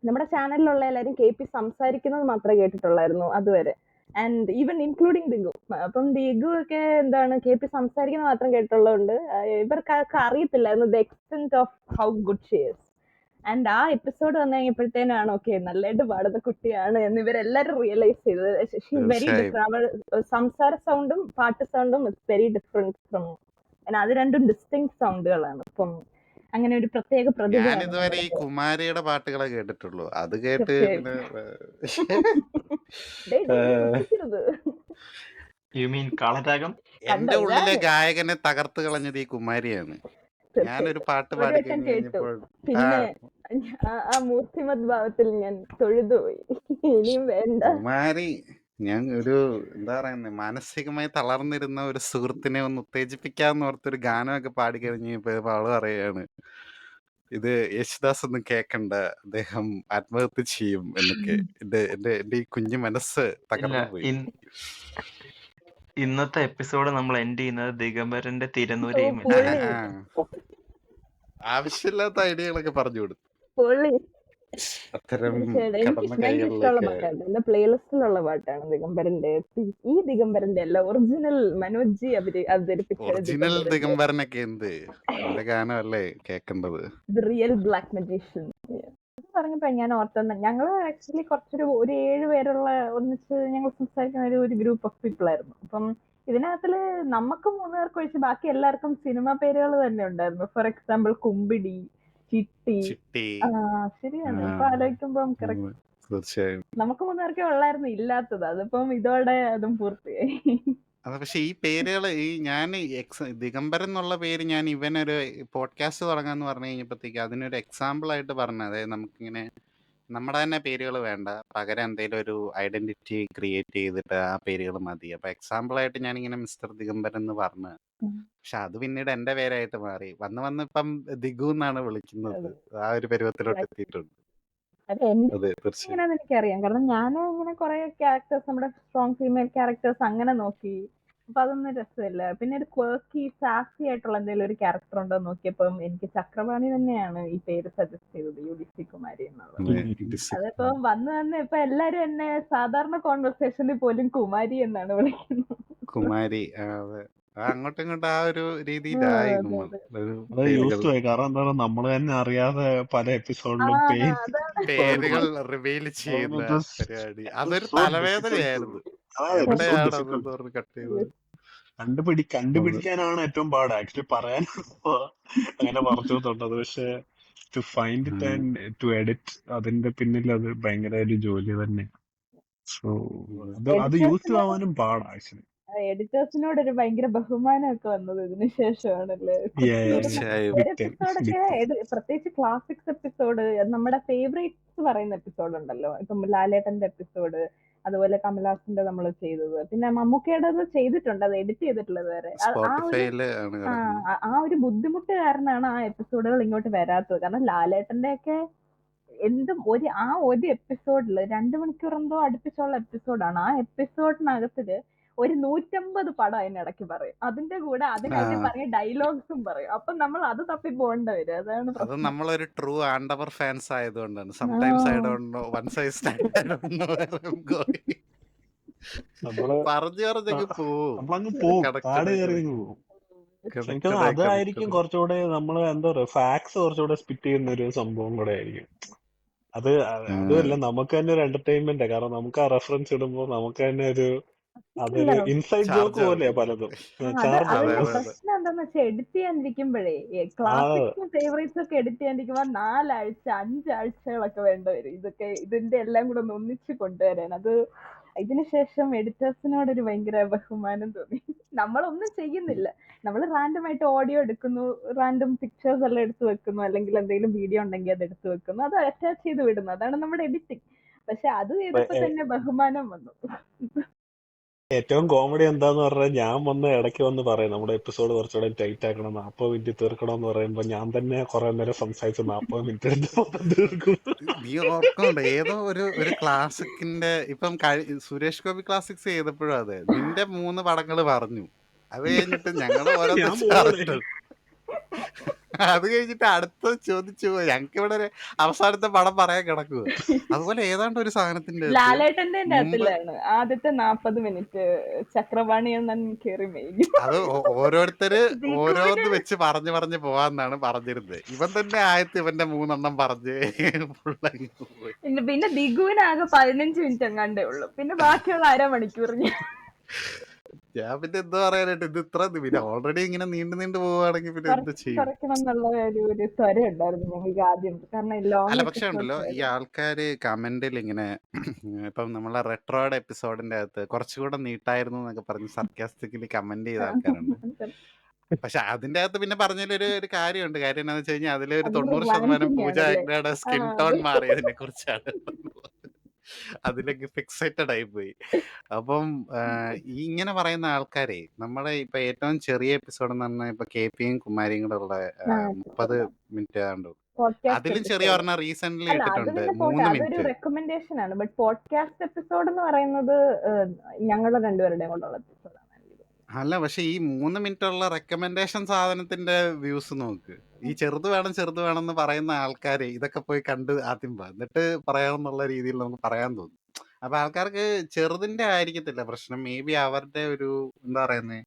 നമ്മുടെ ചാനലിലുള്ള എല്ലാവരും കെ പി സംസാരിക്കുന്നത് മാത്രമേ കേട്ടിട്ടുള്ളായിരുന്നു അതുവരെ, ആൻഡ് ഈവൻ ഇൻക്ലൂഡിങ് ദിഗു. അപ്പം ദിഗു ഒക്കെ എന്താണ് കെ പി സംസാരിക്കുന്നത് മാത്രം കേട്ടുള്ളതുകൊണ്ട് ഇവർക്ക് അറിയത്തില്ലായിരുന്നു the extent of how good she is. And ആ എപ്പിസോഡ് വന്നു കഴിഞ്ഞപ്പോഴത്തേനാണ് ഓക്കെ നല്ലതായിട്ട് പാടുന്ന കുട്ടിയാണ് എന്ന് ഇവരെല്ലാരും റിയലൈസ് ചെയ്തത്. ഷീ ഈസ് വെരി തീർച്ചയായും. ഡിഫറെന്റ്. അവൾ സംസാര സൗണ്ടും പാട്ട് സൗണ്ടും ഇറ്റ്സ് വെരി ഡിഫറെന്റ് ഫ്രം, അത് രണ്ടും ഡിസ്റ്റിങ് സൗണ്ടുകളാണ്. അപ്പം അങ്ങനെ ഒരു പ്രത്യേക ഞാൻ പ്രതിഭയാണ് ഇതുവരെ ഈ നമ്മുടെ. കുമാരിയുടെ പാട്ടുകളെ കേട്ടിട്ടുള്ളൂ. അത് കേട്ട് തീർച്ചയായും. പിന്നെ വിളിക്കരുത്. യു മീൻ കാളരാഗം? എന്റെ കണ്ടോ, ഉള്ളിലെ ഞാൻ ഗായകനെ തകർത്ത് കളഞ്ഞത് ഈ കുമാരിയാണ്. ഞാനൊരു തീർച്ചയായും പാട്ട് ഒരു പാടി വട്ടം കഴിഞ്ഞ് കേട്ടു, കഴിഞ്ഞപ്പോൾ പിന്നെ ആ ആ മൂർത്തിമത് ഭാവത്തിൽ ഞാൻ തൊഴുതുപോയി. ഇനിയും വേണ്ട. കുമാരി, ഞാൻ ഒരു എന്താ പറയുന്നത്, മാനസികമായി തളർന്നിരുന്ന ഒരു സുഹൃത്തിനെ ഒന്ന് ഉത്തേജിപ്പിക്കാന്ന് ഓർത്തൊരു ഗാനമൊക്കെ പാടി കഴിഞ്ഞപ്പോ അവള് പറയാണ് ഇത് യേശുദാസ് ഒന്നും കേക്കണ്ട, അദ്ദേഹം ആത്മഹത്യ ചെയ്യും എന്നൊക്കെ. എന്റെ ഈ കുഞ്ഞു മനസ്സ് ഇല്ല, തകർന്നു പോയി. ഇന്നത്തെ എപ്പിസോഡ് നമ്മൾ എൻഡ് ചെയ്യുന്നത് ദിഗംബരന്റെ ഓ, തിരനൂരയും ആ, പൊളി ആ. ആവശ്യമില്ലാത്ത ഐഡിയകളൊക്കെ പറഞ്ഞു കൊടുത്തു. പൊളി. അത്തരം തീർച്ചയായിട്ടും എനിക്ക് കടന്ന ഭയങ്കര ഇഷ്ടമുള്ള കൈകളിലേക്ക്. പാട്ടാണ്, എന്റെ പ്ലേലിസ്റ്റിലുള്ള പാട്ടാണ് ദിഗംബരന്റെ. ഈ ദിഗംബരന്റെ അല്ല, ഒറിജിനൽ മനോജ് അവതരിപ്പിച്ച ഒറിജിനൽ ദിഗംബരന്റെ ദിഗംബരനൊക്കെ എന്ത് എന്റെ ഗാനമല്ലേ കേക്കേണ്ടത്. The real black magician. പറഞ്ഞപ്പോ ഞാൻ ഓർത്തുന്ന, ഞങ്ങള് ആക്ച്വലി ഒരു 7 പേരുള്ള ഒന്നിച്ച് ഞങ്ങൾ സംസാരിക്കുന്ന ഒരു ഗ്രൂപ്പ് ഓഫ് പീപ്പിൾ ആയിരുന്നു. അപ്പം ഇതിനകത്തില് നമുക്ക് 3 പേർക്ക് ഒഴിച്ച് ബാക്കി എല്ലാവർക്കും സിനിമ പേരുകൾ തന്നെ ഉണ്ടായിരുന്നു. ഫോർ എക്സാമ്പിൾ കുമ്പിടി, ചിട്ടി. ചിട്ടി. ശരിയാണ്, ഇപ്പൊ ആലോചിക്കുമ്പോ കറക്റ്റ് തീർച്ചയായും. നമുക്ക് 3 പേർക്കേ ഉള്ളായിരുന്നു ഇല്ലാത്തത്. അതിപ്പം ഇതോടെ അതും പൂർത്തിയായി. അത് പക്ഷെ ഈ പേരുകൾ ഞാൻ ദിഗംബരൻ എന്നുള്ള പേര് ഞാൻ ഇവനൊരു പോഡ്കാസ്റ്റ് തുടങ്ങാന്ന് പറഞ്ഞു കഴിഞ്ഞപ്പോഴത്തേക്ക് അതിനൊരു എക്സാമ്പിൾ ആയിട്ട് പറഞ്ഞു. അതായത് നമുക്കിങ്ങനെ നമ്മുടെ തന്നെ പേരുകൾ വേണ്ട, പകരം എന്തെങ്കിലും ഒരു ഐഡന്റിറ്റി ക്രിയേറ്റ് ചെയ്തിട്ട് ആ പേരുകൾ മതി. അപ്പൊ എക്സാമ്പിൾ ആയിട്ട് ഞാനിങ്ങനെ മിസ്റ്റർ ദിഗംബരൻ എന്ന് പറഞ്ഞു. പക്ഷെ അത് പിന്നീട് എന്റെ പേരായിട്ട് മാറി. വന്ന് ഇപ്പം ദിഗു എന്നാണ് വിളിക്കുന്നത്. ആ ഒരു പരുവത്തിലോട്ട് എത്തിയിട്ടുണ്ട്. അത് എന്റെ അതെ, തീർച്ചയായും. എങ്ങനെയാന്ന് എനിക്കറിയാം, കാരണം ഞാൻ ഇങ്ങനെ കുറെ ക്യാരക്ടേഴ്സ്, നമ്മുടെ സ്ട്രോങ് ഫീമെയിൽ ക്യാരക്ടേഴ്സ് അങ്ങനെ നോക്കി. അപ്പൊ അതൊന്നും രസമില്ല. പിന്നെ ഒരു ക്വർക്കി സാസി ആയിട്ടുള്ള എന്തെങ്കിലും ഒരു ക്യാരക്ടർ ഉണ്ടോ എന്ന് നോക്കിയപ്പം എനിക്ക് ചക്രപാണി തന്നെയാണ് ഈ പേര് സജസ്റ്റ് ചെയ്തത്, UDC കുമാരി എന്നുള്ളത്. അതിപ്പോ വന്ന് ഇപ്പൊ എല്ലാരും എന്നെ സാധാരണ കോൺവെർസേഷനിൽ പോലും കുമാരി എന്നാണ് വിളിക്കുന്നത്. കുമാരി അതെ അങ്ങോട്ടും ഇങ്ങോട്ടും ആ ഒരു രീതിയിലായി അതെ നമ്മൾ അതെ. ഒരു അത് പേരുകൾ യൂസ്ഡ് ആയി. കാരണം എന്താണ് നമ്മള് തന്നെ അറിയാതെ പല ആ എപ്പിസോഡിലും പേര് അതാണ് പേരുകൾ റിവീൽ ചെയ്യുന്ന പരിപാടി. അതൊരു തലവേദനയായിരുന്നു. എവിടെയാണ് അതെന്ന് പറഞ്ഞ് കട്ട് ചെയ്തത്. കണ്ടുപിടിക്കാനാണ് ഏറ്റവും പാട്. ആക്ച്വലി പറയാൻ അങ്ങനെ പറഞ്ഞു തൊട്ടത്. പക്ഷെ to find it and to edit, അതിന്റെ പിന്നിൽ അത് ഭയങ്കര ഒരു ജോലി തന്നെ. സോ അത് യൂസ് ആവാനും പാടാ ആക്ച്വലി. എഡിറ്റേഴ്സിനോട് ഒരു ഭയങ്കര ബഹുമാനമൊക്കെ വന്നത് ഇതിനു ശേഷമാണല്ലേ. തീർച്ചയായും. ഒരു എപ്പിസോഡൊക്കെ പ്രത്യേകിച്ച് ക്ലാസിക്സ് എപ്പിസോഡ്, നമ്മുടെ ഫേവറേറ്റ്സ് പറയുന്ന എപ്പിസോഡ് ഉണ്ടല്ലോ, ഇപ്പം ലാലേട്ടന്റെ എപ്പിസോഡ്, അതുപോലെ കമലഹാസന്റെ നമ്മൾ ചെയ്തത്, പിന്നെ മമ്മൂക്കയുടെ ചെയ്തിട്ടുണ്ട്, അത് എഡിറ്റ് ചെയ്തിട്ടുള്ളത് വരെ. സ്പോട്ടിഫൈയില് ആണ് കിടക്കുന്നത്. ആ ഒരു ബുദ്ധിമുട്ട് കാരണമാണ് ആ എപ്പിസോഡുകൾ ഇങ്ങോട്ട് വരാത്തത്. കാരണം ലാലേട്ടന്റെ ഒക്കെ എന്തും ഒരു എപ്പിസോഡില് 2 മണിക്കൂർ എന്തോ അടുപ്പിച്ചുള്ള എപ്പിസോഡാണ്. ആ എപ്പിസോഡിനകത്തില് ഒരു 150 പടം അതിനിടയ്ക്ക് പറയും. അതിന്റെ കൂടെ അതിനകത്ത് പറഞ്ഞ ഡയലോഗ്സും പറയും. അപ്പൊ നമ്മൾ അത് തപ്പി പോകേണ്ട വരും. അതാണ് അത് പ്രശ്നം. നമ്മളൊരു ട്രൂ ആൻഡവർ ഫാൻസ് ആയതുകൊണ്ടാണ്. Sometimes I don't know, one size പറഞ്ഞങ്ങ് പോവും. നമ്മളങ്ങ് പോവും, കണക്റ്റഡ് പാട് ആയിട്ട് കയറി പോവും. എനിക്ക് അതായിരിക്കും കുറച്ചുകൂടെ നമ്മള് എന്താ പറയുക, ഫാക്ട്സ് കുറച്ചുകൂടെ സ്പിറ്റ് ചെയ്യുന്ന ഒരു സംഭവം കൂടെ ആയിരിക്കും. അതുമല്ല, നമുക്ക് തന്നെ ഒരു എന്റർടൈൻമെന്റ്. കാരണം നമുക്ക് ആ റെഫറൻസ് ഇടുമ്പോ നമുക്ക് തന്നെ അതൊരു ഇൻസൈഡ് ജോക്ക് പോലെയാ പലതും. പ്രശ്നം എന്താന്ന് വെച്ചാൽ എഡിറ്റ് ചെയ്യാനിരിക്കുമ്പോഴേ ക്ലാസിക്സും ഫേവറേറ്റ്സും ഒക്കെ എഡിറ്റ് ചെയ്യാനിരിക്കുമ്പോ 4 ആഴ്ച 5 ആഴ്ചകളൊക്കെ വേണ്ട വരും ഇതിന്റെ എല്ലാം കൂടെ ഒന്ന് ഒന്നിച്ച് കൊണ്ടുവരാൻ. അത് ഇതിനുശേഷം എഡിറ്റേഴ്സിനോട് ഒരു ഭയങ്കര ബഹുമാനം തോന്നി. നമ്മളൊന്നും ചെയ്യുന്നില്ല, നമ്മൾ റാൻഡം ആയിട്ട് ഓഡിയോ എടുക്കുന്നു, റാൻഡം പിക്ചേഴ്സ് എല്ലാം എടുത്തു വെക്കുന്നു, അല്ലെങ്കിൽ എന്തെങ്കിലും വീഡിയോ ഉണ്ടെങ്കിൽ അത് എടുത്തു വെക്കുന്നു, അത് അറ്റാച്ച് ചെയ്ത് വിടുന്നു. അതാണ് നമ്മുടെ എഡിറ്റിംഗ്. പക്ഷെ അത് ചെയ്തപ്പോ തന്നെ ബഹുമാനം വന്നു. ഏറ്റവും കോമഡി എന്താന്ന് പറഞ്ഞാൽ, ഞാൻ ഇടയ്ക്ക് വന്ന് പറയും നമ്മുടെ എപ്പിസോഡ് കുറച്ചുകൂടെ ടൈറ്റ് ആക്കണം, 40 മിനിറ്റ് തീർക്കണം എന്ന് പറയുമ്പോ ഞാൻ തന്നെ കുറെ നേരം സംസാരിച്ച് 40 മിനിറ്റ് തീർക്കും. നീ ഓർക്കുന്നുണ്ട് ഏതോ ഒരു ക്ലാസിക്കിന്റെ ഇപ്പം സുരേഷ് ഗോപി ക്ലാസിക്സ് ചെയ്തപ്പോഴും അതെ, നിന്റെ 3 പടങ്ങള് പറഞ്ഞു, അത് കഴിഞ്ഞിട്ട് ഞങ്ങള് ഓരോന്ന് അത് കഴിഞ്ഞിട്ട് അടുത്ത ചോദിച്ചു പോയി. ഞങ്ങൾക്ക് ഇവിടെ ഒരു അവസാനത്തെ പടം പറയാൻ കിടക്കുക. അതുപോലെ ഏതാണ്ട് ഒരു സാധനത്തിന്റെ ലാലേട്ടന്റെ അകത്തിലാണ് ആദ്യത്തെ 40 മിനിറ്റ് ചക്രപാണി എന്ന കേറി മെയിൻ. അത് ഓരോരുത്തര് ഓരോന്ന് വെച്ച് പറഞ്ഞു പോവാന്നാണ് പറഞ്ഞിരുന്നത്. ഇവൻ തന്നെ ഇവന്റെ 3 എണ്ണം പറഞ്ഞ് പോയി. പിന്നെ ദിഗുവിനാകെ 15 മിനിറ്റ് എങ്ങാണ്ടേ ഉള്ളു. പിന്നെ ബാക്കിയുള്ള അരമണിക്കൂർ ഞാൻ പിന്നെ എന്താ പറയാനായിട്ട്, ഇത് ഇത്ര പിന്നെ ഓൾറെഡി ഇങ്ങനെ നീണ്ടു പോവുകയാണെങ്കിൽ പിന്നെ എന്ത് ചെയ്യും. കുറയ്ക്കണം എന്നുള്ള ഒരു സ്വരം ഉണ്ടായിരുന്നു ഞങ്ങൾക്ക് ആദ്യം. കാരണം അല്ല, പക്ഷെ ഉണ്ടല്ലോ ഈ ആൾക്കാര് കമന്റിൽ ഇങ്ങനെ ഇപ്പം നമ്മളെ റെട്രോയുടെ എപ്പിസോഡിന്റെ അകത്ത് കുറച്ചുകൂടെ നീട്ടായിരുന്നു എന്നൊക്കെ പറഞ്ഞ് സർക്കാസ്റ്റിക്കലി കമന്റ് ചെയ്ത ആൾക്കാരുണ്ട്. പക്ഷെ അതിന്റെ അകത്ത് പിന്നെ പറഞ്ഞതിലൊരു കാര്യമുണ്ട്. കാര്യം എന്താണെന്ന് വെച്ച് കഴിഞ്ഞാൽ അതിലൊരു 90% പൂജ ആഗ്നയുടെ സ്കിൻ ടോൺ മാറിയതിനെ കുറിച്ചാണ്. അതിലേക്ക് ഫിക്സേറ്റഡ് ആയി പോയി. അപ്പം ഇങ്ങനെ പറയുന്ന ആൾക്കാരെ നമ്മളെ ഇപ്പൊ ഏറ്റവും ചെറിയ എപ്പിസോഡ് എന്ന് പറഞ്ഞാൽ ഇപ്പൊ KP-യും കുമാരിയും കൂടെ ഉള്ള 30 മിനിറ്റ് ആണ്ട്. അതിലും ചെറിയ ഒരെണ്ണം റീസെന്റ് ഇട്ടിട്ടുണ്ട് 3 മിനിറ്റ്. റെക്കമെൻഡേഷൻ ആണ്. ബട്ട് പോഡ്കാസ്റ്റ് എപ്പിസോഡ് എന്ന് പറയുന്നത് ഞങ്ങളുടെ രണ്ടുപേരുടെയും കൊണ്ടുള്ള എപ്പിസോഡാണ്. അല്ല, പക്ഷെ ഈ 3 മിനിറ്റ് ഉള്ള റെക്കമെൻഡേഷൻ സാധനത്തിന്റെ വ്യൂസ് നോക്ക്. ഈ ചെറുത് വേണം എന്ന് പറയുന്ന ആൾക്കാര് ഇതൊക്കെ പോയി കണ്ട് ആദ്യം എന്നിട്ട് പറയാമെന്നുള്ള രീതിയിൽ നമുക്ക് പറയാൻ തോന്നും. അപ്പൊ ആൾക്കാർക്ക് ചെറുതിന്റെ ആയിരിക്കത്തില്ല പ്രശ്നം, മേ ബി അവരുടെ ഒരു എന്താ പറയുന്നത്,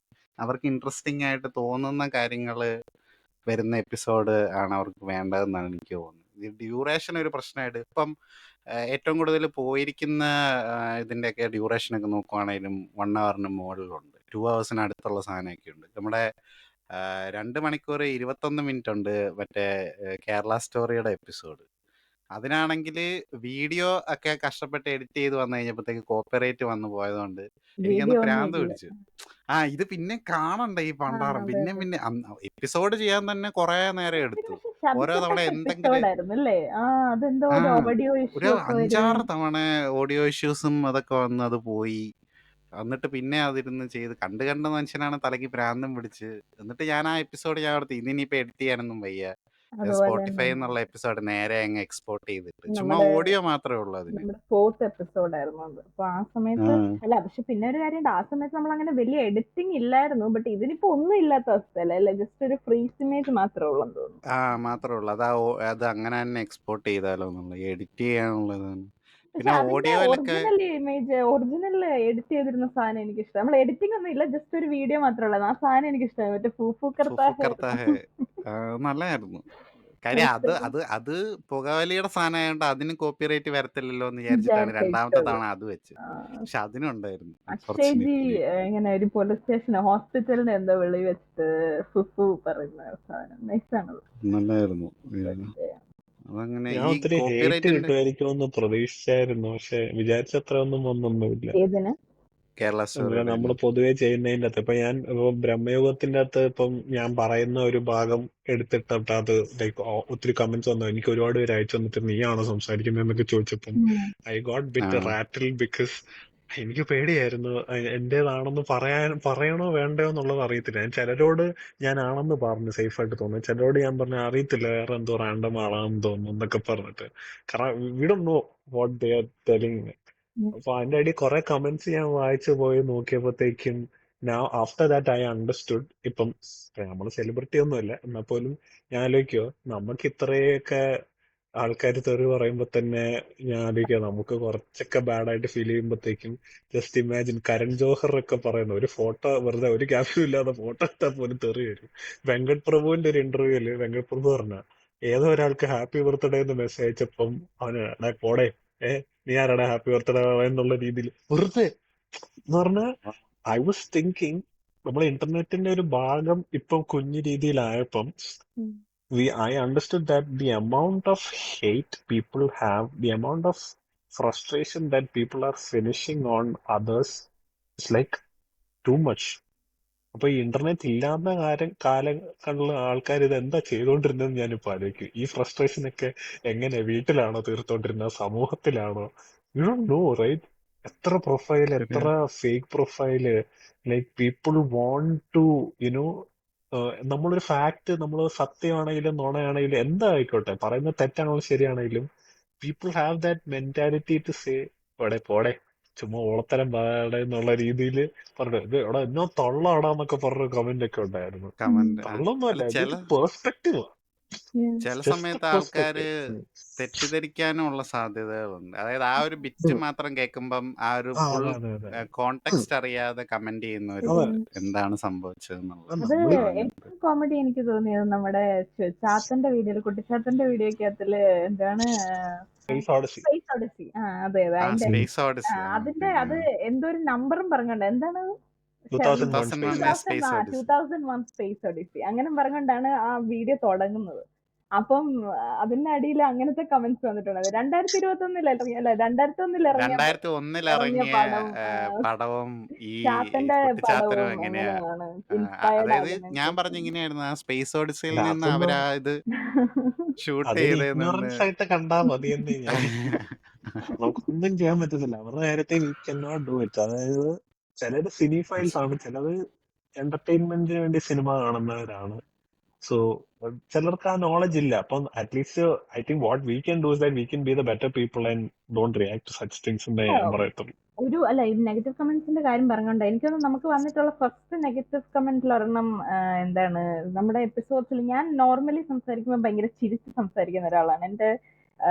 അവർക്ക് ഇൻട്രസ്റ്റിംഗ് ആയിട്ട് തോന്നുന്ന കാര്യങ്ങള് വരുന്ന എപ്പിസോഡ് ആണ് അവർക്ക് വേണ്ടതെന്നാണ് എനിക്ക് തോന്നുന്നത്. ഈ ഡ്യൂറേഷൻ ഒരു പ്രശ്നമായിട്ട് ഇപ്പം ഏറ്റവും കൂടുതൽ പോയിരിക്കുന്ന ഇതിൻ്റെയൊക്കെ ഡ്യൂറേഷനൊക്കെ നോക്കുവാണെങ്കിലും 1 hour മുകളിലുണ്ട്, 2 hours അടുത്തുള്ള സാധനമൊക്കെ ഉണ്ട്. നമ്മുടെ 2 മണിക്കൂർ 21 മിനിറ്റ് ഉണ്ട് മറ്റേ കേരള സ്റ്റോറിയുടെ എപ്പിസോഡ്. അതിനാണെങ്കിൽ വീഡിയോ ഒക്കെ കഷ്ടപ്പെട്ട് എഡിറ്റ് ചെയ്ത് വന്നു കഴിഞ്ഞപ്പോഴത്തേക്ക് കോപ്പിറൈറ്റ് വന്നു പോയതുകൊണ്ട് എനിക്കന്ന് പ്രാന്ത് പിടിച്ചു. ഇത് പിന്നെ കാണണ്ട ഈ പണ്ടാറം. പിന്നെ എപ്പിസോഡ് ചെയ്യാൻ തന്നെ കുറെ നേരം എടുത്തു. ഓരോ തവണ എന്തെങ്കിലും ഒരു 5-6 തവണ ഓഡിയോ ഇഷ്യൂസും അതൊക്കെ വന്ന് അത് പോയി. എന്നിട്ട് പിന്നെ അതിരുന്ന് ചെയ്ത് കണ്ട മനുഷ്യനാണ് തലയ്ക്ക് പ്രാന്തം പിടിച്ച്. എന്നിട്ട് ഞാൻ ആ എപ്പിസോഡ് ഞാൻ ഓർത്ത് ഇനിയിപ്പോൾ എഡിറ്റ് ചെയ്യാനൊന്നും വയ്യ, അതുപോലെ സ്പോട്ടിഫൈ തന്നെ എന്നുള്ള എപ്പിസോഡ് നേരെ അങ്ങ് എക്സ്പോർട്ട് ചെയ്തിട്ട് ചുമ്മാ നമ്മുടെ ഓഡിയോ മാത്രമേ ഉള്ളൂ അതിന്. നമ്മുടെ 4th എപ്പിസോഡായിരുന്നു അത്. അപ്പൊ ആ സമയത്ത് അല്ല, പക്ഷെ പിന്നെ ഒരു കാര്യമുണ്ട്, ആ സമയത്ത് നമ്മൾ അങ്ങനെ വലിയ എഡിറ്റിംഗ് ഇല്ലായിരുന്നു. ബട്ട് ഇതിനിപ്പോ ഒന്നും ഇല്ലാത്ത അവസ്ഥയല്ല അല്ലേ, ജസ്റ്റ് ഒരു ഫ്രീസ് ഇമേജ് മാത്രമേ ഉള്ളെന്ന് തോന്നുന്നു. മാത്രമേ ഉള്ളൂ. അത് അങ്ങനെ തന്നെ എക്സ്പോർട്ട് ചെയ്താലോ എന്നുള്ള എഡിറ്റ് ചെയ്യാനുള്ളതാണ്. പക്ഷെ പിന്നെ അതിന്റെ ഓഡിയോയിലൊക്കെ ഒറിജിനൽ ഇമേജ്, ഒറിജിനൽ എഡിറ്റ് ചെയ്തിരുന്ന സാധനം എനിക്ക് ഇഷ്ടം. നമ്മൾ എഡിറ്റിംഗ് ഒന്നും ഇല്ല, ജസ്റ്റ് ഒരു വീഡിയോ മാത്രമേ ഉള്ളൂ. ആ സാധനം എനിക്ക് ഇഷ്ടമായി. മറ്റേ ഫൂഫു ഫുഫുക്കർത്താഹ് നല്ലതായിരുന്നു. കാര്യം അത് പുകവലിയുടെ സാധനമായതുകൊണ്ട് അതിന് കോപ്പിറൈറ്റ് വരത്തില്ലല്ലോ എന്ന് വിചാരിച്ചിട്ടാണ് രണ്ടാമത്തെ തവണ അത് വെച്ച്. പക്ഷെ അതിനുണ്ടായിരുന്നു കുറച്ച് അക്ഷയ്ജി നെറ്റില്. ഇങ്ങനെ ഒരു പോലീസ് സ്റ്റേഷൻ ഹോസ്പിറ്റലിന്റെ എന്തോ വെളി വെച്ചിട്ട് ഫുഫു പറയുന്ന സാധനം നൈസാണത്. നല്ലായിരുന്നു. അതങ്ങനെ ഞാൻ ഈ ഒത്തിരി ഹേറ്റ് കോപ്പിറൈറ്റിന്റെ കിട്ടുമായിരിക്കുമെന്ന് പ്രതീക്ഷിച്ചായിരുന്നു, പക്ഷെ വിചാരിച്ചത്ര ഒന്നും വന്നൊന്നുമില്ല. ഏതിന്? കേരള സ്റ്റോറി നമ്മൾ പൊതുവെ ചെയ്യുന്നതിന്റെ അകത്ത് ഇപ്പൊ ഞാൻ ബ്രഹ്മയുഗത്തിന്റെ അകത്ത് ഇപ്പം ഞാൻ പറയുന്ന ഒരു ഭാഗം എടുത്തിട്ട് അത് ലൈക്ക് ഒത്തിരി കമന്റ്സ് വന്നു. എനിക്ക് ഒരുപാട് പേര് അയച്ചു വന്നിട്ട് നീയാണോ സംസാരിക്കുന്നതെന്നൊക്കെ ചോദിച്ചപ്പം I got bit rattle because എനിക്ക് പേടിയായിരുന്നു എന്റേതാണെന്ന് പറയണോ വേണ്ടയോ എന്നുള്ളത് അറിയത്തില്ല. ഞാൻ ചിലരോട് ഞാനാണെന്ന് പറഞ്ഞു സേഫ് ആയിട്ട് തോന്നുന്നു, ചിലരോട് ഞാൻ പറഞ്ഞു അറിയത്തില്ല വേറെ എന്തോ റാൻഡം ആളാണെന്ന് തോന്നുന്നു എന്നൊക്കെ പറഞ്ഞിട്ട്. കാരണം we don't know what they are telling. അപ്പൊ അതിന്റെ അടി കുറെ കമന്റ്സ് ഞാൻ വായിച്ചു പോയി നോക്കിയപ്പോഴത്തേക്കും ആഫ്റ്റർ ദാറ്റ് ഐ അണ്ടർസ്റ്റുഡ്. ഇപ്പം നമ്മൾ സെലിബ്രിറ്റി ഒന്നുമല്ല, എന്നാൽ പോലും ഞാൻ ആലോചിക്കോ നമുക്ക് ഇത്രയൊക്കെ ആൾക്കാർ തെറി പറയുമ്പോ തന്നെ ഞാൻ ആലോചിക്കുക നമുക്ക് കുറച്ചൊക്കെ ബാഡായിട്ട് ഫീൽ ചെയ്യുമ്പോഴത്തേക്കും ജസ്റ്റ് ഇമാജിൻ കരൺ ജോഹർ ഒക്കെ പറയുന്ന ഒരു ഫോട്ടോ വെറുതെ ഒരു ക്യാപ്ഷൻ ഇല്ലാതെ ഫോട്ടോ എടുത്താൽ പോലും തെറി വരും. വെങ്കട് പ്രഭുവിന്റെ ഒരു ഇന്റർവ്യൂല് വെങ്കട് പ്രഭു പറഞ്ഞ ഏതോ ഒരാൾക്ക് ഹാപ്പി ബർത്ത്ഡേ എന്ന് മെസ്സേജ് അയച്ചപ്പം അവന് പോടെ നീ ആരാടാ ഹാപ്പി ബർത്ത്ഡേ എന്നുള്ള രീതിയിൽ വെറുതെ എന്ന് പറഞ്ഞാൽ ഐ വാസ് തിങ്കിങ് നമ്മളെ ഇന്റർനെറ്റിന്റെ ഒരു ഭാഗം ഇപ്പം കുഞ്ഞു രീതിയിലായപ്പം I understood that the amount of hate people have, the amount of frustration that people are finishing on others is like too much. അപ്പൊ ഈ ഇന്റർനെറ്റ് ഇല്ലാത്ത കാലങ്ങളിലുള്ള ആൾക്കാർ ഇത് എന്താ ചെയ്തുകൊണ്ടിരുന്നതെന്ന് ഞാനിപ്പോ ആലോചിക്കും. ഈ ഫ്രസ്ട്രേഷൻ ഒക്കെ എങ്ങനെ വീട്ടിലാണോ തീർത്തോണ്ടിരുന്നത്, സമൂഹത്തിലാണോ? You don't know right. എത്ര പ്രൊഫൈൽ, എത്ര fake profile, like people want to you know നമ്മളൊരു ഫാക്ട്, നമ്മൾ സത്യമാണെങ്കിലും നുണയാണെങ്കിലും എന്തായിക്കോട്ടെ, പറയുന്നത് തെറ്റാണെങ്കിലും ശരിയാണെങ്കിലും people have that mentality to say പോടെ ചുമ്മാ ഓളത്തരം പാടെ എന്നുള്ള രീതിയിൽ പറഞ്ഞു ഇത് എവിടെ എന്നോ തൊള്ളാടാന്നൊക്കെ പറഞ്ഞ കമന്റ് ഒക്കെ ഉണ്ടായിരുന്നു. തൊള്ളൊന്നുമല്ല, ഇതൊരു പെർസ്പെക്റ്റീവ്. ചില സമയത്ത് ആൾക്കാര് തെറ്റിദ്ധരിക്കാനുള്ള സാധ്യതകളുണ്ട്. അതായത് ആ ഒരു ബിറ്റ് മാത്രം കേൾക്കുമ്പം ആ ഒരു ഫുൾ കോണ്ടെക്സ്റ്റ് അറിയാതെ കമന്റ് ചെയ്യുന്നവരുണ്ട് എന്താണ് സംഭവിച്ചതെന്നുള്ളത്. ഏറ്റവും കോമഡി എനിക്ക് തോന്നിയത് നമ്മുടെ ചാത്തന്റെ വീഡിയോയിൽ, കുട്ടിച്ചാത്തന്റെ വീഡിയോക്കകത്തില് എന്താണ് സ്പേസ് ഓഡിസി. അതെ അതിന്റെ അത് എന്തോ ഒരു നമ്പറും പറഞ്ഞോണ്ട് എന്താണ് 2001 സ്പേസ് ഓഡിസി അങ്ങനെ പറഞ്ഞുകൊണ്ടാണ് ആ വീഡിയോ തുടങ്ങുന്നത്. അപ്പം അതിന്റെ അടിയിൽ അങ്ങനത്തെ കമന്റ്സ് വന്നിട്ടുണ്ട്. 2021 ഇറങ്ങിയ പടവും ഈ ചാത്തന്റെ പടവും എങ്ങനെയാണ്. ഇൻസ്പയർഡ് അതായത് ഞാൻ പറഞ്ഞ ഇങ്ങനെയായിരുന്നു, ആ സ്പേസ് ഓഡിസിയിൽ നിന്ന് അവരാ ഇത് ഷൂട്ട് ആയിട്ട് കണ്ടാ മതിയെന്ന് ഞാൻ നമുക്കൊന്നും ചെയ്യാൻ പറ്റത്തില്ല അവരുടെ കാര്യത്തെ. We can not do it. അതായത് ചിലര് സിനിഫൈൽസ് ആണ്, ചിലത് എന്റർടൈൻമെന്റിന് വേണ്ടി സിനിമ കാണുന്നവരാണ്. സോ ചിലർക്ക് ആ നോളജ് ഇല്ല. അപ്പം at least I think what we can do is that we can be the better people and don't react to such things എന്ന് ഞാൻ പറയത്തുള്ളൂ. ഈ നെഗറ്റീവ് കമന്റ്സിന്റെ കാര്യം പറഞ്ഞോണ്ട് എനിക്കൊന്ന് നമുക്ക് വന്നിട്ടുള്ള ഫസ്റ്റ് നെഗറ്റീവ് കമന്റിൽ ഒരെണ്ണം എന്താണ്, നമ്മുടെ എപ്പിസോഡ്സിൽ ഞാൻ നോർമലി സംസാരിക്കുമ്പോൾ ഭയങ്കര ചിരിച്ച് സംസാരിക്കുന്ന ഒരാളാണ്. എന്റെ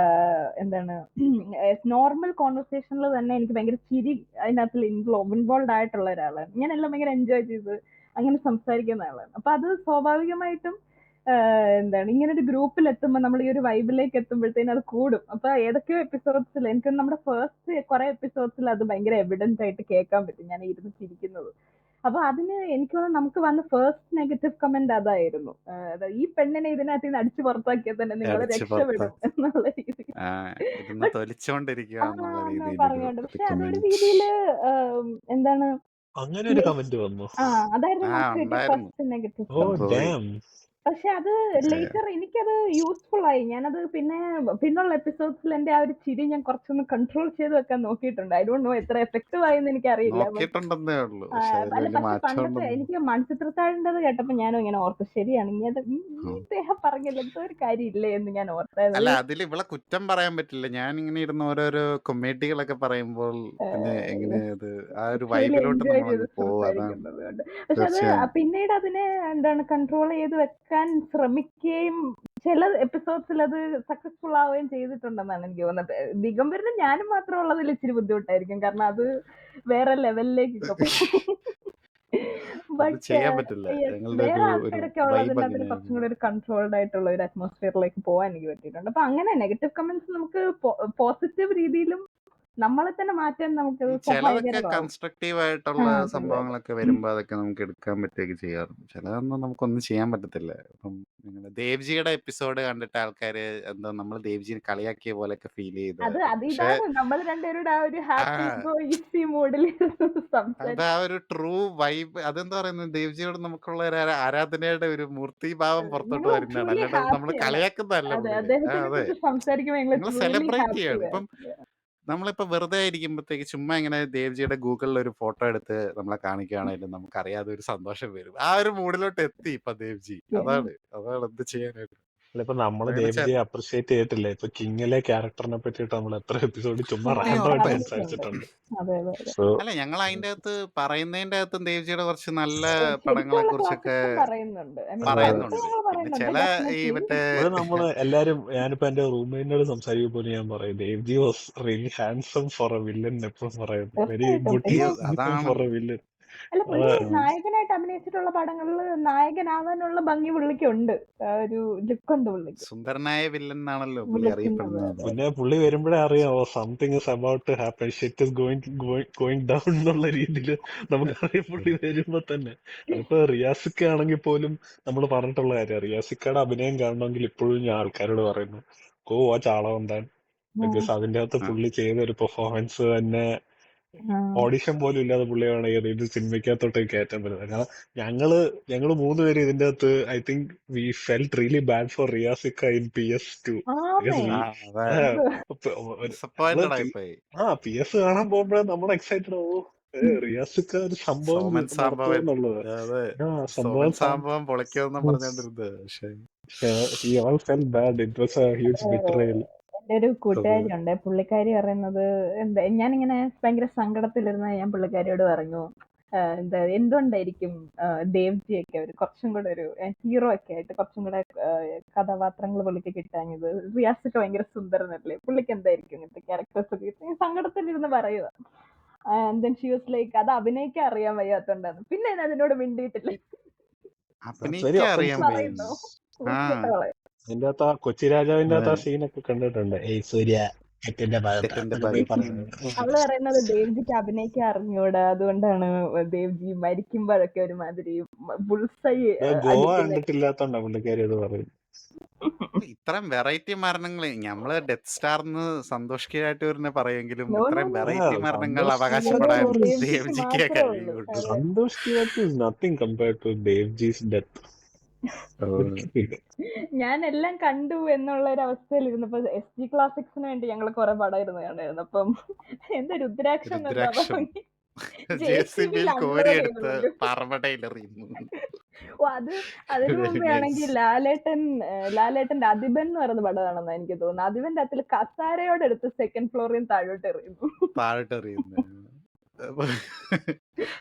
എന്താണ് നോർമൽ കോൺവെർസേഷനിൽ തന്നെ എനിക്ക് ഭയങ്കര ചിരി അതിനകത്ത് ഇൻവോൾവ് ആയിട്ടുള്ള ഒരാളാണ്. ഞാൻ എല്ലാം ഭയങ്കര എൻജോയ് ചെയ്ത് അങ്ങനെ സംസാരിക്കുന്ന ആളാണ്. അപ്പൊ അത് സ്വാഭാവികമായിട്ടും എന്താണ് ഇങ്ങനെ ഒരു ഗ്രൂപ്പിൽ എത്തുമ്പോൾ നമ്മൾ ഈ ഒരു വൈബിലേക്ക് എത്തുമ്പോഴത്തേനും അത് കൂടും. അപ്പൊ ഏതൊക്കെയോ എപ്പിസോഡ്സിൽ എനിക്ക് നമ്മുടെ ഫസ്റ്റ് കുറെ എപ്പിസോഡ്സിൽ അത് ഭയങ്കര എവിഡൻസ് ആയിട്ട് കേൾക്കാൻ പറ്റും ഞാൻ ഇരുന്ന് ചിരിക്കുന്നത്. അപ്പൊ അതിന് എനിക്ക് നമുക്ക് വന്ന ഫസ്റ്റ് നെഗറ്റീവ് കമന്റ് അതായിരുന്നു, ഈ പെണ്ണിനെ ഇതിനകത്ത് നിന്ന് അടിച്ചു പുറത്താക്കിയാൽ തന്നെ നിങ്ങൾ രക്ഷപ്പെടും എന്നുള്ള രീതിയിൽ പറഞ്ഞോണ്ട്. പക്ഷെ അതൊരു രീതിയില് എന്താണ് അങ്ങനെ ഒരു കമന്റ് വന്നു. അതായിരുന്നു ഫസ്റ്റ് നെഗറ്റീവ്. പക്ഷെ അത് ലേറ്റർ എനിക്കത് യൂസ്ഫുൾ ആയി. ഞാനത് പിന്നുള്ള എപ്പിസോഡ്സിൽ എന്റെ ആ ഒരു ചിരി ഞാൻ കുറച്ചൊന്ന് കൺട്രോൾ ചെയ്ത് വെക്കാൻ നോക്കിയിട്ടുണ്ട്. ഐ ഡോണ്ട് നോ എത്ര എഫക്റ്റീവ് ആയെന്ന് എനിക്കറിയില്ല. ബട്ട് നോക്കിയിട്ടുണ്ടെന്നേ ഉള്ളൂ, പക്ഷെ അതിൽ അല്ല, വലിയ പക്ഷെ മാറ്റം പണ്ടത്തെ ഉണ്ടെന്ന്. എനിക്ക് മൺചിത്രത്താഴിൻ്റെത് കേട്ടപ്പോ ഞാനും ഇങ്ങനെ ഓർത്തു, ശരിയാണ് ഇദ്ദേഹം പറഞ്ഞില്ല എന്തോ ഒരു കാര്യമില്ലേ എന്ന് ഞാൻ ഓർത്തായിരുന്നു. അല്ല, അതിൽ ഇവളെ കുറ്റം പറയാൻ പറ്റില്ല. ഞാൻ ഇങ്ങനെ ഇരുന്ന് ഓരോരോ കൊമേഡികളൊക്കെ പറയുമ്പോൾ പിന്നെ എങ്ങനെ അത് ആ ഒരു റിയലി വൈബിലോട്ട് എൻജോയ് ചെയ്ത് നമ്മളങ്ങ് പോവും. അതാണ് സംസാരിക്കുന്നത് കൊണ്ട്. പക്ഷെ അത് തീർച്ചയായും. പിന്നീട് അതിനെ കൺട്രോൾ ചെയ്ത് വെക്കാൻ ശ്രമിക്കുകയും ചില എപ്പിസോഡ്സിൽ അത് സക്സസ്ഫുൾ ആവുകയും ചെയ്തിട്ടുണ്ടെന്നാണ് എനിക്ക് തോന്നുന്നത്. ദിഗംബരനും ഞാനും മാത്രം ഉള്ളതിൽ ഇച്ചിരി ബുദ്ധിമുട്ടായിരിക്കും, കാരണം അത് വേറെ ലെവലിലേക്കൊക്കെ പോകും. അത് ബട്ട് ചെയ്യാൻ പറ്റില്ല. ഞങ്ങളുടെ വേറെ ഒരു ആൾക്കാരൊക്കെ വൈബ് ഉള്ളതിൽ അതിന് കുറച്ചും അങ്ങനെയായിരുന്നു. കൂടി ഒരു കൺട്രോൾഡ് ആയിട്ടുള്ള ഒരു അറ്റ്മോസ്ഫിയറിലേക്ക് പോകാൻ എനിക്ക് പറ്റിയിട്ടുണ്ട്. അപ്പൊ അങ്ങനെ നെഗറ്റീവ് കമന്റ്സ് നമുക്ക് പോസിറ്റീവ് രീതിയിലും നമ്മളെ തന്നെ മാറ്റാൻ നമുക്ക് ചിലതൊക്കെ സഹായകരമാവും. കൺസ്ട്രക്റ്റീവ് ആയിട്ടുള്ള അതെ, അതെ. സംഭവങ്ങളൊക്കെ വരുമ്പോൾ അതൊക്കെ നമുക്ക് എടുക്കാൻ പറ്റുകയൊക്കെ ചെയ്യാറുണ്ട്. ചിലതൊന്നും നമുക്കൊന്നും ചെയ്യാൻ പറ്റത്തില്ല. ഇപ്പം നിങ്ങളുടെ ദേവ്ജിയുടെ എപ്പിസോഡ് കണ്ടിട്ട് ആൾക്കാർ എന്തോ നമ്മൾ ദേവ്ജിനെ കളിയാക്കിയ പോലെയൊക്കെ ഫീൽ ചെയ്തായിരുന്നു. പക്ഷെ ഇതാണ് നമ്മൾ രണ്ടുപേരുടെ ആ ഒരു ഹാപ്പി ആ ഗോ ഈസി മോഡിൽ അത് സംസാരിക്കും. ആ ഒരു ട്രൂ വൈബ്, അതെന്താ പറയുന്നത്, ദേവ്ജിയോട് നമുക്കുള്ള ഒരു ആരാധനയുടെ ഒരു മൂർത്തിഭാവം പുറത്തോട്ട് ഞങ്ങൾ വരുന്നതാണ്. ട്രൂലി അല്ലാണ്ട് നമ്മൾ ഹാപ്പിയാണ്. കളിയാക്കുന്നതല്ല അതെ, പുള്ളിനെ. അദ്ദേഹത്തിനെ അതെ, കുറിച്ച് സംസാരിക്കുമ്പോൾ ഞങ്ങൾ നിങ്ങൾ ട്രൂലി സെലിബ്രേറ്റ് ചെയ്യാണ്. ഇപ്പം ഹാപ്പിയാണ്. നമ്മളിപ്പോ വെറുതെ ഇരിക്കുമ്പോഴത്തേക്ക് ചുമ്മാ ഇങ്ങനെ ദേവ്ജിയുടെ ഗൂഗിളിൽ ഒരു ഫോട്ടോ എടുത്ത് നമ്മളെ കാണിക്കുകയാണെങ്കിലും നമുക്കറിയാതെ ഒരു സന്തോഷം വരും. ആ ഒരു മൂഡിലോട്ട് എത്തി ഇപ്പൊ ദേവ്ജി. അതാണ് എന്ത് ചെയ്യാനായിട്ട്. അല്ല, ഇപ്പൊ നമ്മള് അങ്ങനെ ദേവ്ജിയെ അപ്രിഷിയേറ്റ് ചെയ്തിട്ടില്ല. ഇപ്പൊ കിങ്ങിലെ ക്യാരക്ടറിനെ പറ്റിയിട്ട് നമ്മൾ എത്ര എപ്പിസോഡ് ചുമ്മാ റാൻഡം ആയിട്ട് ഉറപ്പായിട്ടും. സംസാരിച്ചിട്ടുണ്ട്. അതെ, അതെ, അതെ. സോ അല്ല, ഞങ്ങൾ അതിൻ്റെ അകത്ത് പറയുന്നതിൻ്റെ അകത്തും ദേവ്ജിയുടെ കുറച്ച് നല്ല പടങ്ങളെ ശരിക്കുള്ള കുറിച്ചൊക്കെ ക്ലാസിക്സും പറയുന്നുണ്ട്. ഐ മീൻ പറയുന്നുണ്ട്. ഞങ്ങൾ പിന്നെ പറയുന്നുണ്ട് ചില ഈ ഡെഫിനറ്റ്ലി. മറ്റേ ഇവിടെ നമ്മള് എല്ലാരും, ഞാനിപ്പോ എന്റെ റൂംമേറ്റിനോട് സംസാരിക്കുമ്പോൾ ഞാൻ പറയും Devji was really handsome for a villain. എപ്പോഴും പറയുന്നത് വെരി തീർച്ചയായിട്ടും. ഗുഡ് പിന്നെ അതാണ് ഫോർ എ വില്ലൻ. അല്ല, പുള്ളി അതാണ് നായകനായിട്ട് അഭിനയിച്ചിട്ടുള്ള പടങ്ങളിൽ നായകനാവാനുള്ള ഭംഗി പുള്ളിക്കുണ്ട്. ആ ഒരു ലുക്കുണ്ട് പുള്ളിക്ക്. സുന്ദരനായ വില്ലൻ എന്നാണല്ലോ പുള്ളി വിളിക്കുന്നത്. അറിയപ്പെടുന്നത്. പിന്നെ പുള്ളി വരുമ്പോഴേ അറിയാമോ something is about to happen, shit is going down എന്നുള്ള രീതിയിൽ നമുക്കറിയാം പുള്ളി വരുമ്പോ തന്നെ. അതിപ്പോ റിയാസിക്ക ആണെങ്കിൽ പോലും നമ്മൾ പറഞ്ഞിട്ടുള്ള കാര്യം, റിയാസിക്കയുടെ അഭിനയം കാണണമെങ്കിൽ ഇപ്പോഴും ഞാൻ ആൾക്കാരോട് പറയുന്നു ഗോ വാച്ച് ആളവന്താൻ. ബിക്കോസ് അതിന്റെ അകത്ത് ആ. പുള്ളി ചെയ്ത ഒരു പെർഫോമൻസ് തന്നെ ആ. ഓഡിഷൻ പോലും ഇല്ലാതെ പുള്ളിയാണ് ഇത് സിനിമയ്ക്കകത്തോട്ടേക്ക് കയറ്റാൻ പറ്റുന്നത്. കാരണം ഞങ്ങള് മൂന്നുപേരും ഇതിന്റെ അകത്ത് I think we felt really bad for റിയാസിക്ക ഇൻ PS2. ആന്നേ. ആ, അതെ. ഞങ്ങള് ഡിസപ്പോയിന്റഡ് ആയിപ്പോയി. PS കാണാൻ പോകുമ്പോഴേ നമ്മൾ എക്സൈറ്റഡ് റിയാസിക്ക ഒരു സംഭവം സോമൻ സാമ്പവൻ. നടത്തുമെന്നുള്ളത്. അതെ, സംഭവം സോമൻ സാമ്പവൻ പൊളിക്കുമെന്ന് പറഞ്ഞോണ്ടിരുന്നത്. പക്ഷെ he all felt bad. It was a huge betrayal. എന്റെ ഒരു കൂട്ടുകാരി ഉണ്ട്. പുള്ളിക്കാരി പറയുന്നത് ഞാനിങ്ങനെ ഭയങ്കര സങ്കടത്തിലിരുന്ന ഞാൻ പുള്ളിക്കാരിയോട് പറഞ്ഞു, എന്തുകൊണ്ടായിരിക്കും ദേവ്ജിയൊക്കെ ഒരു കുറച്ചും കൂടെ ഒരു ഹീറോ ഒക്കെ ആയിട്ട് കുറച്ചും കൂടെ കഥാപാത്രങ്ങൾ പുള്ളിക്ക് കിട്ടാഞ്ഞത്. റിയാസൊക്കെ ഭയങ്കര സുന്ദരനല്ലേ, പുള്ളിക്ക് എന്തായിരിക്കും ഇങ്ങനത്തെ ക്യാരക്ടേഴ്സ് ഒക്കെ കിട്ടും. സങ്കടത്തിലിരുന്ന് പറയുക. ഷി വാസ് ലൈക്ക് അത് അഭിനയിക്കാൻ അറിയാൻ വയ്യാത്തോണ്ടാണ്. പിന്നെ ഞാൻ അതിനോട് മിണ്ടിയിട്ടില്ല. അഭിനയിക്കാൻ അറിയാൻ പറയുന്നു ആ അതിന്റെ അകത്ത് ആ കൊച്ചി രാജാവിന്റെ അകത്ത് ആ സീനൊക്കെ കണ്ടിട്ടുണ്ട്. സൂര്യ തെറ്റിന്റെ തെറ്റിന്റെ അവള് പറയുന്നത് ദേവ്ജിക്ക് അഭിനയിക്കാൻ അറിഞ്ഞൂടാ, അതുകൊണ്ടാണ് ദേവ്ജി മരിക്കുമ്പോഴൊക്കെ ഒരുമാതിരി ബുൾസൈ ഗോവ കണ്ടിട്ടില്ലാത്തോണ്ടാ പുള്ളിക്കാരി അത് പറയും. ഇത്രയും വെറൈറ്റി മരണങ്ങൾ നമ്മള് ഡെത്ത് സ്റ്റാർന്ന് സന്തോഷിക്കായിട്ട് തന്നെ പറയുമെങ്കിലും No, no, ഇത്രയും no. വെറൈറ്റി Yeah, മരണങ്ങൾ Santosh അവകാശപ്പെടാൻ Kivathur is ദേവ്ജിക്ക് ദേവ്ജിക്കേ മാത്രമേ ഉള്ളൂ. കഴിയുള്ളൂ. അതെ. Santosh Kivathur is nothing compared to Devji's death. ഞാൻ എല്ലാം കണ്ടു എന്നുള്ള ഒരു അവസ്ഥയിൽ ഇരുന്നപ്പോ SG ക്ലാസിക്സിന് വേണ്ടി ഞങ്ങൾ കുറെ പടം ഇരുന്ന് കണ്ടായിരുന്നു. അപ്പം എന്താ രുദ്രാക്ഷം എന്നാ രുദ്രാക്ഷം JCB യിൽ കോരിയെടുത്ത് പാറമടയിലെറിയുന്നു. ഓ, അതിനു മുമ്പേ ആണെങ്കിൽ ലാലേട്ടന്റെ അതിബൻ എന്ന് പറയുന്ന പടമാണെന്ന് എനിക്ക് തോന്നുന്നു. അതിബന്റെ അകത്തിൽ കസാരയോടെ എടുത്ത് സെക്കൻഡ് ഫ്ലോറിൽ നിന്ന് താഴോട്ട് എറിയുന്നു. താഴോട്ടെറിയുന്നു.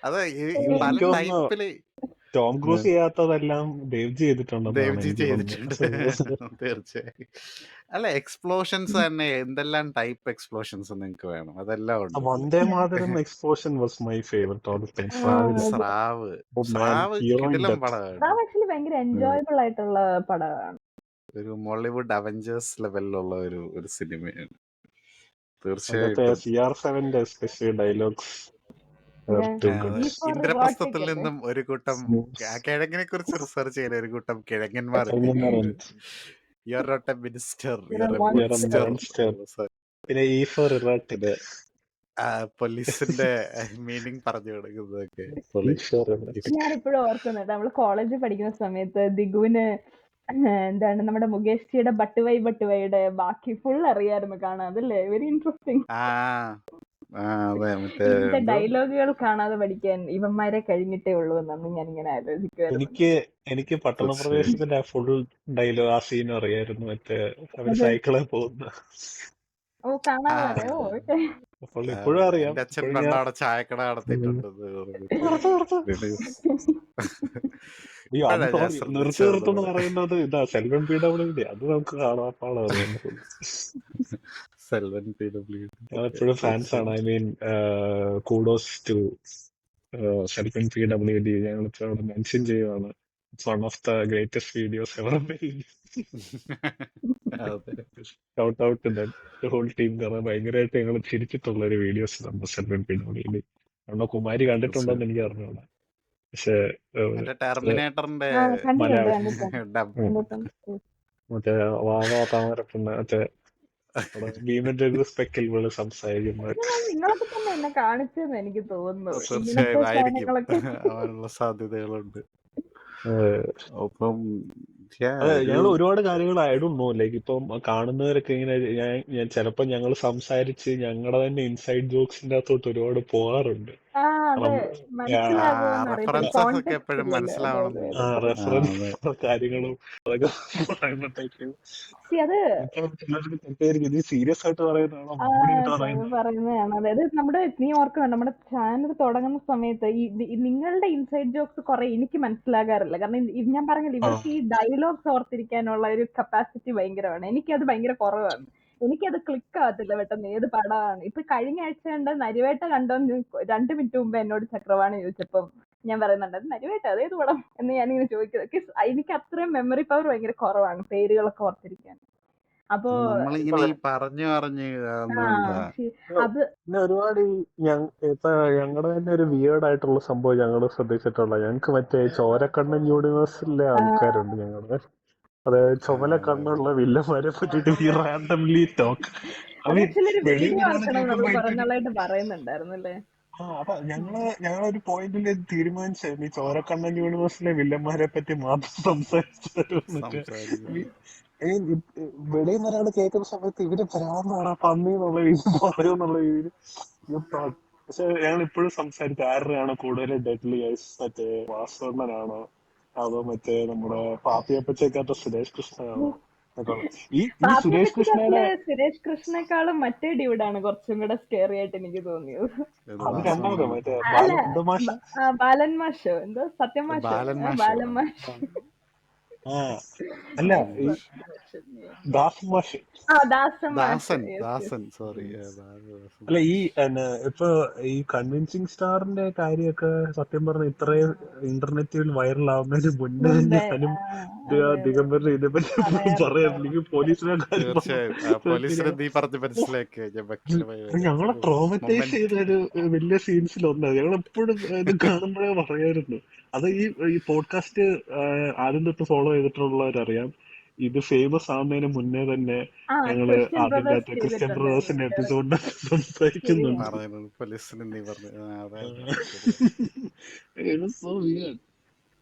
അതെ, പല എനിക്ക് തോന്നുന്നു ടൈപ്പില് ടോം ക്രൂസ് ചെയ്യാത്തതെല്ലാം ദേവ്ജി ചെയ്തിട്ടുണ്ടെന്നാണ് ദേവ്ജി എനിക്ക് ചെയ്തിട്ടുണ്ട്. തോന്നുന്നത്. തീർച്ചയായും. അല്ല, എക്സ്പ്ലോഷൻസ് തന്നെ എന്തെല്ലാം ടൈപ്പ് എക്സ്പ്ലോഷൻസ് നിങ്ങൾക്ക് വേണം, അതെല്ലാം ഉണ്ട്. Vande Mataram explosion was my favourite all the time. സ്രാവ് Oh man, hero in കിടിലം death. പടമാണ്. ആക്ച്വലി ഭയങ്കര എൻജോയബിൾ ആയിട്ടുള്ള പടമാണ്. ഒരു മോളിവുഡ് അവഞ്ചേഴ്സ് ലെവലിലുള്ള ഒരു സിനിമയാണ്. അതിനകത്തെ തീർച്ചയായിട്ടും. CR7ന്റെ എസ്പെഷ്യലി ഡയലോഗ്സ് ഇന്ദ്രപ്രസ്ഥത്തിൽ നിന്നും ഒരു കൂട്ടം കിഴങ്ങിനെ കുറിച്ച് റിസർച്ച് ചെയ്യുന്ന ഒരു കൂട്ടം കിഴങ്ങന്മാർ your not a minister, your a monster. പിന്നെ E for erratic. പോലീസിന്റെ മീനിങ് പറഞ്ഞു കൊടുക്കുന്നതൊക്കെ പൊളി. ഞാനിപ്പോഴും ഓർക്കുന്നുണ്ട് നമ്മള് കോളേജിൽ പഠിക്കുന്ന സമയത്ത് ദിഗുവിന് എന്താണ് നമ്മുടെ മുകേഷ് ജിയുടെ ബട്ടുവൈയുടെ ബാക്കി ഫുൾ അറിയായിരുന്നു കാണാൻ. അതല്ലേ വെരി ഇൻട്രസ്റ്റിംഗ്. ആ അതെ മറ്റേ ഇവന്റെ എന്തോ ഡയലോഗുകൾ കാണാതെ പഠിക്കാൻ ഇവന്മാരെ കഴിഞ്ഞിട്ടേ ഉള്ളൂ എന്നാണ് ഞാൻ ഇങ്ങനെ ആലോചിക്കുമായിരുന്നു. എനിക്ക് തീർച്ചയായും. പട്ടണപ്രവേശത്തിന്റെ ആ ഫുൾ ഡയലോഗ് ആ സീൻ അറിയായിരുന്നു. മറ്റേ അവര് സൈക്കിളിൽ പോകുന്ന ഓ കാണാതെ. ഓ ഓക്കെ. അപ്പോൾ ഇപ്പോഴും അറിയാം. എന്റെ അച്ഛൻ ഇപ്പോഴും പണ്ട് ഞാൻ അവിടെ ചായക്കട നടത്തിയിട്ടുണ്ടെന്ന് അയ്യോ അത് ഇപ്പോഴാ ഞാൻ സോറി നിർത്തി ശ്രദ്ധിച്ചത്. നിർത്തുന്ന പറയുന്നത് ഇതാ സെൽവൻ PWD. അത് നമുക്ക് കാണാപ്പാടാ അറിയാം. സെൽവൻ PWD. ഞാൻ എപ്പോഴും ഫാൻസ് ആണ്. I mean kudos to Selvan PWD. ഞങ്ങളിപ്പോ അവിടെ മെൻഷൻ ചെയ്യുവാണ്. It's one of the greatest videos ever made. Shout out to the whole team. കാരണം ഭയങ്കരമായിട്ട് ഞങ്ങൾ ചിരിച്ചിട്ടുള്ള ഒരു വീഡിയോസ് നമ്മുടെ സെൽവൻ PWD. കാരണം കുമാരി കണ്ടിട്ടുണ്ടോന്ന് എനിക്ക് അറിഞ്ഞൂടാ. പക്ഷെ മറ്റേ ടെർമിനേറ്ററിന്റെ മലയാളം ഡബ് മറ്റേ വാവാ താമരപ്പുണ്ണ മറ്റേ ഭീമന്റെ ഒരു സ്പെക്കിൽ പോലെ സംസാരിക്കുന്നത് നിങ്ങളൊക്കെ തന്നെ എന്നെ കാണിച്ചെന്ന് എനിക്ക് തോന്നുന്നു. തീർച്ചയായും ആയിരിക്കും. ചാനലുകളൊക്കെ ആവാനുള്ള സാധ്യതകളുണ്ട്. അപ്പം ഞങ്ങൾ ഒരുപാട് കാര്യങ്ങൾ ഐ ഡോണ്ട് നോ. ലൈക്ക് ഇപ്പം കാണുന്നവരൊക്കെ ഇങ്ങനെ ഞാൻ ചിലപ്പോ ഞങ്ങൾ സംസാരിച്ച് ഞങ്ങളുടെ തന്നെ ഇൻസൈഡ് ജോക്സിന്റെ അകത്തോട്ട് ഒരുപാട് പോകാറുണ്ട്. റെഫറൻസസ് ഒക്കെ എപ്പോഴും മനസ്സിലാവണം. റെഫറൻസ് കാര്യങ്ങളും അതൊക്കെ പറയുമ്പോഴത്തേക്കും അത് ചിലർക്ക് തെറ്റായിരിക്കും. ഇത് സീരിയസ് ആയിട്ട് പറയുന്നതാണോ മറുപടിയായിട്ട് പറയുന്നത് പറയുന്നതാണ്. അതായത് നമ്മുടെ നീ ഓർക്കുന്നുണ്ട് നമ്മുടെ ചാനൽ തുടങ്ങുന്ന സമയത്ത് ഈ നിങ്ങളുടെ ഇൻസൈഡ് ജോക്സ് കുറെ എനിക്ക് മനസ്സിലാകാറില്ല. കാരണം ഞാൻ പറഞ്ഞില്ല ഇവർക്ക് ഈ ഡയലോഗ്സ് ഓർത്തിരിക്കാനുള്ള ഒരു കപ്പാസിറ്റി ഭയങ്കരമാണ്. എനിക്കത് ഭയങ്കര കുറവാണ്. എനിക്കത് ക്ലിക്ക് ആവത്തില്ല പെട്ടെന്ന് ഏത് പടമാണ്. ഇപ്പൊ കഴിഞ്ഞ ആഴ്ച കണ്ട നരിവേട്ട കണ്ടോന്ന് 2 മിനിറ്റ് മുമ്പ് എന്നോട് ചക്രവാണി ചോദിച്ചപ്പം ഞാൻ പറയുന്നുണ്ട് അത് നരിവേട്ട അതേത് പടം എന്ന് ഞാനിങ്ങനെ ചോദിക്കുന്നത്. എനിക്ക് അത്രയും മെമ്മറി പവർ ഭയങ്കര കുറവാണ് പേരുകളൊക്കെ ഓർത്തിരിക്കാൻ. അപ്പോ നമ്മളിങ്ങനെ ഈ പറഞ്ഞു അത് പിന്നെ ഒരുപാട് ഇപ്പൊ ഞങ്ങളുടെ തന്നെ ഒരു വിയേർഡ് ആയിട്ടുള്ള സംഭവം ഞങ്ങൾ ശ്രദ്ധിച്ചിട്ടുള്ള ഞങ്ങക്ക് മറ്റേ ചോരക്കണ്ണൻ യൂണിവേഴ്സിലെ ആൾക്കാരുണ്ട് ഞങ്ങളുടെ. അതായത് ചുമല കണ്ണുള്ള വില്ലന്മാരെ പറ്റിട്ട് വി റാൻഡംലി ടോക്ക്. പറയുന്നുണ്ടായിരുന്നല്ലേ. അപ്പൊ ഞങ്ങളൊരു പോയിന്റിൽ തീരുമാനിച്ചായിരുന്നു ഈ ചോരക്കണ്ണൻ യൂണിവേഴ്സിലെ വില്ലന്മാരെ പറ്റി മാത്രം സംസാരിച്ചു. വെളിയിൽ നിന്ന് ഒരാൾ കേൾക്കുന്ന സമയത്ത് ഇവര് ഭ്രാന്താണ് പന്നി എന്നുള്ള രീതിയിൽ പറയുമെന്നുള്ള രീതിയിൽ. പക്ഷെ ഞങ്ങൾ ഇപ്പോഴും സംസാരിക്കും ആരുടെയാണോ കൂടുതൽ ഡെഡ്ലി ഐസ്. മറ്റേ വാസുണ്ണനാണോ അതോ മറ്റേ നമ്മുടെ പാപ്പിയപ്പച്ചേക്കാത്ത സുരേഷ് കൃഷ്ണനാണോ? ഈ സുരേഷ് കൃഷ്ണനേക്കാളും മറ്റേ ഡ്യൂഡാണ് കുറച്ചും കൂടെ സ്കെയറി ആയിട്ട് എനിക്ക് തോന്നിയത്. അത് രണ്ടാമത് മറ്റേ ബാലൻ മാഷോ എന്തോ സത്യം മാഷോ ബാലൻ മാഷ് അല്ല ഈ ദാസൻ മാഷ് അല്ല ഈ ഇപ്പൊ ഈ കൺവിൻസിങ് സ്റ്റാറിന്റെ കാര്യമൊക്കെ സത്യം പറഞ്ഞ ഇത്രയും ഇന്റർനെറ്റിൽ വൈറൽ ആവുന്നതിന് മുന്നേ ഞാനും ദിഗംബറിനെ ഇതിനെപ്പറ്റി പറയാറില്ലെങ്കിൽ പോലീസിനെ ഞങ്ങളെ ട്രോമറ്റൈസ് ചെയ്ത ഒരു വലിയ സീൻസിലൊന്നാണ്. ഞങ്ങൾ എപ്പോഴും ഇത് കാണുമ്പോഴേ പറയായിരുന്നു. അത് ഈ പോഡ്കാസ്റ്റ് ആദ്യം തൊട്ട് ഫോളോ ചെയ്തിട്ടുള്ളവരറിയാം. ഇത് ഫേമസ് ആവുന്നതിന് മുന്നേ തന്നെ ഞങ്ങള് അതിന്റെ അകത്ത് ക്രിസ്ത്യൻ ബ്രദേഴ്സിന്റെ എപ്പിസോഡിന് സംസാരിക്കുന്നുണ്ട്.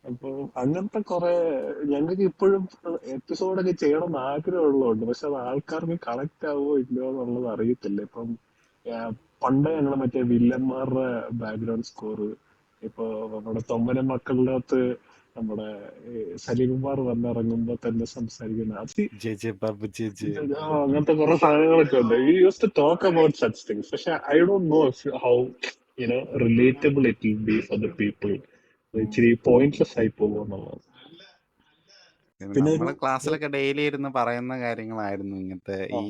അപ്പൊ അങ്ങനത്തെ കുറെ ഞങ്ങൾക്ക് ഇപ്പോഴും എപ്പിസോഡൊക്കെ ചെയ്യണമെന്ന് ആഗ്രഹമുള്ളതുണ്ട്. പക്ഷെ അത് ആൾക്കാർക്ക് കണക്ട് ആവുമോ ഇല്ലയോ എന്നുള്ളത് അറിയത്തില്ല. ഇപ്പം പണ്ടേ ഞങ്ങള് മറ്റേ വില്ലന്മാരുടെ ബാക്ക്ഗ്രൗണ്ട് സ്കോർ ഇപ്പൊ നമ്മുടെ തൊമ്മന മക്കളുടെ അകത്ത് നമ്മുടെ സലീംകുമാർ വന്നിറങ്ങുമ്പോ തന്നെ സംസാരിക്കുന്ന അങ്ങനത്തെ കുറെ സാധനങ്ങളൊക്കെ ഉണ്ട്. You used to talk about such things. പക്ഷെ I don't know how relatable it will be for the people. ഇച്ചിരി പോയിന്റ്ലെസ് ആയി പോകുന്നുള്ളത്. പിന്നെ നമ്മള് ക്ലാസ്സിലൊക്കെ ഡെയിലി ഇരുന്ന് പറയുന്ന കാര്യങ്ങളായിരുന്നു ഇങ്ങനത്തെ ഈ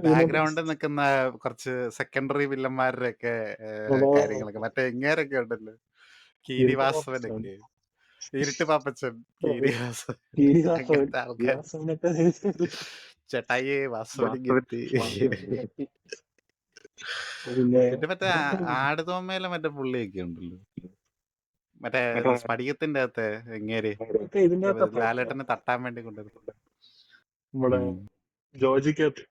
ബാക്ക്ഗ്രൗണ്ടിൽ നിൽക്കുന്ന കുറച്ച് സെക്കൻഡറി വില്ലന്മാരുടെ ഒക്കെ കാര്യങ്ങളൊക്കെ. മറ്റേ ഇങ്ങേരൊക്കെ ഉണ്ടല്ലോ കീരിവാസവനൊക്കെ ഇരുട്ട് പാപ്പച്ചൻ അങ്ങനത്തെ ആൾക്കാർ ചേട്ടായി വാസവനിങ്ങെത്തി. പിന്നെ മറ്റേ ആടുതോമയിലെ മറ്റേ പുള്ളിയൊക്കെ ഉണ്ടല്ലോ മറ്റേ സ്ഫടികത്തിന്റെ അകത്ത് എങ്ങേര് ലാലേട്ടനെ തട്ടാൻ വേണ്ടി കൊണ്ടുവരുന്നുണ്ട്. ജോജിക്കകത്ത്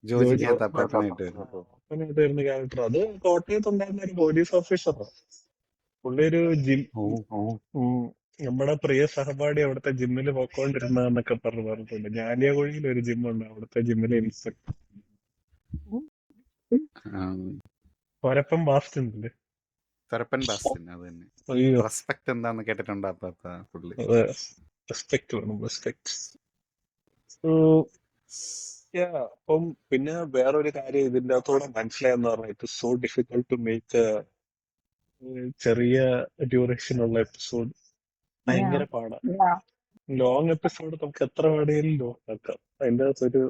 ജോജിക്കകത്ത് വരുന്ന ക്യാരക്ടർ. അത് കോട്ടയത്ത് ഉണ്ടായിരുന്ന ഒരു പോലീസ് ഓഫീസറാണ്. പുള്ളി ഒരു ഓ ഓ നമ്മുടെ പ്രിയ സഹപാഠി അവിടുത്തെ ജിമ്മിൽ പോയിക്കൊണ്ടിരുന്നതെന്നൊക്കെ പറഞ്ഞിട്ടുണ്ട്. ഞാലിയാകുഴിയിൽ ഒരു ജിമ്മുണ്ട്, അവിടുത്തെ ജിമ്മിലെ ഇൻസ്ട്രക്ടർ ഒരപ്പം ബാസ്റ്റില്ലേ. തുരപ്പൻ ബാസ്റ്റിൻ അത് തന്നെ. അയ്യോ, റെസ്പെക്ട് എന്താന്ന് കേട്ടിട്ടുണ്ടോ പുള്ളി? റെസ്പെക്ട് വേണം, റെസ്പെക്ട്. അപ്പം പിന്നെ വേറൊരു കാര്യം ഇതിന്റെ അകത്തൂടെ മനസ്സിലായെന്ന് പറഞ്ഞാൽ, it so difficult to make ചെറിയ ഡ്യൂറേഷൻ ഉള്ള എപ്പിസോഡ്. ഭയങ്കര പാടാണ്. ലോങ് എപ്പിസോഡ് നമുക്ക് എത്ര വേണേലും ലോങ് ആക്കാം. അതിന്റെ അകത്തൊരു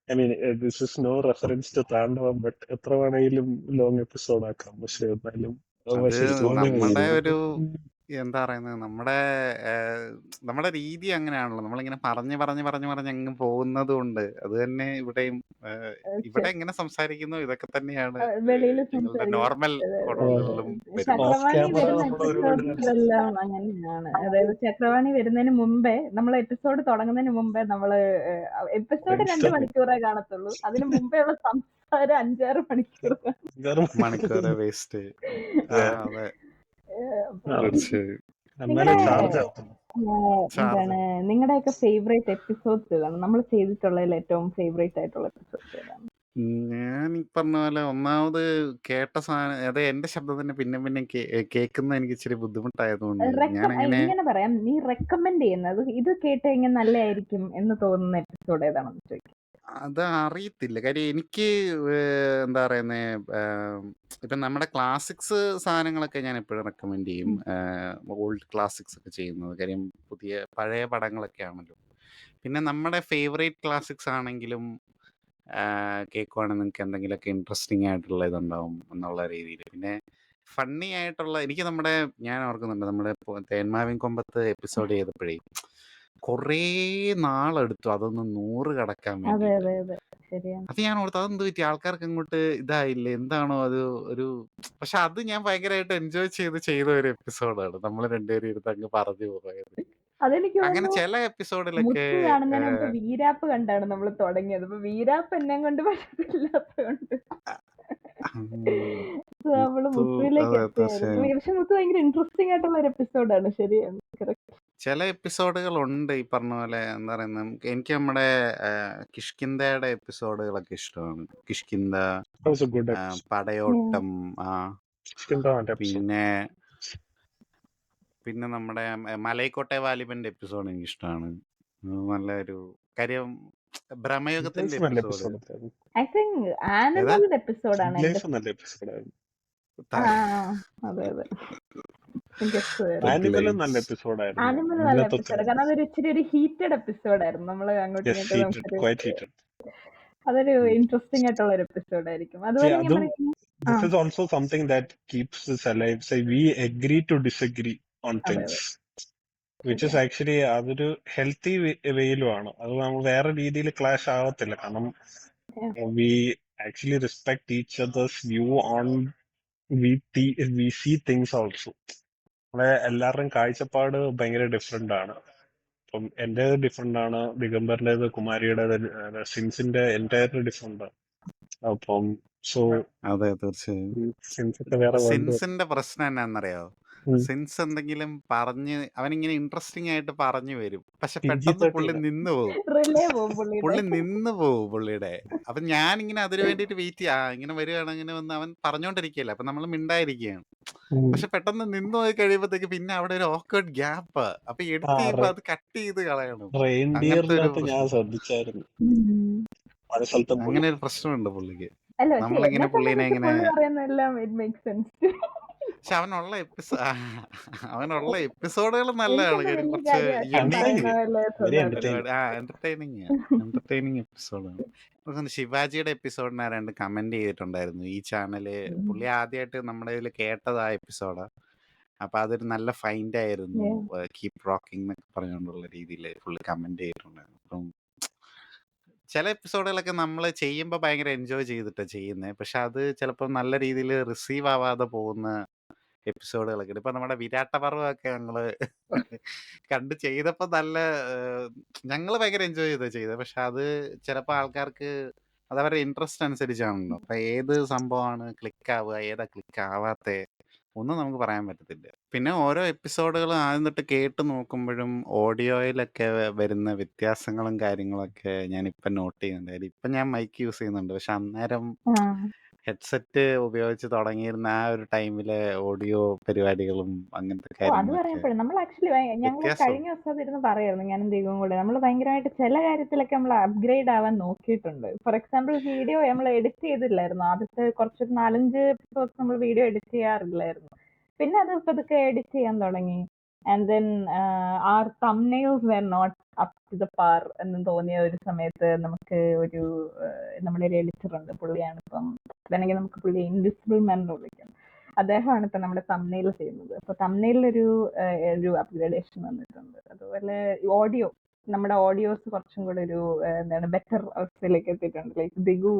I mean this is no reference to Thandavam, but എത്ര വേണേലും ലോങ് എപ്പിസോഡ് ആക്കാം. പക്ഷെ എന്നാലും അത് ശരിക്കും നമ്മുടെ ഒരു എന്താ പറയുന്നത്, നമ്മുടെ രീതി അങ്ങനെയാണല്ലോ. നമ്മളിങ്ങനെ പറഞ്ഞ് അങ്ങ് പോകുന്നത് കൊണ്ട് അത് തന്നെ ഇവിടെയും ഇവിടെ എങ്ങനെ സംസാരിക്കുന്നു ഇതൊക്കെ തന്നെയാണ് വെളിയിൽ ഞങ്ങളുടെ സംസാരിക്കും. നോർമൽ കോളുകളിലും വരുന്നത്. ഓഫ് ചക്രവാണി ക്യാമറ വരുന്ന നമ്മൾ ഒരുപാട് എപ്പിസോഡ്സിലെല്ലാം അങ്ങനെയാണ്. അതായത് ചക്രവാണി വരുന്നതിന് മുമ്പേ, നമ്മൾ എപ്പിസോഡ് തുടങ്ങുന്നതിന് മുമ്പേ നമ്മള് എപ്പിസോഡ് 2 മണിക്കൂറേ കാണത്തുള്ളൂ. അതിന് മുമ്പേ ഉള്ള സംസാരം 5-6 മണിക്കൂർ. മണിക്കൂർ വേസ്റ്റ്. അതെ തീർച്ചയായും. എന്നാലും ചാർജ് ആവത്തുള്ളൂ. എന്താണ് നിങ്ങളുടെയൊക്കെ ഫേവറേറ്റ് എപ്പിസോഡ്സ് ഏതാണ്? നമ്മൾ ചെയ്തിട്ടുള്ളതിൽ ഏറ്റവും ഫേവറേറ്റ് ആയിട്ടുള്ള എപ്പിസോഡ്സ് ഏതാണ്? ഞാൻ ഈ പറഞ്ഞ പോലെ ഒന്നാമത് കേട്ട സാധനം, അതെ എന്റെ ശബ്ദം തന്നെ പിന്നെ കേൾക്കുന്ന എനിക്ക് ഇച്ചിരി ബുദ്ധിമുട്ടായതുകൊണ്ട് ഞാൻ അങ്ങനെ ഇങ്ങനെ പറയാം, നീ റെക്കമെൻഡ് ചെയ്യുന്നത് ഇത് കേട്ട് കഴിഞ്ഞാൽ നല്ലതായിരിക്കും എന്ന് തോന്നുന്ന എപ്പിസോഡ് ഏതാണെന്ന് ചോദിക്കും. അത് അറിയത്തില്ല. കാര്യം എനിക്ക് എന്താ പറയുന്നേ, ഇപ്പം നമ്മുടെ ക്ലാസിക്സ് സാധനങ്ങളൊക്കെ ഞാൻ എപ്പോഴും റെക്കമെൻഡ് ചെയ്യും. ഓൾഡ് ക്ലാസിക്സ് ഒക്കെ ചെയ്യുന്നത്. കാര്യം പഴയ പടങ്ങളൊക്കെ ആണല്ലോ. പിന്നെ നമ്മുടെ ഫേവറേറ്റ് ക്ലാസിക്സ് ആണെങ്കിലും കേൾക്കുവാണെങ്കിൽ നിങ്ങൾക്ക് എന്തെങ്കിലുമൊക്കെ ഇൻട്രസ്റ്റിംഗ് ആയിട്ടുള്ള ഇതുണ്ടാവും എന്നുള്ള രീതിയിൽ. പിന്നെ ഫണ്ണി ആയിട്ടുള്ള ഞാൻ ഓർക്കുന്നുണ്ട് നമ്മുടെ തേന്മാവിൻ കൊമ്പത്ത് എപ്പിസോഡ് ചെയ്തപ്പോഴേ കുറേ നാളെടുത്തു അതൊന്ന് 100 കടക്കാൻ അതെ വേണ്ടിയിട്ട്. അതെ അതെ ശരിയാണ്. അത് ഞാൻ ഓർത്തു അതെന്ത് പറ്റി, ആൾക്കാർക്ക് അങ്ങോട്ട് ഇതായില്ലേ എന്താണോ അത് ഒരു പക്ഷെ അത് ഞാൻ ഭയങ്കരമായിട്ട് എൻജോയ് ചെയ്ത ഒരു എപ്പിസോഡാണ്. നമ്മൾ രണ്ടുപേരും ഇരുന്ന് അങ്ങ് പറഞ്ഞു പോയത്. അതെനിക്ക് അങ്ങനെ തോന്നുന്നു ചില എപ്പിസോഡിലൊക്കെ മുത്ത് കാണുന്നതിന് മുമ്പ് വീരാപ്പ് കണ്ടാണ് നമ്മൾ തുടങ്ങിയത്. അപ്പൊ വീരാപ്പ് എന്നെ കൊണ്ട് പറ്റത്തില്ലാത്തതുകൊണ്ട് നമ്മള് മുത്തുവിലേക്ക് അതെ എത്തിയായിരുന്നു. തീർച്ചയായും. പക്ഷെ മുത്ത് ഭയങ്കര ഇൻട്രസ്റ്റിംഗ് ആയിട്ടുള്ള ഒരു എപ്പിസോഡാണ്. ശരിയാണ്. ചില എപ്പിസോഡുകളുണ്ട് ഈ പറഞ്ഞ പോലെ എന്താ പറയുന്നത്. എനിക്ക് നമ്മുടെ കിഷ്കിന്ധയുടെ എപ്പിസോഡുകളൊക്കെ ഇഷ്ടമാണ്. Kishkindha, good Padayottam, episode. പിന്നെ നമ്മുടെ മലൈക്കോട്ടെ വാലിബന്റെ എപ്പിസോഡ് എനിക്ക് ഇഷ്ടമാണ്. നല്ലൊരു കാര്യം. ഭ്രമയുഗത്തിന്റെ എപ്പിസോഡ്, ഐ തിങ്ക് ആനിമലിന്റെ എപ്പിസോഡാണ് എന്റെ. നല്ല എപ്പിസോഡായിരുന്നു. അതെ അതെ ആനിമൽ നല്ല എപ്പിസോഡായിരുന്നു. ആനിമൽ നല്ല എപ്പിസോഡ്. കാരണം അതൊരു ഇച്ചിരി ഒരു ഹീറ്റഡ് എപ്പിസോഡായിരുന്നു. നമ്മള് അങ്ങോട്ടും ഇങ്ങോട്ടും അതൊരു ഇൻട്രസ്റ്റിംഗ് ആയിട്ടുള്ള ഒരു എപ്പിസോഡായിരിക്കും. അതുപോലെ ഞാൻ പറയുന്നു This is also something that keeps us alive. Say we agree to disagree on things, which is actually അതൊരു ഹെൽത്തി വേയിലുമാണ്. അത് നമ്മൾ വേറെ രീതിയിൽ ക്ലാഷ് ആവത്തില്ല. കാരണം we actually respect each other's view on we see things also. നമ്മളെ എല്ലാവരുടെയും കാഴ്ചപ്പാട് ഭയങ്കര ഡിഫറെന്റ് ആണ്. അപ്പം എന്റേത് ഡിഫറെന്റ് ആണ്, ദിഗംബറിന്റേത്, കുമാരിയുടേത്, സിൻസിന്റെ എൻറ്റയർലി ഡിഫറെന്റ് ആണ്. അപ്പം അതെ തീർച്ചയായും. സിൻസിന്റെ പ്രശ്നം എന്നാന്നറിയാവോ? സിൻസ് എന്തെങ്കിലും അവനിങ്ങനെ ഇൻട്രസ്റ്റിംഗ് ആയിട്ട് പറഞ്ഞു വരും, പക്ഷെ പെട്ടെന്ന് പുള്ളി നിന്ന് പോകും പുള്ളിയുടെ. അപ്പൊ ഞാൻ ഇങ്ങനെ അതിനു വേണ്ടിട്ട് വെയിറ്റ് ഇങ്ങനെ വരികയാണ്, ഇങ്ങനെ വന്ന് അവൻ പറഞ്ഞോണ്ടിരിക്കുകയല്ലേ, അപ്പൊ നമ്മൾ മിണ്ടായിരിക്കുകയാണ്. പക്ഷെ പെട്ടെന്ന് നിന്ന് പോയി കഴിയുമ്പോഴത്തേക്ക് പിന്നെ അവിടെ ഒരു ഓക്വേർഡ് ഗ്യാപ്പ്. അപ്പൊ എടുത്ത് കഴിയുമ്പോ അത് കട്ട് ചെയ്ത് കളയണം. അങ്ങനെ ഒരു പ്രശ്നമുണ്ട് പുള്ളിക്ക്. നമ്മളിങ്ങനെ പുള്ളിനെ ഇങ്ങനെ പക്ഷെ അവനുള്ള എപ്പിസോഡുകൾ നല്ലതാണ്. കാര്യം കുറച്ച് എന്റർടൈനിങ് എപ്പിസോഡാണ്. ശിവാജിയുടെ എപ്പിസോഡിന് 2 കമന്റ് ചെയ്തിട്ടുണ്ടായിരുന്നു ഈ ചാനല്. പുള്ളി ആദ്യമായിട്ട് നമ്മുടെ ഇതിൽ കേട്ടത് ആ എപ്പിസോഡാ. അപ്പൊ അതൊരു നല്ല ഫൈൻഡ് ആയിരുന്നു. കീപ് റോക്കിംഗ് എന്നൊക്കെ പറഞ്ഞുകൊണ്ടുള്ള രീതിയിൽ പുള്ളി കമന്റ് ചെയ്തിട്ടുണ്ടായിരുന്നു. അപ്പം ചില എപ്പിസോഡുകളൊക്കെ നമ്മൾ ചെയ്യുമ്പോൾ ഭയങ്കര എൻജോയ് ചെയ്തിട്ടാണ് ചെയ്യുന്നത്. പക്ഷെ അത് ചിലപ്പോൾ നല്ല രീതിയിൽ റിസീവ് ആവാതെ പോകുന്ന എപ്പിസോഡുകളൊക്കെ ഉണ്ട്. ഇപ്പൊ നമ്മുടെ വിരാട്ടപർവ്വമൊക്കെ ഞങ്ങള് കണ്ട് ചെയ്തപ്പോ ഞങ്ങള് ഭയങ്കര എൻജോയ് ചെയ്തത്. പക്ഷെ അത് ചിലപ്പോൾ ആൾക്കാർക്ക് അത് അവരുടെ ഇൻട്രസ്റ്റ് അനുസരിച്ചാണല്ലോ. അപ്പൊ ഏത് സംഭവമാണ് ക്ലിക്ക് ആവുക, ഏതാ ക്ലിക്ക് ആവാത്തെ ഒന്നും നമുക്ക് പറയാൻ പറ്റത്തില്ല. പിന്നെ ഓരോ എപ്പിസോഡുകൾ ആദ്യം തൊട്ട് കേട്ട് നോക്കുമ്പോഴും ഓഡിയോയിലൊക്കെ വരുന്ന വ്യത്യാസങ്ങളും കാര്യങ്ങളൊക്കെ ഞാനിപ്പം നോട്ട് ചെയ്യുന്നുണ്ട്. കാര്യം ഇപ്പം ഞാൻ മൈക്ക് യൂസ് ചെയ്യുന്നുണ്ട്, പക്ഷെ അന്നേരം ആ ഹെഡ്സെറ്റ് ഉപയോഗിച്ച് തുടങ്ങിയിരുന്ന ആ ഒരു ടൈമിലെ ഓഡിയോ പരിപാടികളും അങ്ങനത്തെ അത് കാര്യങ്ങളൊക്കെ പറയാൻ നമ്മൾ ആക്ച്വലി ഞങ്ങൾ വ്യത്യാസം കഴിഞ്ഞ ദിവസം അതിരുന്ന് പറയായിരുന്നു, ഞാനും ദൈവവും കൂടെ നമ്മൾ ഭയങ്കരമായിട്ട് ചില കാര്യത്തിലൊക്കെ നമ്മൾ അപ്ഗ്രേഡ് ആവാൻ നോക്കിയിട്ടുണ്ട്. ഫോർ എക്സാമ്പിൾ വീഡിയോ നമ്മൾ എഡിറ്റ് ചെയ്തില്ലായിരുന്നു ആദ്യത്തെ കുറച്ചൊരു 4-5 എപ്പിസോഡ്സ് നമ്മൾ വീഡിയോ എഡിറ്റ് ചെയ്യാറില്ലായിരുന്നു. പിന്നെ അത് പതുക്കെ എഡിറ്റ് ചെയ്യാൻ തുടങ്ങി. And then our thumbnails were not up to the par എന്ന് തോന്നിയ ഒരു സമയത്ത് നമുക്ക് ഒരു നമ്മുടെ ഒരു എഡിറ്റർ ഉണ്ട്, പുള്ളിയാണ് ഇപ്പം വേണമെങ്കിൽ നമുക്ക് പുള്ളി ഇൻവിസിബിൾ മാൻ എന്ന് വിളിക്കാം. അദ്ദേഹമാണ് ഇപ്പൊ നമ്മുടെ തംബ്നെയിൽ ചെയ്യുന്നത്. അപ്പൊ തംബ്നെയിലിൽ ഒരു അപ്ഗ്രേഡേഷൻ വന്നിട്ടുണ്ട്. അതുപോലെ ഓഡിയോ, നമ്മുടെ ഓഡിയോസ് കുറച്ചും കൂടെ ഒരു എന്താണ് ബെറ്റർ അവസ്ഥയിലേക്ക് എത്തിയിട്ടുണ്ട്. Like Digu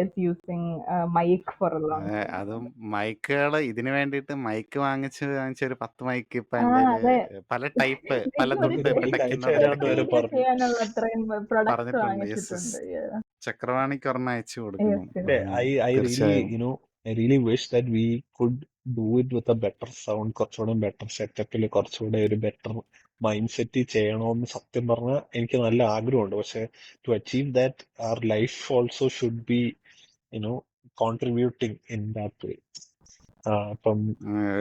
is using mic for a long time. അതും മൈക്കുകള് ഇതിന് വേണ്ടിയിട്ട് മൈക്ക് വാങ്ങിച്ച ഒരു 10 മൈക്ക് ഇപ്പൊ ആ എന്റെ അതെ, പല ടൈപ്പ് പല ദിഗു ഒരു തൊട്ട് ഇപ്പൊ മൈക്ക് ടെക്നോ അയച്ചു തരാമെന്ന് വരെ വീഡിയോ പറഞ്ഞു. ചെയ്യാനുള്ള അത്രയും പ്രൊഡക്ട്സ് പറഞ്ഞിട്ടുണ്ട്. യെസ് വാങ്ങിച്ചിട്ടുണ്ട്. Yeah. ചക്രവാണിക്ക് ഒരെണ്ണം അയച്ചു കൊടുക്കണം. Yes, yes. I really, തീർച്ചയായും I really wish that we could do it with a better sound, കുറച്ചുകൂടെ ബെറ്റർ സെറ്റപ്പിൽ, കുറച്ചുകൂടെ ഒരു ബെറ്റർ മൈൻഡ് സെറ്റ് ചെയ്യണമെന്ന് സത്യം പറഞ്ഞാൽ എനിക്ക് നല്ല ആഗ്രഹമുണ്ട്. പക്ഷെ to achieve that our life also should be contributing in that way. അപ്പം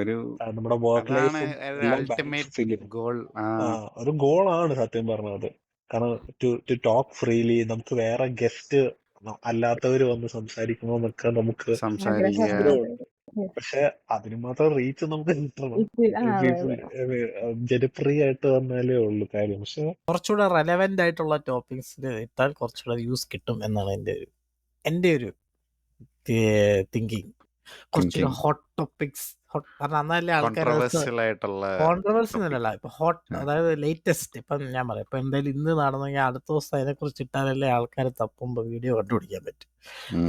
ഒരു നമ്മുടെ വർക്ക് അതാണ് ലൈഫും ഒരു എല്ലാം അൾട്ടിമേറ്റ് ഫീൽ ഗോൾ. ഒരു ഗോളാണ് സത്യം പറഞ്ഞത്. കാരണം ടു ടോക്ക് ഫ്രീലി, നമുക്ക് വേറെ ഗസ്റ്റ് അല്ലാത്തവര് വന്ന് സംസാരിക്കണമെന്നൊക്കെ നമുക്ക് സംസാരിക്കുക. ആഗ്രഹമുണ്ട്. Yes. പക്ഷെ അതിന് മാത്രം റീച്ച് നമുക്ക് കിട്ടണം. അതെ, ജനപ്രിയമായിട്ട് വന്നാലേ ഉള്ളു കാര്യം. പക്ഷെ കുറച്ചുകൂടെ റെലവെന്റ് ആയിട്ടുള്ള ടോപ്പിക്സിൽ ഇട്ടാൽ കുറച്ചുകൂടെ യൂസ് കിട്ടും എന്നാണ് എൻ്റെ ഒരു തിങ്കിങ്. കുറച്ചുകൂടെ ഹോട്ട് ടോപ്പിക്സ്, കാരണം എന്നാലേ ആൾക്കാർ കോൺട്രവേഴ്സ്യൽ ആയിട്ടുള്ള കോൺട്രവേഴ്സി topic. എന്നല്ല, ഇപ്പൊ ഹോട്ട്, അതായത് ലേറ്റസ്റ്റ്. ഇപ്പം ഞാൻ പറയാം, ഇപ്പൊ എന്തായാലും ഇന്ന് നടന്നെങ്കിൽ അടുത്ത ദിവസം അതിനെ കുറിച്ച് ഇട്ടാലല്ലേ ആൾക്കാർ തപ്പുമ്പോ വീഡിയോ കണ്ടുപിടിക്കാൻ പറ്റും,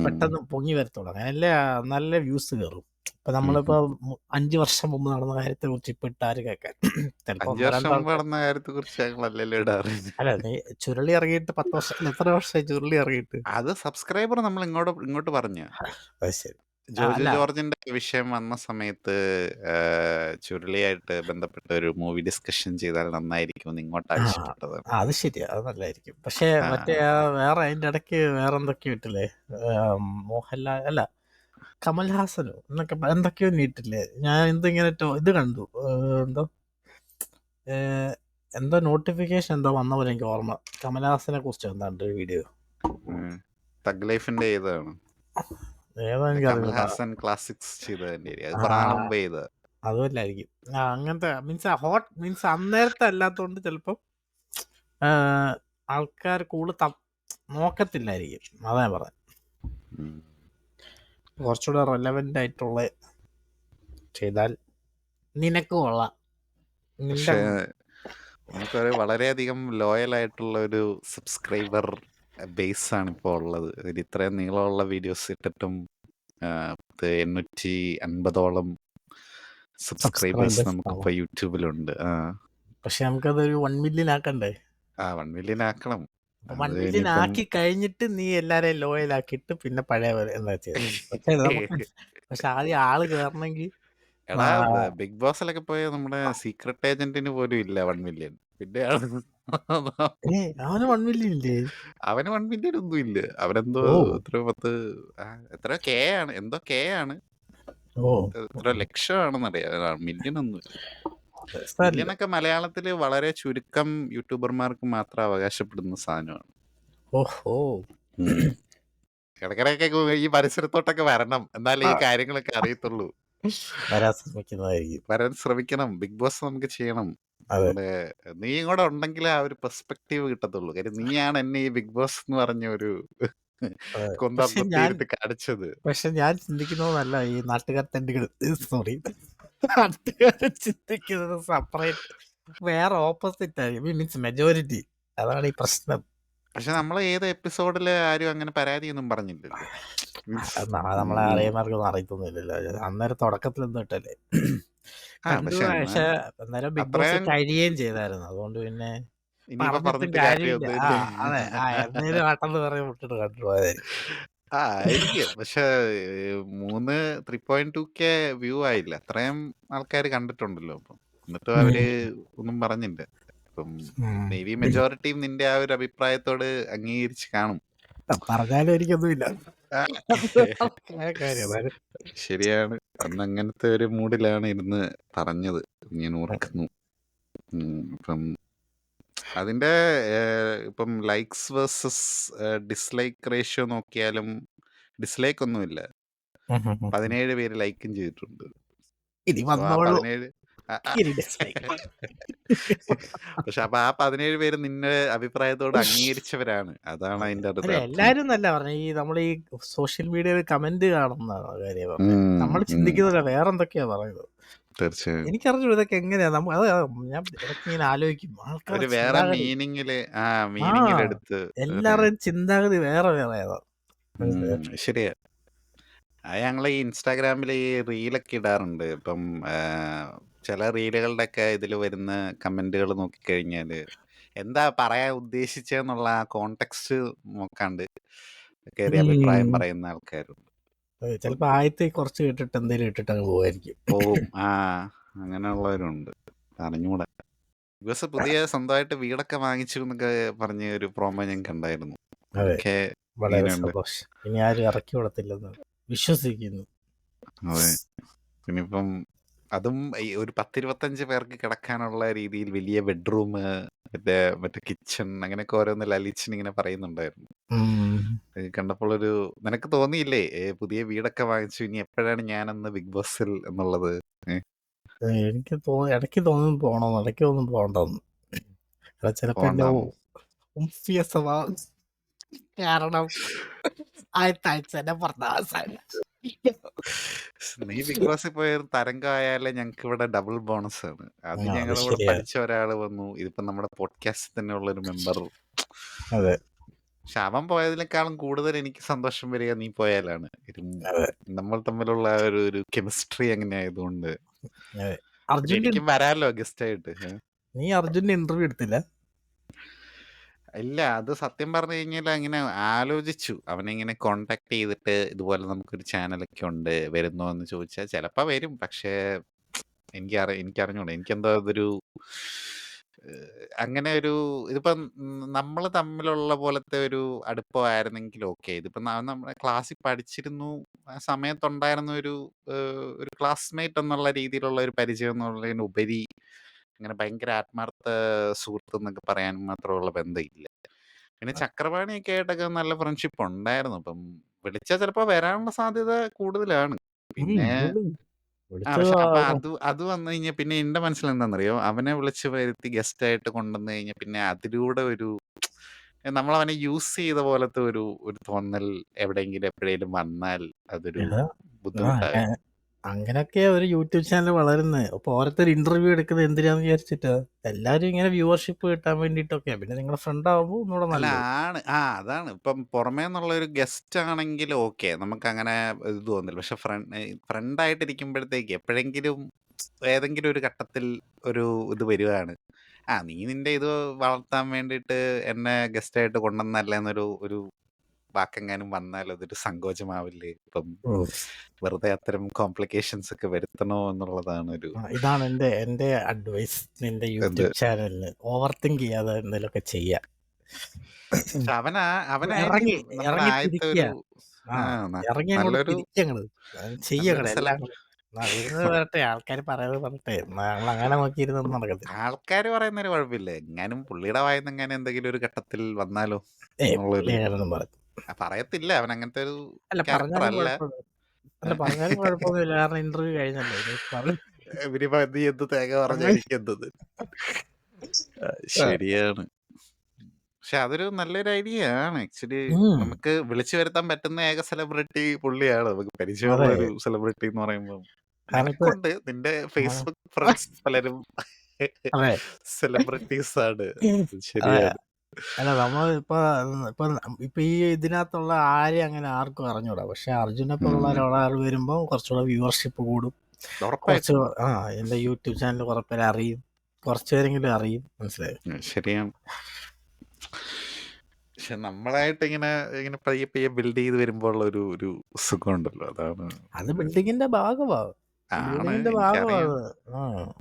പെട്ടെന്ന് പൊങ്ങി വരത്തുള്ളൂ. അങ്ങനല്ലേ നല്ല വ്യൂസ് കയറും. ഇപ്പൊ നമ്മളിപ്പോ 5 വർഷം മുമ്പ് നടന്ന കാര്യത്തെ കുറിച്ച് ഇപ്പൊ ഇട്ടാര് കേൾക്കാൻ ചിലപ്പോ 5 വർഷം മുമ്പ് നടന്ന കാര്യത്തെ കുറിച്ച് ഞങ്ങളല്ലല്ലോ ഇടാറ്. അല്ല, നീ ചുരുളി ഇറങ്ങിയിട്ട് 10 വർഷം, എത്ര വർഷമായി ചുരുളി ഇറങ്ങിയിട്ട്? അത് സബ്സ്ക്രൈബർ നമ്മൾ ഇങ്ങോട്ട് പറഞ്ഞു. അത് ശരി. ജോജു ജോർജിന്റെ വിഷയം വന്ന സമയത്ത് ചുരുളിയായിട്ട് ബന്ധപ്പെട്ട ഒരു മൂവി ഡിസ്കഷൻ ചെയ്താൽ നന്നായിരിക്കും എന്ന് ഇങ്ങോട്ട് ആവശ്യപ്പെട്ടത്. അത് ശരിയാ, അത് നല്ലതായിരിക്കും. പക്ഷെ മറ്റേ വേറെ അതിന്റെ ഇടയ്ക്ക് വേറെ എന്തൊക്കെയോ ഇട്ടില്ലേ, മോഹൻലാൽ അല്ല കമൽഹാസനോ എന്നൊക്കെ എന്തൊക്കെയോ നീട്ടില്ലേ. ഞാൻ എന്തിങ്ങനെ ഇത് കണ്ടു, എന്തോ നോട്ടിഫിക്കേഷൻ എന്തോ വന്ന പോലെ എനിക്ക് ഓർമ്മ. കമൽഹാസനെ കുറിച്ച് എന്താണ്ട് ഒരു വീഡിയോ, തഗ് ലൈഫിന്റെ ഏതാണ്, ഏതാ എനിക്കറിയില്ല. കമൽഹാസൻ ക്ലാസിക്സ് ചെയ്തതിന്റെ അത് കുറെ നാൾ മുമ്പ് ചെയ്ത അതുമല്ലായിരിക്കും. അങ്ങനത്തെ മീൻസ് അന്നേരത്തെ അല്ലാത്തതുകൊണ്ട് ചിലപ്പോൾ ആൾക്കാർ കൂടുതൽ നോക്കത്തില്ലായിരിക്കും. അതാ ഞാൻ പറയാം. കുറച്ചുകൂടെ റെലവെന്റ് ആയിട്ടുള്ള ചെയ്താൽ നിനക്ക് കൊള്ളാം. പക്ഷേ നമുക്കൊരു വളരെയധികം ലോയൽ ആയിട്ടുള്ള ഒരു സബ്സ്ക്രൈബർ ബേസ് ആണ് ഇപ്പോൾ ഉള്ളത്. ഇത്രയും നീളമുള്ള വീഡിയോസ് ഇട്ടിട്ടും 850ഓളം സബ്സ്ക്രൈബേഴ്സ് നമുക്കിപ്പോ യൂട്യൂബിലുണ്ട്. പക്ഷെ നമുക്കതൊരു 1 മില്യൺ ആക്കണ്ടേ? 1 മില്യൺ ആക്കണം. 1 മില്യൺ ആക്കി കഴിഞ്ഞിട്ട് നീ എല്ലാരെയും ലോയൽ ആക്കിയിട്ട് പിന്നെ പഴയ എന്താ ചെയ്യുന്നത്? പക്ഷെ ആദ്യം ആള് കയറണമെങ്കിൽ എടാ ബിഗ് ബോസിലൊക്കെ പോയ നമ്മുടെ സീക്രട്ട് ഏജന്റിന് പോലും ഇല്ല 1 മില്യൺ. പിന്നെ അവന് 1 മില്യൺ ഇല്ലേ? അവന് 1 മില്യൺ ഒന്നും ഇല്ല. അവനെന്തോ എത്ര കെ ആണ്, എന്തോ കെ ആണ്, എത്ര ലക്ഷമാണെന്നറിയാം. മില്യൺ ഒന്നും ഇല്ല. മില്യണൊക്കെ മലയാളത്തില് വളരെ ചുരുക്കം യൂട്യൂബർമാർക്ക് മാത്രം അവകാശപ്പെടുന്ന സാധനമാണ്. ഓഹോ, ഇടയ്ക്കിടയ്ക്ക് ഈ പരിസരത്തോട്ടൊക്കെ വരണം, എന്നാലേ ഈ കാര്യങ്ങളൊക്കെ അറിയത്തുള്ളൂ. വരാൻ ശ്രമിക്കണം. ബിഗ് ബോസ് നമുക്ക് ചെയ്യണം. നീ കൂടെ ഉണ്ടെങ്കിൽ ആ ഒരു പെർസ്പെക്റ്റീവ് കിട്ടത്തുള്ളൂ. കാര്യം നീയാണ് എന്നെ ഈ ബിഗ് ബോസ് എന്ന് പറഞ്ഞ ഒരു കൊന്താത്തി കാണിച്ചത്. പക്ഷെ ഞാൻ ചിന്തിക്കുന്നതല്ല ഈ നാട്ടുകാർ നാട്ടുകാരെ ചിന്തിക്കുന്നത് സെപ്പറേറ്റ്, വേറെ ഓപ്പോസിറ്റ് ആയിരിക്കും. Means majority. അതാണ് ഈ പ്രശ്നം. പക്ഷെ നമ്മളെ ഏത് എപ്പിസോഡില് ആരും അങ്ങനെ പരാതിയൊന്നും പറഞ്ഞില്ലല്ലോ. നമ്മളെ അറിയുന്നവർക്കൊന്നും അറിയത്തൊന്നുമില്ലല്ലോ. അന്നേരം തുടക്കത്തിൽ ഒന്നും ഇട്ടല്ലേ. പക്ഷെ അന്നേരം ബിഗ് ബോസ് കഴിയുകയും ചെയ്തായിരുന്നു. അതുകൊണ്ട് പിന്നെ ഇനിയിപ്പോ പറഞ്ഞിട്ടും പറഞ്ഞിട്ട് കാര്യമില്ല. കാര്യമൊന്നുമില്ലേ? അതെ. എന്നേലും ആട്ടെന്ന് പറഞ്ഞ് വിട്ടിട്ട് കണ്ടു പോയതായിരിക്കും. ആയിരിക്കും. പക്ഷെ 3.2K വ്യൂ ആയില്ല. അത്രയും ആൾക്കാര് കണ്ടിട്ടുണ്ടല്ലോ അപ്പം. എന്നിട്ടും അവര് ഒന്നും പറഞ്ഞില്ല. അപ്പം മേ ബി മെജോറിറ്റിയും നിന്റെ ആ ഒരു അഭിപ്രായത്തോട് അംഗീകരിച്ച് കാണും. പറഞ്ഞാലും എനിക്കൊന്നുമില്ല. ആ, കാര്യം അതാണ്. ശരിയാണ്. അന്ന് അങ്ങനത്തെ ഒരു മൂഡിലാണ് ഇരുന്ന് പറഞ്ഞത്. ഞാൻ ഓർക്കുന്നു. അപ്പം അതിന്റെ ഇപ്പം ലൈക്സ് വേഴ്സസ് ഡിസ്ലൈക്ക് റേഷ്യോ നോക്കിയാലും ഡിസ്ലൈക്ക് ഒന്നുമില്ല. 17 പേര് ലൈക്കും ചെയ്തിട്ടുണ്ട്. ഇനി സോ ആ വന്നോളൂ. 17 ഇനി dislike. പക്ഷെ അപ്പൊ ആ 17 പേര് നിന്റെ അഭിപ്രായത്തോട് അംഗീകരിച്ചവരാണ്. അതാണ് അതിന്റെ അല്ല അടുത്ത അർത്ഥം. എല്ലാരും നല്ല പറഞ്ഞ ഈ നമ്മൾ ഈ സോഷ്യൽ മീഡിയയിൽ കമന്റ് കാണുന്ന കാര്യം പറഞ്ഞത് നമ്മൾ ചിന്തിക്കുന്നില്ല, വേറെ എന്തൊക്കെയാ പറയുന്നത്. തീർച്ചയായും എനിക്കറിഞ്ഞു ഇതൊക്കെ എങ്ങനെയാ അത് ഞാൻ ഇടയ്ക്ക് ഇങ്ങനെ ആലോചിക്കും. ഒരു ആൾക്കാരുടെ വേറെ ചിന്താഗതി മീനിങ്ങിലെടുത്ത് എല്ലാവരുടെയും ചിന്താഗതി വേറെ ഏതാ. ശരിയാ. അത് ഞങ്ങൾ ഈ ഇൻസ്റ്റാഗ്രാമിൽ ഈ റീലൊക്കെ ഇടാറുണ്ട്. ഇപ്പം ചില റീലുകളുടെ ഒക്കെ ഇതിൽ വരുന്ന കമന്റുകൾ നോക്കിക്കഴിഞ്ഞാൽ എന്താ പറയാൻ ഉദ്ദേശിച്ചെന്നുള്ള ആ കോണ്ടെക്സ്റ്റ് നോക്കാണ്ട് കയറി അഭിപ്രായം പറയുന്ന ആൾക്കാരുണ്ട്. ചിലപ്പോ ആദ്യത്തെ കുറച്ച് കേട്ടിട്ട് എന്തെങ്കിലും ഇട്ടിട്ട് അങ്ങ് പോവായിരിക്കും. പോവും. അങ്ങനെയുള്ളവരുണ്ട്. അറിഞ്ഞൂടാ. ദിവസം പുതിയ സ്വന്തമായിട്ട് വീടൊക്കെ വാങ്ങിച്ചു എന്നൊക്കെ പറഞ്ഞ ഒരു പ്രോമോ ഞാൻ കണ്ടായിരുന്നു. അതെ, വളരെ ഇങ്ങനെയുണ്ട്. സന്തോഷം. ഇനി ആരും ഇറക്കി വിടത്തില്ലെന്ന് വിശ്വസിക്കുന്നു. അതെ. പിന്നിപ്പം അതും ഈ ഒരു 10-25 പേർക്ക് കിടക്കാനുള്ള രീതിയിൽ വലിയ ബെഡ്റൂം, മറ്റേ കിച്ചൺ, അങ്ങനെയൊക്കെ ഓരോന്ന് ലലിച്ചൻ ഇങ്ങനെ പറയുന്നുണ്ടായിരുന്നു. കണ്ടപ്പോൾ ഒരു നിനക്ക് തോന്നിയില്ലേ പുതിയ വീടൊക്കെ വാങ്ങിച്ചു, ഇനി എപ്പോഴാണ് ഞാനെന്ന് ബിഗ് ബോസിൽ എന്നുള്ളത്? എനിക്ക് ഇടയ്ക്ക് തോന്നും പോണോന്ന്, ഇടയ്ക്ക് തോന്നും പോകണ്ടെന്ന്. ചിലപ്പോ എന്റെ ഉംഫിയ സ്വഭാവം കാരണം ആദ്യത്തെ ആഴ്ച തന്നെ പറഞ്ഞ നീ ബിഗ് ബോസിൽ പോയ തരംഗമായാലേ ഞങ്ങൾക്ക് ഇവിടെ ഡബിൾ ബോണസ് ആണ്. അത് ഞങ്ങളുടെ കൂടെ ശരിയാ. പഠിച്ച ഒരാൾ വന്നു. ഇതിപ്പോ നമ്മുടെ പോഡ്കാസ്റ്റിൽ തന്നെ ഉള്ള ഒരു മെമ്പർ. അതെ, പക്ഷെ അവൻ പോയതിനേക്കാളും കൂടുതൽ എനിക്ക് സന്തോഷം വരിക നീ പോയാലാണ്. നമ്മൾ തമ്മിലുള്ള ഒരു കെമിസ്ട്രി അങ്ങനെ ആയതുകൊണ്ട് എനിക്കും വരാലോ ഗസ്റ്റ് ആയിട്ട്. നീ അർജുന്റെ ഇന്റർവ്യൂ എടുത്തില്ല? ഇല്ല, അത് സത്യം പറഞ്ഞു കഴിഞ്ഞാൽ അങ്ങനെ ആലോചിച്ചു. അവനെങ്ങനെ കോണ്ടാക്ട് ചെയ്തിട്ട് ഇതുപോലെ നമുക്കൊരു ചാനലൊക്കെ ഉണ്ട്, വരുന്നോ എന്ന് ചോദിച്ചാൽ ചിലപ്പോ വരും. പക്ഷേ എനിക്കറിഞ്ഞൂടാ. എനിക്കെന്തോ അതൊരു അങ്ങനെ ഒരു ഇതിപ്പം നമ്മൾ തമ്മിലുള്ള പോലത്തെ ഒരു അടുപ്പമായിരുന്നെങ്കിൽ ഓക്കെ. ഇതിപ്പം നമ്മുടെ ക്ലാസ്സിൽ പഠിച്ചിരുന്നു, ആ സമയത്തുണ്ടായിരുന്ന ഒരു ക്ലാസ്മേറ്റ് എന്നുള്ള രീതിയിലുള്ള ഒരു പരിചയം എന്നുള്ളതിനുപരി അങ്ങനെ ഭയങ്കര ആത്മാർത്ഥ സുഹൃത്ത് എന്നൊക്കെ പറയാൻ മാത്രമുള്ള ബന്ധമില്ല. പിന്നെ ചക്രപാണിയൊക്കെ ആയിട്ടൊക്കെ നല്ല ഫ്രണ്ട്ഷിപ്പ് ഉണ്ടായിരുന്നു. അപ്പം വിളിച്ചാൽ ചിലപ്പോ വരാനുള്ള സാധ്യത കൂടുതലാണ്. പിന്നെ പക്ഷെ അപ്പൊ അത് വന്നു കഴിഞ്ഞാൽ പിന്നെ എന്റെ മനസ്സിൽ എന്താണെന്നറിയോ, അവനെ വിളിച്ച് വരുത്തി ഗസ്റ്റ് ആയിട്ട് കൊണ്ടുവന്നു കഴിഞ്ഞാൽ പിന്നെ അതിലൂടെ ഒരു നമ്മളവനെ യൂസ് ചെയ്ത പോലത്തെ ഒരു തോന്നൽ എവിടെയെങ്കിലും എപ്പോഴേലും വന്നാൽ അതൊരു ബുദ്ധിമുട്ടാകും. അങ്ങനെയൊക്കെ ഒരു യൂട്യൂബ് ചാനൽ വളരുന്നത്. അപ്പൊ ഓരോരുത്തർ ഇന്റർവ്യൂ എടുക്കുന്നത് എന്തിനാന്ന് വിചാരിച്ചിട്ട് എല്ലാരും ഇങ്ങനെ വ്യൂവർഷിപ്പ് കിട്ടാൻ വേണ്ടിട്ടൊക്കെ. പിന്നെ നിങ്ങളുടെ ഫ്രണ്ട് ആവുമ്പോൾ ഒന്നുകൂടെ നല്ലത്. അതാണ്. ഇപ്പം പുറമേ നിന്നുള്ള ഒരു ഗസ്റ്റ് ആണെങ്കിൽ ഓക്കെ, നമുക്ക് അങ്ങനെ ഇത് തോന്നില്ല. പക്ഷെ ഫ്രണ്ടായിട്ടിരിക്കുമ്പോഴത്തേക്ക് എപ്പോഴെങ്കിലും ഏതെങ്കിലും ഒരു ഘട്ടത്തിൽ ഒരു ഇത് വരുവാണ്, നീ നിന്റെ ഇത് വളർത്താൻ വേണ്ടിയിട്ട് എന്നെ ഗസ്റ്റ് ആയിട്ട് കൊണ്ടുവന്നല്ല എന്നൊരു വാക്കെങ്ങാനും വന്നാൽ അതൊരു സങ്കോചമാവില്ലേ? ഇപ്പം വെറുതെ അത്തരം കോംപ്ലിക്കേഷൻസ് ഒക്കെ വരുത്തണോ എന്നുള്ളതാണ് ഇതാണ് എന്റെ അഡ്വൈസ്. നിന്റെ യൂട്യൂബ് ചാനലിന് ഓവർ തിങ്ക് ചെയ്യാതെ എന്തെങ്കിലുമൊക്കെ ചെയ്യാം. ഇറങ്ങി അങ്ങോട്ട് തിരിച്ചങ്ങള് ചെയ്യങ്ങള് എല്ലാം വരട്ടെ. ആൾക്കാർ പറയുന്നത് പറഞ്ഞിട്ടെ നമ്മൾ അങ്ങനെ നോക്കിയിരുന്നൊന്നും നടക്കത്തില്ല. ആൾക്കാര് പറയുന്നൊരു കുഴപ്പമില്ല. എങ്ങാനും പുള്ളിയുടെ വായന്ന് എങ്ങനെ എന്തെങ്കിലും ഒരു ഘട്ടത്തിൽ വന്നാലോ? പറയത്തില്ല, അവൻ അങ്ങനത്തെ ഒരു ക്യാരക്ടർ അല്ല. പറഞ്ഞാലും കുഴപ്പമൊന്നുമില്ല, കാരണം ഇന്റർവ്യൂ കഴിഞ്ഞല്ലോ. നീ എന്ത് തേങ്ങ പറഞ്ഞിരിക്കുന്നത്? ശരിയാണ്. പക്ഷെ അതൊരു നല്ലൊരു ഐഡിയ ആണ് ആക്ച്വലി. നമുക്ക് വിളിച്ചു വരുത്താൻ പറ്റുന്ന ഏക സെലിബ്രിറ്റി പുള്ളിയാണ്. നമുക്ക് പരിചയമുള്ള ഒരു സെലിബ്രിറ്റി എന്ന് പറയുമ്പോൾ നിനക്കുണ്ട്, നിന്റെ ഫേസ്ബുക്ക് ഫ്രണ്ട്സ് പലരും സെലിബ്രിറ്റീസ് ആണ്. ശരിയാണ്. അല്ല, നമ്മൾ ഇപ്പൊ ഈ ഇതിനകത്തുള്ള ആരെയും അങ്ങനെ ആർക്കും അറിഞ്ഞൂടാ. പക്ഷെ അർജുനെ പോലുള്ള ഒരാൾ വരുമ്പോ കുറച്ചുകൂടെ വ്യൂവർഷിപ്പ് കൂടും. കുറച്ച് എന്റെ യൂട്യൂബ് ചാനൽ കുറെ പേര് അറിയും. കുറച്ചു പേരെങ്കിലും അറിയും. മനസ്സിലായോ? ശരിയാണ്. പക്ഷെ നമ്മളായിട്ട് ഇങ്ങനെ ഇങ്ങനെ പയ്യെ പയ്യെ ബിൽഡ് ചെയ്ത് വരുമ്പോൾ ഉള്ള ഒരു സുഖമുണ്ടല്ലോ, അതാണ്. അത് ബിൽഡിങ്ങിന്റെ ഭാഗമാണ്. ആണ്, ബിൽഡിങ്ങിന്റെ എനിക്കറിയാം. ഭാഗമാണ്.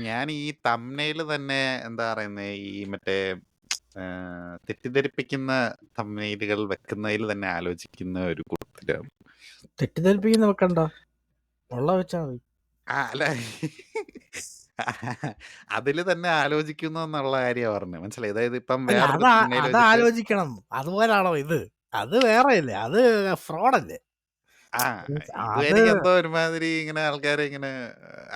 ഞാൻ ഈ തമ്നയില് തന്നെ എന്താ പറയുന്നത്, ഈ മറ്റേ തെറ്റിദ്ധരിപ്പിക്കുന്ന തമ്നയിലുകൾ വെക്കുന്നതിൽ തന്നെ ആലോചിക്കുന്ന ഒരു കൂട്ടത്തിലാണ്. തെറ്റിദ്ധരിപ്പിക്കുന്ന വെക്കണ്ട, ഉള്ള വെച്ചാ മതി. അല്ല, അതില് തന്നെ ആലോചിക്കുന്നു എന്നുള്ള കാര്യം പറഞ്ഞു, മനസ്സിലായി? അതായത് ഇപ്പം അല്ല, വേറൊരു thumbnail അത് വെച്ചിട്ട് ആലോചിക്കണം. അതുപോലാണോ ഇത്? അത് വേറെ അല്ലേ, അത് ഫ്രോഡല്ലേ. ഇത് അത് എനിക്ക് എന്തോ ഒരുമാതിരി ഇങ്ങനെ ആൾക്കാരെ ഇങ്ങനെ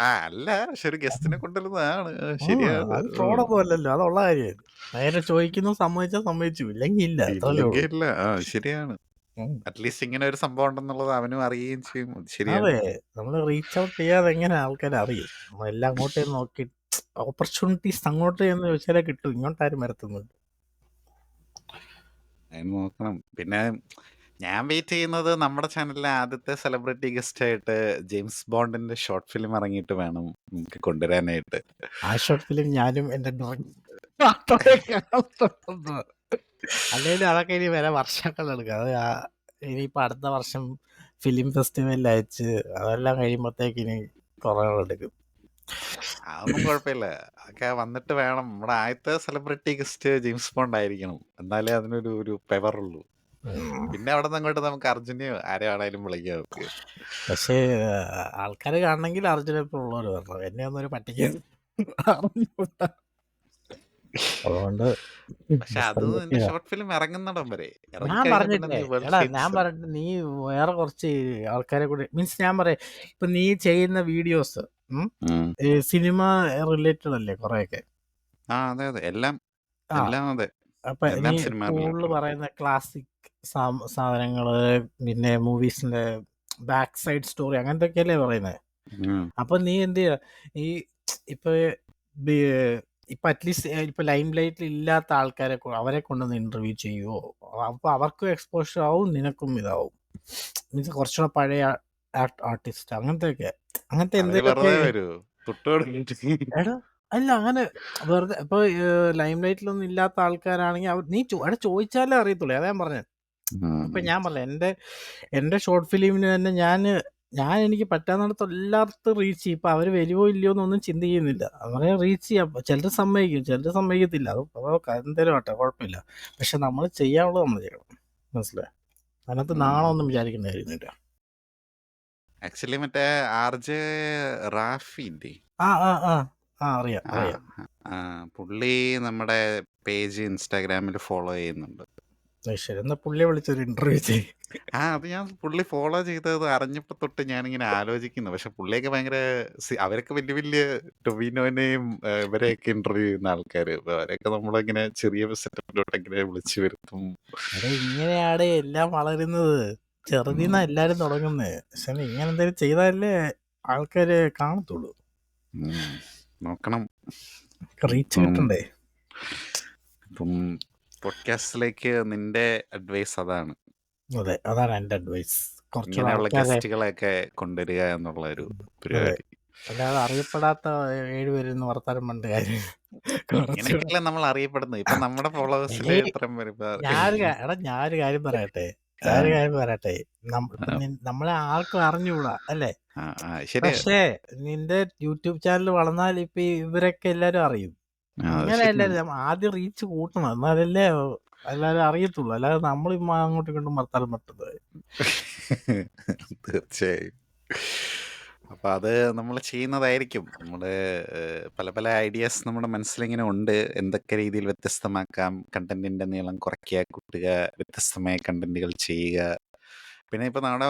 അല്ല, പക്ഷെ ഒരു ഗസ്റ്റിനെ കൊണ്ടുവരുന്നതാണ്. ശരിയാണ്. അത് ഫ്രോഡൊന്നും അല്ലല്ലോ, അതുള്ള കാര്യമായിരുന്നു. നേരെ ചോദിക്കുന്നു, സമ്മതിച്ചാൽ സമ്മതിച്ചു, ഇല്ലെങ്കിൽ ഇല്ല. അത്രല്ലേ ഇല്ലെങ്കിൽ ഉള്ളൂ. ഇല്ല. ശരിയാണ്. അറ്റ്ലീസ്റ്റ് ഇങ്ങനെ ഒരു സംഭവം ഉണ്ടെന്നുള്ളത് അവനും അറിയുകയും ചെയ്യും. ശരിയാണ്. അതെ, നമ്മൾ റീച്ച് ഔട്ട് ചെയ്യാതെ എങ്ങനെ ആൾക്കാരെ അറിയും? നമ്മളെല്ലാം അങ്ങോട്ടേ നോക്കി ഓപ്പർച്യൂണിറ്റീസ് അങ്ങോട്ട് എന്ന് ചോദിച്ചാലേ കിട്ടും, ഇങ്ങോട്ടാരും വരത്തുന്നത്. അതിന് നോക്കണം. പിന്നെ ഞാൻ വെയിറ്റ് ചെയ്യുന്നത് നമ്മുടെ ചാനലിലെ ആദ്യത്തെ സെലിബ്രിറ്റി ഗസ്റ്റ് ആയിട്ട് ജെയിംസ് ബോണ്ടിന്റെ ഷോർട്ട് ഫിലിം ഇറങ്ങിയിട്ട് വേണം നമുക്ക് കൊണ്ടുവരാനായിട്ട്. ആ ഷോർട്ട് ഫിലിം ഞാനും എന്റെ അല്ലെങ്കിൽ അതൊക്കെ ഇനി വരെ വർഷങ്ങൾ എടുക്കും. അത് ഇനിയിപ്പോൾ അടുത്ത വർഷം ഫിലിം ഫെസ്റ്റിവലിൽ അയച്ച് അതെല്ലാം കഴിയുമ്പോഴത്തേക്ക് ഇനി കുറേ എടുക്കും. അതൊന്നും കുഴപ്പമില്ല. അതൊക്കെ വന്നിട്ട് വേണം. നമ്മുടെ ആദ്യത്തെ സെലിബ്രിറ്റി ഗസ്റ്റ് ജെയിംസ് ബോണ്ട് ആയിരിക്കണം, എന്നാലേ അതിനൊരു പെവർ ഉള്ളൂ. പിന്നെ അവിടെ നിന്ന് അങ്ങോട്ട് നമുക്ക് അർജുനെയോ ആരെയാണേലും വിളിക്കാം നമുക്ക്. പക്ഷേ ആൾക്കാർ കാണണമെങ്കിൽ അർജുനപ്പോൾ ഉള്ളവർ വരണം. എന്നെ ഒന്നൊരു പട്ടിക്ക് അതുകൊണ്ട് പക്ഷെ അത് നിന്റെ ഷോർട്ട് ഫിലിം ഇറങ്ങുന്നിടം വരെ ഞാൻ പറഞ്ഞില്ലേ, ഞാൻ പറഞ്ഞിട്ട് നീ വേറെ കുറച്ച് ആൾക്കാരെ കൂടെ, മീൻസ് ഞാൻ പറയാം, ഇപ്പൊ നീ ചെയ്യുന്ന വീഡിയോസ് സിനിമ റിലേറ്റഡ് അല്ലേ കുറെയൊക്കെ? അതെ അതെ, എല്ലാം അതെ. അപ്പൊ നീ കൂടുതൽ പറയുന്ന ക്ലാസിക് സാധനങ്ങള്, പിന്നെ മൂവീസിന്റെ ബാക്ക് സൈഡ് സ്റ്റോറി, അങ്ങനത്തെ ഒക്കെ അല്ലേ പറയുന്നത്? അപ്പൊ നീ എന്ത് ചെയ്യാ, ഈ ഇപ്പൊ അറ്റ്ലീസ്റ്റ് ഇപ്പൊ ലൈം ലൈറ്റിൽ ഇല്ലാത്ത ആൾക്കാരെ അവരെ കൊണ്ടൊന്ന് ഇന്റർവ്യൂ ചെയ്യുവോ? അപ്പൊ അവർക്കും എക്സ്പോഷർ ആവും, നിനക്കും ഇതാവും. മീൻസ് കുറച്ചുകൂടെ പഴയ ആർട്ടിസ്റ്റ് അങ്ങനത്തെ എന്തെങ്കിലും. എടാ അല്ല, അങ്ങനെ വെറുതെ ഇപ്പൊ ലൈം ലൈറ്റിലൊന്നും ഇല്ലാത്ത ആൾക്കാരാണെങ്കിൽ നീ ചോദിച്ചാലേ അറിയത്തുള്ളൂ. അതാ ഞാൻ പറഞ്ഞത്. ഇപ്പൊ ഞാൻ പറഞ്ഞ എന്റെ ഷോർട്ട് ഫിലിമിന് തന്നെ ഞാൻ എനിക്ക് പറ്റാന്നിടത്ത് എല്ലായിടത്തും റീച്ച് ചെയ്യും. ഇപ്പൊ അവര് വരുവോ ഇല്ലയോ എന്നൊന്നും ചിന്തിക്കുന്നില്ല. അങ്ങനെ റീച്ച് ചെയ്യാം. ചിലർ സമ്മതിക്കും, ചിലർ സമ്മതിക്കത്തില്ല. അത് എന്തേലും ആട്ടെ, കുഴപ്പമില്ല. പക്ഷെ നമ്മൾ ചെയ്യാനുള്ളത് നമ്മൾ ചെയ്യണം, മനസ്സിലായി? അതിനകത്ത് നാണമൊന്നും വിചാരിക്കേണ്ട കാര്യമൊന്നുമില്ല. ആക്ച്വലി മറ്റേ ആർജെ റാഫിന്റെ അറിയാം. പുള്ളി നമ്മുടെ പേജ് ഇൻസ്റ്റാഗ്രാമിൽ ഫോളോ ചെയ്യുന്നുണ്ട്. എന്നാ പുള്ളിയെ വിളിച്ചൊരു ഇന്റർവ്യൂ ചെയ്യും. അത് ഞാൻ പുള്ളി ഫോളോ ചെയ്തത് അറിഞ്ഞപ്പോ തൊട്ട് ഞാനിങ്ങനെ ആലോചിക്കുന്നു. പക്ഷെ പുള്ളിയൊക്കെ ഭയങ്കര അവരൊക്കെ വലിയ വലിയ ടൊവിനോനെയും ഇവരെയൊക്കെ ഇന്റർവ്യൂ ചെയ്യുന്ന ആൾക്കാര്. അവരെയൊക്കെ നമ്മളിങ്ങനെ ചെറിയ സെറ്റപ്പിലോട്ട് ഇങ്ങനെ വിളിച്ചു വരുത്തും. ഇങ്ങനെയാണ് എല്ലാം വളരുന്നത്. ചെറുതിന്നാ എല്ലാരും തുടങ്ങുന്നത്. പക്ഷെ ഇങ്ങനെ എന്തെങ്കിലും ചെയ്താലേ ആൾക്കാര് കാണത്തുള്ളൂ. നോക്കണം, റീച്ച് കിട്ടണ്ടേ. ഇപ്പം പോഡ്കാസ്റ്റിലേക്ക് നിന്റെ അഡ്വൈസ് അതാണ്. അതെ, അതാണ് എന്റെ അഡ്വൈസ്. ഇങ്ങനെയുള്ള ഗസ്റ്റുകളെയൊക്കെ കൊണ്ടുവരിക എന്നുള്ള ഒരു പരിപാടി. അല്ലാതെ അറിയപ്പെടാത്ത 7 പേരിന്ന് വർത്താനം പണ്ട് കാര്യം. ഇങ്ങനെയൊക്കെയല്ലേ നമ്മൾ അറിയപ്പെടുന്നത്. ഇപ്പൊ നമ്മുടെ ഫോളോവേഴ്സിൽ ഞാനൊരു കാര്യം പറയട്ടെ. നമ്മളെ ആർക്കും അറിഞ്ഞുകൂടാ അല്ലേ? പക്ഷേ നിന്റെ യൂട്യൂബ് ചാനൽ വളർന്നാൽ ഇപ്പൊ ഇവരൊക്കെ എല്ലാരും അറിയും. അങ്ങനെ എല്ലാരും ആദ്യം റീച്ച് കൂട്ടണം, എന്നാലല്ലേ എല്ലാരും അറിയത്തുള്ളൂ. അല്ലാതെ നമ്മൾ അങ്ങോട്ടും ഇങ്ങോട്ടും വർത്താനം പറ്റുന്നത്. തീർച്ചയായും. അപ്പൊ അത് നമ്മൾ ചെയ്യുന്നതായിരിക്കും. നമ്മുടെ പല പല ഐഡിയാസ് നമ്മുടെ മനസ്സിലിങ്ങനെ ഉണ്ട്. എന്തൊക്കെ രീതിയിൽ വ്യത്യസ്തമാക്കാം, കണ്ടന്റിന്റെ നീളം കുറയ്ക്കുക, കൂട്ടുക, വ്യത്യസ്തമായ കണ്ടന്റുകൾ ചെയ്യുക. പിന്നെ ഇപ്പൊ നമ്മുടെ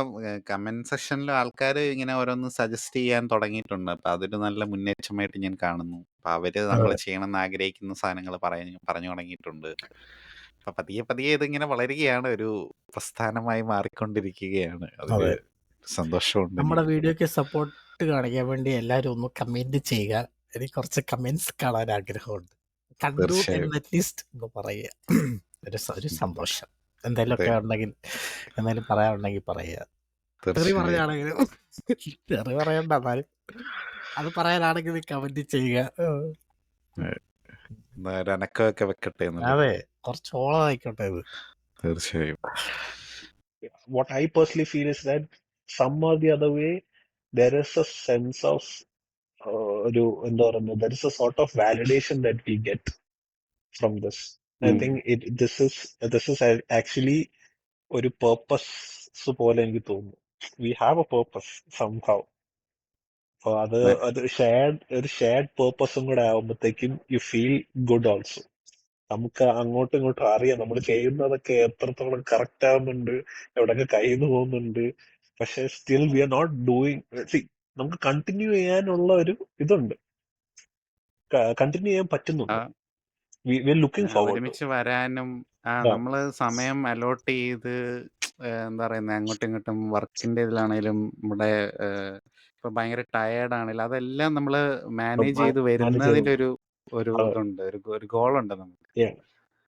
കമന്റ് സെക്ഷനിലും ആൾക്കാർ ഇങ്ങനെ ഓരോന്ന് സജസ്റ്റ് ചെയ്യാൻ തുടങ്ങിയിട്ടുണ്ട്. അപ്പൊ അതൊരു നല്ല മുന്നേറ്റമായിട്ട് ഞാൻ കാണുന്നു. അപ്പൊ അവര് നമ്മൾ ചെയ്യണമെന്ന് ആഗ്രഹിക്കുന്ന സാധനങ്ങൾ പറഞ്ഞു തുടങ്ങിയിട്ടുണ്ട്. അപ്പൊ പതിയെ പതിയെ ഇതിങ്ങനെ വളരുകയാണ്, ഒരു പ്രസ്ഥാനമായി മാറിക്കൊണ്ടിരിക്കുകയാണ്. അതിന് സന്തോഷമുണ്ട്. നമ്മുടെ വീഡിയോക്ക് സപ്പോർട്ട് കാണിക്കാൻ വേണ്ടി എല്ലാരും ഒന്ന് കമന്റ് ചെയ്യുക. എനിക്ക് കുറച്ച് കമന്റ്സ് കാണാൻ ആഗ്രഹമുണ്ട്. കണ്ടു എന്ന് അറ്റ്ലീസ്റ്റ് ഒന്ന് പറയുക. ഒരു സന്തോഷം. എന്തെങ്കിലും ഒക്കെ ഉണ്ടെങ്കിൽ, എന്തെങ്കിലും പറയാനുണ്ടെങ്കിൽ പറയുക. തെറി പറയാണെങ്കിൽ തെറി പറയണ്ട, എന്നാലും അത് പറയാനാണെങ്കിൽ നീ കമന്റ് ചെയ്യുക. എന്താ ഒരു അനക്കമൊക്കെ വെക്കട്ടെ എന്നല്ലേ? അതെ, കുറച്ച് ഓളം ആയിക്കോട്ടെ ഇത്. തീർച്ചയായും. What I personally feel is that some or the other way, there is a sense of there is a sort of validation that we get from this. I think this is actually ഒരു purpose പോലെ എനിക്ക് തോന്നുന്നു. We have a purpose somehow. അപ്പൊ അത് ഒരു shared പേർപ്പസും കൂടെ ആവുമ്പോഴത്തേക്കും you feel good also. നമുക്ക് അങ്ങോട്ടും ഇങ്ങോട്ടും അറിയാം നമ്മൾ ചെയ്യുന്നതൊക്കെ എത്രത്തോളം കറക്റ്റ് ആവുന്നുണ്ട്, എവിടെയൊക്കെ കയ്യിൽ നിന്ന് പോകുന്നുണ്ട്. പക്ഷെ still we are not doing. നമുക്ക് കണ്ടിന്യൂ ചെയ്യാനുള്ള ഒരു ഇതുണ്ട്, കണ്ടിന്യൂ ചെയ്യാൻ പറ്റുന്നുണ്ട്. We are looking forward. ഒരുമിച്ച് വരാനും നമ്മള് സമയം അലോട്ട് ചെയ്ത് എന്താ പറയുന്നത്, അങ്ങോട്ടും ഇങ്ങോട്ടും വർക്കിന്റെ ഇതിലാണേലും നമ്മുടെ ഇപ്പൊ ഭയങ്കര ടയേർഡ് ആണെങ്കിലും അതെല്ലാം നമ്മള് മാനേജ് ചെയ്ത് വരുന്നതിന്റെ ഒരു ഇതുണ്ട്, ഒരു ഗോളുണ്ട് നമുക്ക്.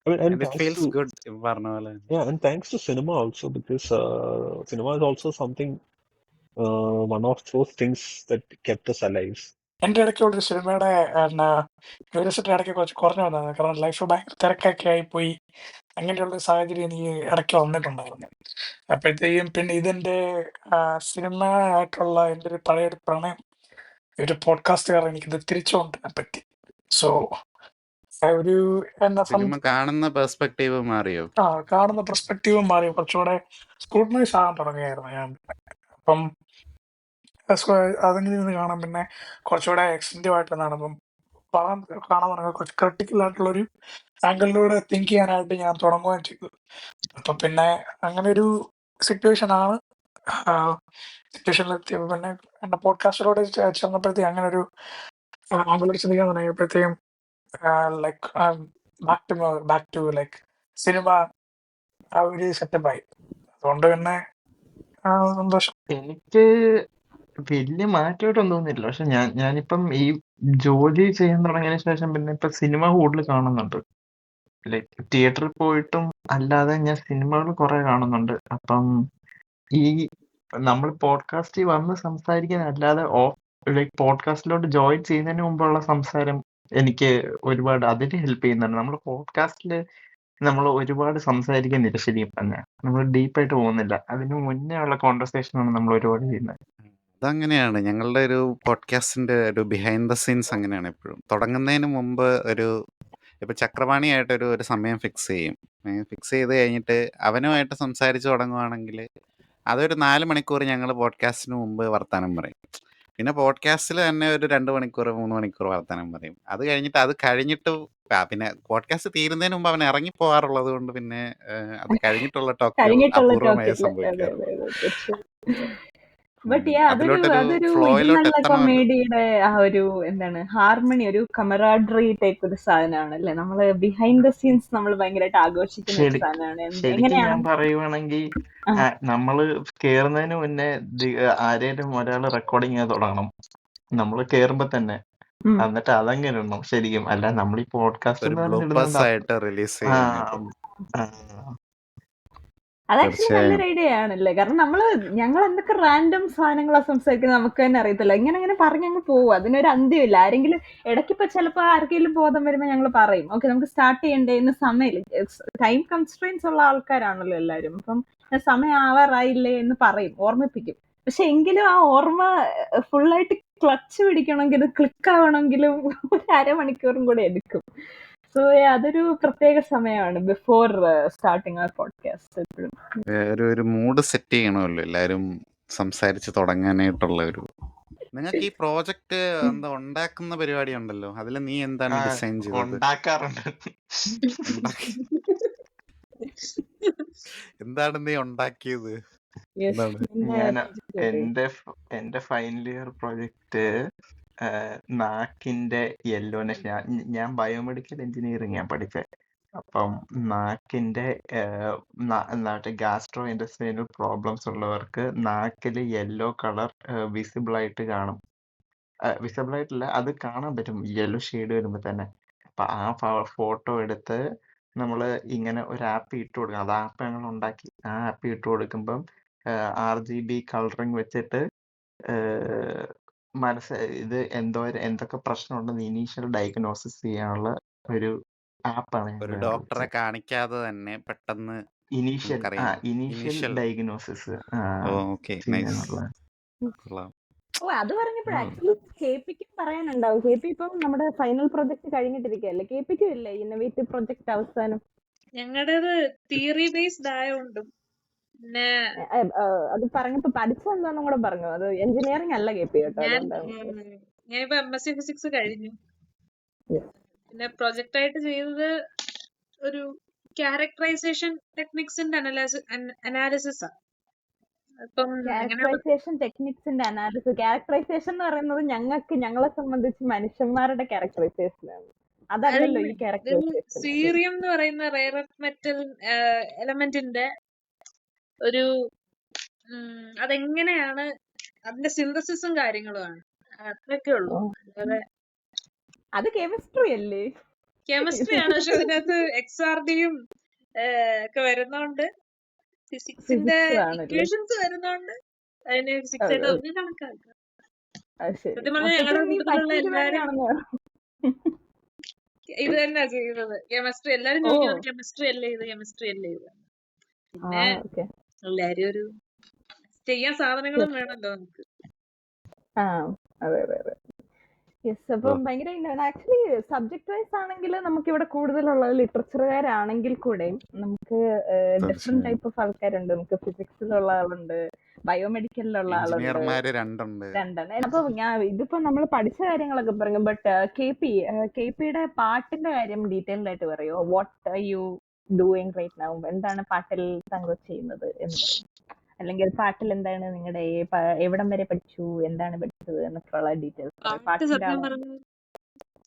And it feels good, പറഞ്ഞ പോലെ. Yeah, and thanks to cinema also, because cinema is also something, one of those things that kept us alive. എൻ്റെ ഇടയ്ക്കുള്ളൊരു സിനിമയുടെ ക്യൂരിയോസിറ്റി ഇടയ്ക്ക് കുറച്ച് കുറഞ്ഞു വന്നതാണ്. കാരണം ലൈഫ് ഭയങ്കര തിരക്കൊക്കെ ആയിപ്പോയി. അങ്ങനെയുള്ളൊരു സാഹചര്യം എനിക്ക് ഇടയ്ക്ക് വന്നിട്ടുണ്ടായിരുന്നു. അപ്പോഴത്തേക്കും പിന്നെ ഇതെൻ്റെ സിനിമ ആയിട്ടുള്ള എൻ്റെ ഒരു പഴയൊരു പ്രണയം ഒരു പോഡ്കാസ്റ്റുകാരൻ എനിക്കിത് തിരിച്ചു കൊണ്ടുവരാൻ പറ്റി. സോ ഒരു സിനിമ കാണുന്ന പെർസ്പെക്റ്റീവ് മാറിയോ? കാണുന്ന പെർസ്പെക്റ്റീവും മാറി. കുറച്ചുകൂടെ സ്ക്രൂട്ടനൈസ് ആകാൻ തുടങ്ങിയായിരുന്നു ഞാൻ. അപ്പം അതെങ്ങനെ നിന്ന് കാണാം, പിന്നെ കുറച്ചുകൂടെ എക്സ്റ്റൻറ്റീവ് ആയിട്ടാണ് അപ്പം കാണാൻ തുടങ്ങുക. കുറച്ച് ക്രിട്ടിക്കൽ ആയിട്ടുള്ളൊരു ആംഗിളിലൂടെ തിങ്ക് ചെയ്യാനായിട്ട് ഞാൻ തുടങ്ങുകയും ചെയ്തു. അപ്പം പിന്നെ അങ്ങനെ ഒരു സിറ്റുവേഷനാണ്. സിറ്റുവേഷനിലെത്തിയപ്പോൾ പിന്നെ എൻ്റെ പോഡ്കാസ്റ്റിലൂടെ ചെന്നപ്പോഴത്തേക്കും അങ്ങനെ ഒരു ആംഗിളോട് ചിന്തിക്കാൻ തുടങ്ങിയപ്പോഴത്തേക്കും ലൈക്ക് ബാക്ക് ടു ലൈക്ക് സിനിമ ആ ഒരു സെറ്റപ്പായി. അതുകൊണ്ട് പിന്നെ സന്തോഷം. എനിക്ക് വലിയ മാറ്റമായിട്ടൊന്നും തോന്നുന്നില്ല. പക്ഷെ ഞാനിപ്പം ഈ ജോലി ചെയ്യാൻ തുടങ്ങിയതിന് ശേഷം പിന്നെ ഇപ്പൊ സിനിമ കൂടുതൽ കാണുന്നുണ്ട്. ലൈക്ക് തിയേറ്ററിൽ പോയിട്ടും അല്ലാതെ ഞാൻ സിനിമകൾ കുറെ കാണുന്നുണ്ട്. അപ്പം ഈ നമ്മൾ പോഡ്കാസ്റ്റിൽ വന്ന് സംസാരിക്കാൻ അല്ലാതെ ലൈക്ക് പോഡ്കാസ്റ്റിലോട്ട് ജോയിൻ ചെയ്യുന്നതിന് മുമ്പുള്ള സംസാരം എനിക്ക് ഒരുപാട് അതിന് ഹെൽപ്പ് ചെയ്യുന്നുണ്ട്. നമ്മൾ പോഡ്കാസ്റ്റിൽ നമ്മൾ ഒരുപാട് സംസാരിക്കുന്നില്ല, ശരിക്കും പറഞ്ഞാൽ നമ്മൾ ഡീപ്പായിട്ട് പോകുന്നില്ല. അതിന് മുന്നേ ഉള്ള കോൺവെർസേഷനാണ് നമ്മൾ ഒരുപാട് ചെയ്യുന്നത്. അതങ്ങനെയാണ് ഞങ്ങളുടെ ഒരു പോഡ്കാസ്റ്റിന്റെ ഒരു ബിഹൈൻഡ് ദ സീൻസ്. അങ്ങനെയാണ് എപ്പോഴും തുടങ്ങുന്നതിന് മുമ്പ് ഇപ്പൊ ചക്രപാണിയായിട്ട് ഒരു സമയം ഫിക്സ് ചെയ്യും. ഫിക്സ് ചെയ്ത് കഴിഞ്ഞിട്ട് അവനുമായിട്ട് സംസാരിച്ച് തുടങ്ങുവാണെങ്കിൽ അതൊരു 4 മണിക്കൂർ ഞങ്ങൾ പോഡ്കാസ്റ്റിന് മുമ്പ് വർത്താനം പറയും. പിന്നെ പോഡ്കാസ്റ്റിൽ തന്നെ ഒരു 2 മണിക്കൂർ 3 മണിക്കൂർ വർത്താനം പറയും. അത് കഴിഞ്ഞിട്ട് പിന്നെ പോഡ്കാസ്റ്റ് തീരുന്നതിന് മുമ്പ് അവൻ ഇറങ്ങി പോകാറുള്ളത് കൊണ്ട് പിന്നെ അത് കഴിഞ്ഞിട്ടുള്ള ടോക്കുകൾ അപൂർവമായി സംഭവിക്കാറുണ്ട്. ബട്ട് അതൊരു ഇത് ഫ്ലോയിലോട്ട് നല്ല എത്തണമല്ലോ. കൊമേഡിയുടെ ആ ഒരു എന്താണ് ഹാർമണി, ഒരു കമറാഡറി ടൈപ്പ് ഒരു സാധനമാണ് അല്ലേ. നമ്മള് ബിഹൈൻഡ് ദ സീൻസ് നമ്മൾ ഭയങ്കരമായിട്ട് ആഘോഷിക്കുന്ന ഒരു സാധനമാണ്. ശരിക്കും എങ്ങനെയാണ് ഞാൻ പറയുവാണെങ്കിൽ നമ്മള് കേറുന്നതിന് മുന്നേ ആരേലും ഒരാൾ റെക്കോർഡിങ് തുടങ്ങണം നമ്മൾ കേറുമ്പോ തന്നെ. എന്നിട്ട് അതങ്ങനെ ഇടണം ശരിക്കും. അല്ല നമ്മൾ ഈ പോഡ്കാസ്റ്റ് ആയിട്ട് റിലീസ് ചെയ്യാൻ അത് ആക്ച്വലി നല്ലൊരു ഐഡിയ ആണല്ലേ. കാരണം ഞങ്ങൾ എന്തൊക്കെ റാൻഡം സാധനങ്ങളാ സംസാരിക്കുന്നത് നമുക്ക് തന്നെ അറിയത്തില്ല. ഇങ്ങനെ പറഞ്ഞങ്ങ് പോകും, അതിനൊരു അന്ത്യമില്ല. ആരെങ്കിലും ഇടയ്ക്കിപ്പോ ചിലപ്പോൾ ആർക്കെങ്കിലും ബോധം വരുമ്പോൾ ഞങ്ങൾ പറയും, ഓക്കെ നമുക്ക് സ്റ്റാർട്ട് ചെയ്യണ്ടേ എന്ന്. സമയമില്ല, ടൈം കൺസ്ട്രെയിൻസ് ഉള്ള ആൾക്കാരാണല്ലോ എല്ലാവരും. അപ്പം സമയം ആവാറായില്ലേ എന്ന് പറയും, ഓർമ്മിപ്പിക്കും. പക്ഷെ എങ്കിലും ആ ഓർമ്മ ഫുള്ളായിട്ട് ക്ലച്ച് പിടിക്കണമെങ്കിലും ക്ലിക്ക് ആവണമെങ്കിലും ഒരു അരമണിക്കൂറും കൂടെ എടുക്കും. സോ അതൊരു പ്രത്യേക സമയമാണ് ബിഫോർ സ്റ്റാർട്ടിങ് ആ പോഡ്കാസ്റ്റ്. എപ്പോഴും ഒരു മൂഡ് സെറ്റ് ചെയ്യണമല്ലോ എല്ലാരും സംസാരിച്ച് തുടങ്ങാനായിട്ടുള്ള ഒരു. നിങ്ങൾക്ക് ഈ പ്രോജക്റ്റ് എന്താ ഉണ്ടാക്കുന്ന പരിപാടി ഉണ്ടല്ലോ, അതിൽ നീ എന്താണ് ഡിസൈൻ ചെയ്തത്? ഉണ്ടാക്കാറുണ്ട്. എന്താണ് നീ ഉണ്ടാക്കിയത്? ഞാൻ എന്റെ ഫൈനൽ ഇയർ പ്രൊജക്റ്റ് നാക്കിന്റെ യെല്ലോനെസ്. ഞാൻ ബയോമെഡിക്കൽ എഞ്ചിനീയറിംഗ് ഞാൻ പഠിച്ചത്. അപ്പം നാക്കിന്റെ ഗാസ്ട്രോ ഇൻഡസ്ട്രിയൽ പ്രോബ്ലംസ് ഉള്ളവർക്ക് നാക്കിൽ യെല്ലോ കളർ വിസിബിൾ ആയിട്ട് കാണും. വിസിബിൾ ആയിട്ടില്ല, അത് കാണാൻ പറ്റും യെല്ലോ ഷെയ്ഡ് വരുമ്പോ തന്നെ. അപ്പൊ ആ ഫോട്ടോ എടുത്ത് നമ്മൾ ഇങ്ങനെ ഒരു ആപ്പ് ഇട്ട് കൊടുക്കണം. അത് ആപ്പ് ഞങ്ങൾ ഉണ്ടാക്കി. ആ ആപ്പ് ഇട്ട് കൊടുക്കുമ്പം RGB കളറിങ് വെച്ചിട്ട് ഇത് എന്തൊക്കെ പ്രശ്നമുണ്ടെന്ന് ഇനീഷ്യൽ ഡയഗ്നോസിസ് ചെയ്യാനുള്ള ഒരു ആപ്പാണ് ഒരു ഞങ്ങൾ ഡോക്ടറെ വിളിച്ചത്. കാണിക്കാതെ തന്നെ പെട്ടെന്ന് ഇനീഷ്യൽ നമുക്കറിയാം. Initial initial diagnosis okay nice ചെയ്യാനുള്ള. കൊള്ളാം. ഓ അത് പറഞ്ഞപ്പോൾ ഉം. ആക്ച്വലി കെപിക്കും പറയാനുണ്ടാവും. കെപി ഇപ്പം നമ്മുടെ ഫൈനൽ പ്രൊജക്ട് കഴിഞ്ഞിട്ടിരിക്കുകയല്ലേ? കെപിക്കും ഇല്ലേ ഇന്നോവേറ്റീവ് പ്രൊജക്ട് അവസാനം? ഞങ്ങളുടേത് തിയറി ബേസ്ഡ് ആയതുകൊണ്ടും പിന്നെ അത് പറഞ്ഞപ്പോ പഠിച്ചെന്താന്നും കൂടെ പറഞ്ഞു. അത് എഞ്ചിനീയറിംഗ് അല്ല കെപി കേട്ടോ, അതുകൊണ്ടാണ്. ഞാനിപ്പോ MSc ഫിസിക്സ് കഴിഞ്ഞു. Yes. പിന്നെ പ്രൊജക്റ്റ് ആയിട്ട് ചെയ്തത് ഒരു ക്യാരക്ടറൈസേഷൻ ടെക്നിക്സിന്റെ അനാലിസിസ് ആണ്. അപ്പം ക്യാരക്ടറൈസേഷൻ ടെക്നിക്സിന്റെ അനാലിസിസ്. ക്യാരക്ടറൈസേഷൻ എന്ന് പറയുന്നത് ഞങ്ങളെ സംബന്ധിച്ച് മനുഷ്യന്മാരുടെ ക്യാരക്ടറൈസേഷൻ ആണ്, അതല്ലല്ലോ ഈ ക്യാരക്ടറൈസേഷൻ. സീറിയം എന്ന് പറയുന്ന റെയർ എർത്ത് മെറ്റൽ എലമെന്റിന്റെ ഒരു അതെങ്ങനെയാണ് അതിന്റെ സിന്തസിസും കാര്യങ്ങളുമാണ്, അത്രയൊക്കെ ഉള്ളൂ. അല്ലാതെ അത് കെമിസ്ട്രി അല്ലേ? കെമിസ്ട്രി ആണ്, പക്ഷെ അതിനകത്ത് XRDയും ഒക്കെ വരുന്നോണ്ട് ഫിസിക്സിന്റെ ഇക്വേഷൻസ് വരുന്നോണ്ട് അതിന് ഫിസിക്സ് ആയിട്ട് നമുക്ക് കണക്കാക്കാം. സത്യം പറഞ്ഞാൽ ഞങ്ങളുടെ കൂട്ടത്തിലുള്ള എല്ലാരും ഇത് തന്നെയാ ചെയ്യുന്നത്, കെമിസ്ട്രി. എല്ലാരും ചോദിക്കുന്നത് കെമിസ്ട്രി അല്ലേ ഇത്, കെമിസ്ട്രി അല്ലേ ഇത്. പിന്നെ എല്ലാരും ഒരു ചെയ്യാൻ സാധനങ്ങളും വേണമല്ലോ നമുക്ക്. അതെ അതെ അതെ. യെസ്. അപ്പം ഭയങ്കര ആക്ച്വലി സബ്ജക്ട് വൈസ് ആണെങ്കിൽ നമുക്ക് ഇവിടെ കൂടുതലുള്ളത് ലിറ്ററേച്ചറുകാരാണെങ്കിൽ കൂടെയും നമുക്ക് ഡിഫറെന്റ് ടൈപ്പ് ഓഫ് ആൾക്കാരുണ്ട്. നമുക്ക് ഫിസിക്സിലുള്ള ആളുണ്ട്, ബയോമെഡിക്കലിലുള്ള ആളുണ്ട്, രണ്ടെണ്ണം. അപ്പൊ ഇതിപ്പോ നമ്മൾ പഠിച്ച കാര്യങ്ങളൊക്കെ പറയും. ബട്ട് കെപിയുടെ പാട്ടിന്റെ കാര്യം ഡീറ്റെയിൽഡ് ആയിട്ട് പറയോ? What are you doing right now? എന്താണ് പാട്ടിൽ താങ്കൾ ചെയ്യുന്നത് എന്ന് പറയും. അല്ലെങ്കിൽ പാട്ടിൽ എന്താണ് നിങ്ങളുടെ എവിടം വരെ പഠിച്ചു, എന്താണ് പഠിച്ചത് എന്നൊക്കെയുള്ള ഡീറ്റെയിൽസ്.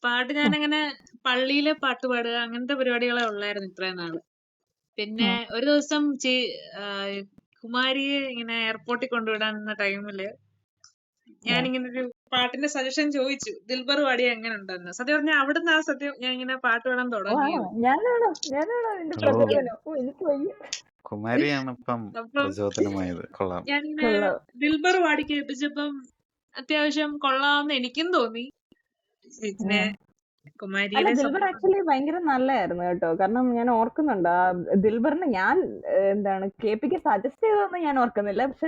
പാട്ട് ഞാനങ്ങനെ പള്ളിയിലെ പാട്ട് പാടുക അങ്ങനത്തെ പരിപാടികളെ ഉള്ളായിരുന്നു ഇത്രയും നാള്. പിന്നെ ഒരു ദിവസം കുമാരിയെ ഇങ്ങനെ എയർപോർട്ടിൽ കൊണ്ടുവിടാൻ ടൈമില് ഞാനിങ്ങനെ ഒരു പാട്ടിന്റെ സജഷൻ ചോദിച്ചു, ദിൽബർ പാടിയ എങ്ങനെ ഉണ്ടെന്ന്. സത്യം പറഞ്ഞാൽ അവിടുന്ന് ആ സത്യം ഞാൻ ഇങ്ങനെ പാട്ട് പാടാൻ തുടങ്ങിയത്. കുമാരിയാണ് ഇപ്പം പ്രചോദനമായത്. കൊള്ളാം. ഞാനിങ്ങനെ ദിൽബർ പാടി കേൾപ്പിച്ചപ്പം അത്യാവശ്യം കൊള്ളാമെന്ന് എനിക്കും തോന്നി. പിന്നെ ദിൽബർ ആക്ച്വലി ഭയങ്കര നല്ലതായിരുന്നു കേട്ടോ. കാരണം ഞാൻ ഓർക്കുന്നുണ്ട് ആ ദിൽബറിനെ ഞാൻ എന്താണ് കെപിക്ക് സജസ്റ്റ് ചെയ്തതെന്ന് ഞാൻ ഓർക്കുന്നില്ല. പക്ഷെ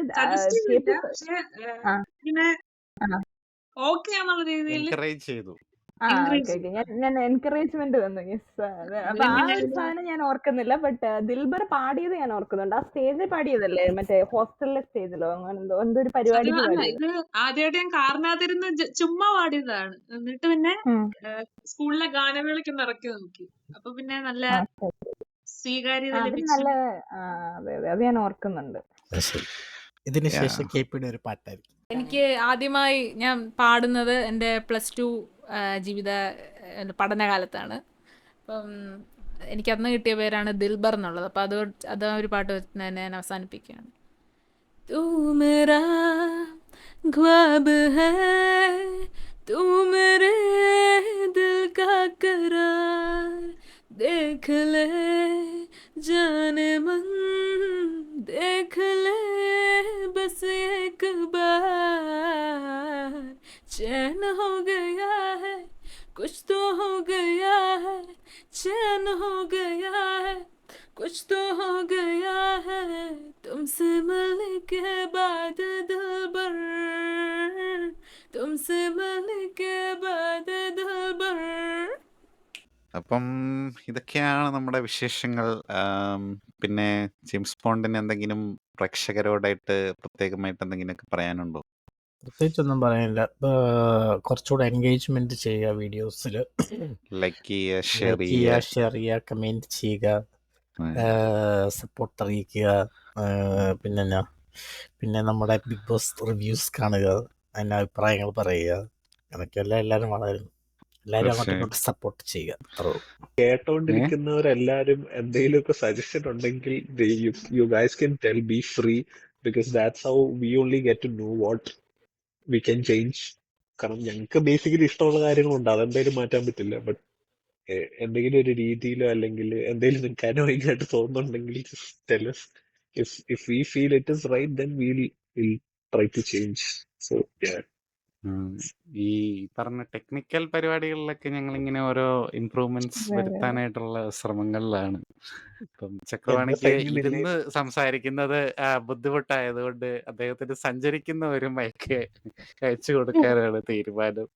ഓക്കെ എന്നുള്ള രീതിയിൽ ചെയ്തു. ഞാൻ എൻകറേജ്മെന്റ് തന്നു. യെസ്. അപ്പൊ ആ ഒരു സാധനം ഞാൻ ഓർക്കുന്നില്ല. ബട്ട് ദിൽബർ പാടിയത് ഞാൻ ഓർക്കുന്നുണ്ട്. ആ സ്റ്റേജിൽ പാടിയതല്ലേ, മറ്റേ ഹോസ്റ്റലിലെ സ്റ്റേജിലോ അങ്ങനെ എന്തോ ഒരു പരിപാടിക്ക് പാടിയത്. ആദ്യമായിട്ട് ഞാൻ കാറിനകത്തിരുന്ന് ചുമ്മാ പാടിയതാണ്. എന്നിട്ട് പിന്നെ സ്കൂളിലെ ഗാനമേളയ്ക്ക് ഇറക്കി നോക്കി. അപ്പൊ പിന്നെ നല്ല സ്വീകാര്യത ലഭിച്ചു. നല്ല അത് ഞാൻ ഓർക്കുന്നുണ്ട്. ഇതിനുശേഷം കെപിയുടെ ഒരു പാട്ടായിരിക്കും. എനിക്ക് ആദ്യമായി ഞാൻ പാടുന്നത് എൻ്റെ +2 ജീവിത പഠനകാലത്താണ്. അപ്പം എനിക്കന്ന് കിട്ടിയ പേരാണ് ദിൽബർ എന്നുള്ളത്. അപ്പം അത് ഒരു പാട്ട് തന്നെ ഞാൻ അവസാനിപ്പിക്കുകയാണ്. തൂ മേരാ ഖ്വാബ് ഹൈ, തൂ മേരേ ദിൽ കാ ഖറാർ, देख ले जाने मन, देख ले बस एक बार, चैन हो गया है कुछ तो हो गया है, चैन हो गया है कुछ तो हो गया है, तुमसे मिलने के बाद दिलबर, तुमसे मिलने के बाद दिलबर. അപ്പം ഇതൊക്കെയാണ് നമ്മുടെ വിശേഷങ്ങൾ. പിന്നെ ജെയിംസ് ബോണ്ടിന് എന്തെങ്കിലും പ്രേക്ഷകരോടായിട്ട് പ്രത്യേകമായിട്ട് എന്തെങ്കിലുമൊക്കെ പറയാനുണ്ടോ? പ്രത്യേകിച്ചൊന്നും പറയാനില്ല. കുറച്ചുകൂടെ എൻഗേജ്മെന്റ് ചെയ്യുക, വീഡിയോസിൽ ലൈക്ക് ചെയ്യുക, ഷെയർ ചെയ്യുക, കമന്റ് ചെയ്യുക, സപ്പോർട്ട് അറിയിക്കുക. പിന്നെ നമ്മുടെ ബിഗ് ബോസ് റിവ്യൂസ് കാണുക, അതിൻ്റെ അഭിപ്രായങ്ങൾ പറയുക. അങ്ങനെയൊക്കെയല്ല എല്ലാവരും വളരും. എല്ലാവരും അങ്ങോട്ടും ഇങ്ങോട്ട് സപ്പോർട്ട് ചെയ്യുക. കേട്ടോണ്ടിരിക്കുന്നവരെല്ലാരും എന്തെങ്കിലുമൊക്കെ സജഷൻ ഉണ്ടെങ്കിൽ you guys can tell, be free, because that's how we only get to know what we can change. കാരണം ഞങ്ങൾക്ക് ബേസിക്കലി ഇഷ്ടമുള്ള കാര്യങ്ങളുണ്ട്, അതെന്തായാലും മാറ്റാൻ പറ്റില്ല. ബട്ട് എന്തെങ്കിലും ഒരു രീതിയിലോ അല്ലെങ്കിൽ എന്തെങ്കിലും നിങ്ങൾക്ക് അനോയിങ്ങായിട്ട് തോന്നുന്നുണ്ടെങ്കിൽ tell us. If we feel it is right, then we'll try to change. So yeah. ഈ പറഞ്ഞ ടെക്നിക്കൽ പരിപാടികളിലൊക്കെ ഞങ്ങളിങ്ങനെ ഓരോ ഇംപ്രൂവ്മെന്റ്സ് അതെ, അതെ, അതെ. വരുത്താനായിട്ടുള്ള ശ്രമങ്ങളിലാണ്. ഇപ്പം എന്റെ ചക്രവാണിക്ക് സൈഡിൽ നിന്നില്ലേ ഇരുന്ന് സംസാരിക്കുന്നത് ബുദ്ധിമുട്ടായതുകൊണ്ട് അദ്ദേഹത്തിന് സഞ്ചരിക്കുന്ന ഒരു മൈക്ക് അയച്ചു കൊടുക്കാനാണ് തീരുമാനം.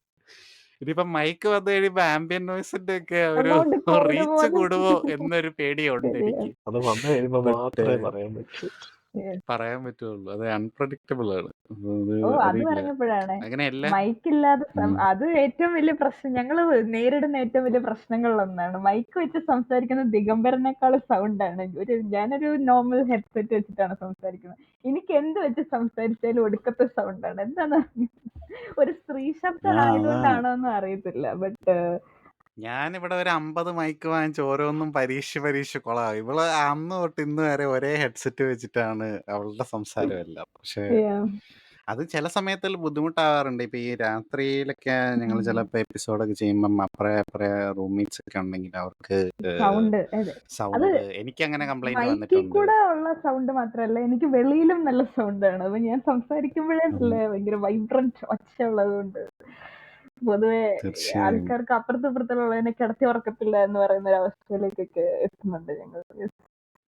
ഇനിയിപ്പം മൈക്ക് വന്നു കഴിയുമ്പോ ആംബിയൻ നോയ്സിന്റെ ഒക്കെ ഒരു എമൗണ്ട് റീച്ച് കൂടുമോന്ന് കൂടുമോ എന്നൊരു പേടിയുണ്ട് ശരിയാ. എനിക്ക്. അത് വന്നു കഴിയുമ്പോ ബട്ട് മാത്രമേ പറയാൻ പറ്റൂ. Yes. പറയാൻ പറ്റുള്ളൂ. അത് അൺപ്രഡിക്റ്റബിൾ ആണ്. അത് ഓ അത് അറിയില്ല. പറഞ്ഞപ്പോഴാണ് അങ്ങനെയല്ല. മൈക്കില്ലാതെ ഉം. അത് ഏറ്റവും വലിയ പ്രശ്നം. ഞങ്ങള് നേരിടുന്ന ഏറ്റവും വലിയ പ്രശ്നങ്ങളിലൊന്നാണ്. മൈക്ക് വെച്ച് സംസാരിക്കുന്ന ദിഗംബരനേക്കാൾ സൗണ്ടാണ്. ഞാനൊരു നോർമൽ ഹെഡ്സെറ്റ് വെച്ചിട്ടാണ് സംസാരിക്കുന്നത്. എനിക്ക് എന്ത് വെച്ച് സംസാരിച്ചാലും ഒടുക്കത്തെ സൗണ്ടാണ്. എന്താണ് ഒരു സ്ത്രീ ശബ്ദം അതാണ്. ആയതുകൊണ്ടാണോ എന്ന് അറിയത്തില്ല. ബട്ട് ഞാനിവിടെ ഒരു 50 മൈക്ക് വാങ്ങിച്ച് ഓരോന്നും പരീക്ഷിച്ച് കൊളാവും. ഇവള് അന്ന് തൊട്ട് ഇന്ന് വരെ ഒരേ ഹെഡ്സെറ്റ് വെച്ചിട്ടാണ് അവളുടെ സംസാരം എല്ലാം. പക്ഷെ അത് ചില സമയത്തിൽ ബുദ്ധിമുട്ടാവാറുണ്ട്. ഇപ്പൊ ഈ രാത്രിയിലൊക്കെ ഞങ്ങൾ ചിലപ്പോ എപ്പിസോഡൊക്കെ ചെയ്യുമ്പം അപ്പറേ റൂംമേറ്റ്സ് ഒക്കെ ഉണ്ടെങ്കിൽ അവർക്ക് സൗണ്ട് അത് സൗണ്ട് എനിക്ക് അങ്ങനെ കംപ്ലൈന്റ് മൈക്കിൽ വന്നിട്ടുണ്ട്. കൂടെ ഉള്ള സൗണ്ട് മാത്രല്ല, എനിക്ക് വെളിയിലും നല്ല സൗണ്ടാണ്. അപ്പൊ ഞാൻ സംസാരിക്കുമ്പോഴേ നല്ല ഭയങ്കര വൈബ്രന്റ് ഒച്ച ഉള്ളതുകൊണ്ട് പൊതുവെ തീർച്ചയായും. ആൾക്കാർക്ക് അപ്പുറത്തും ഇപ്പുറത്തുള്ളതിനെ കിടത്തി ഉറക്കത്തില്ല എന്ന് പറയുന്ന ഒരു അവസ്ഥയിലേക്കൊക്കെ എത്തുന്നുണ്ട് ഞങ്ങൾ.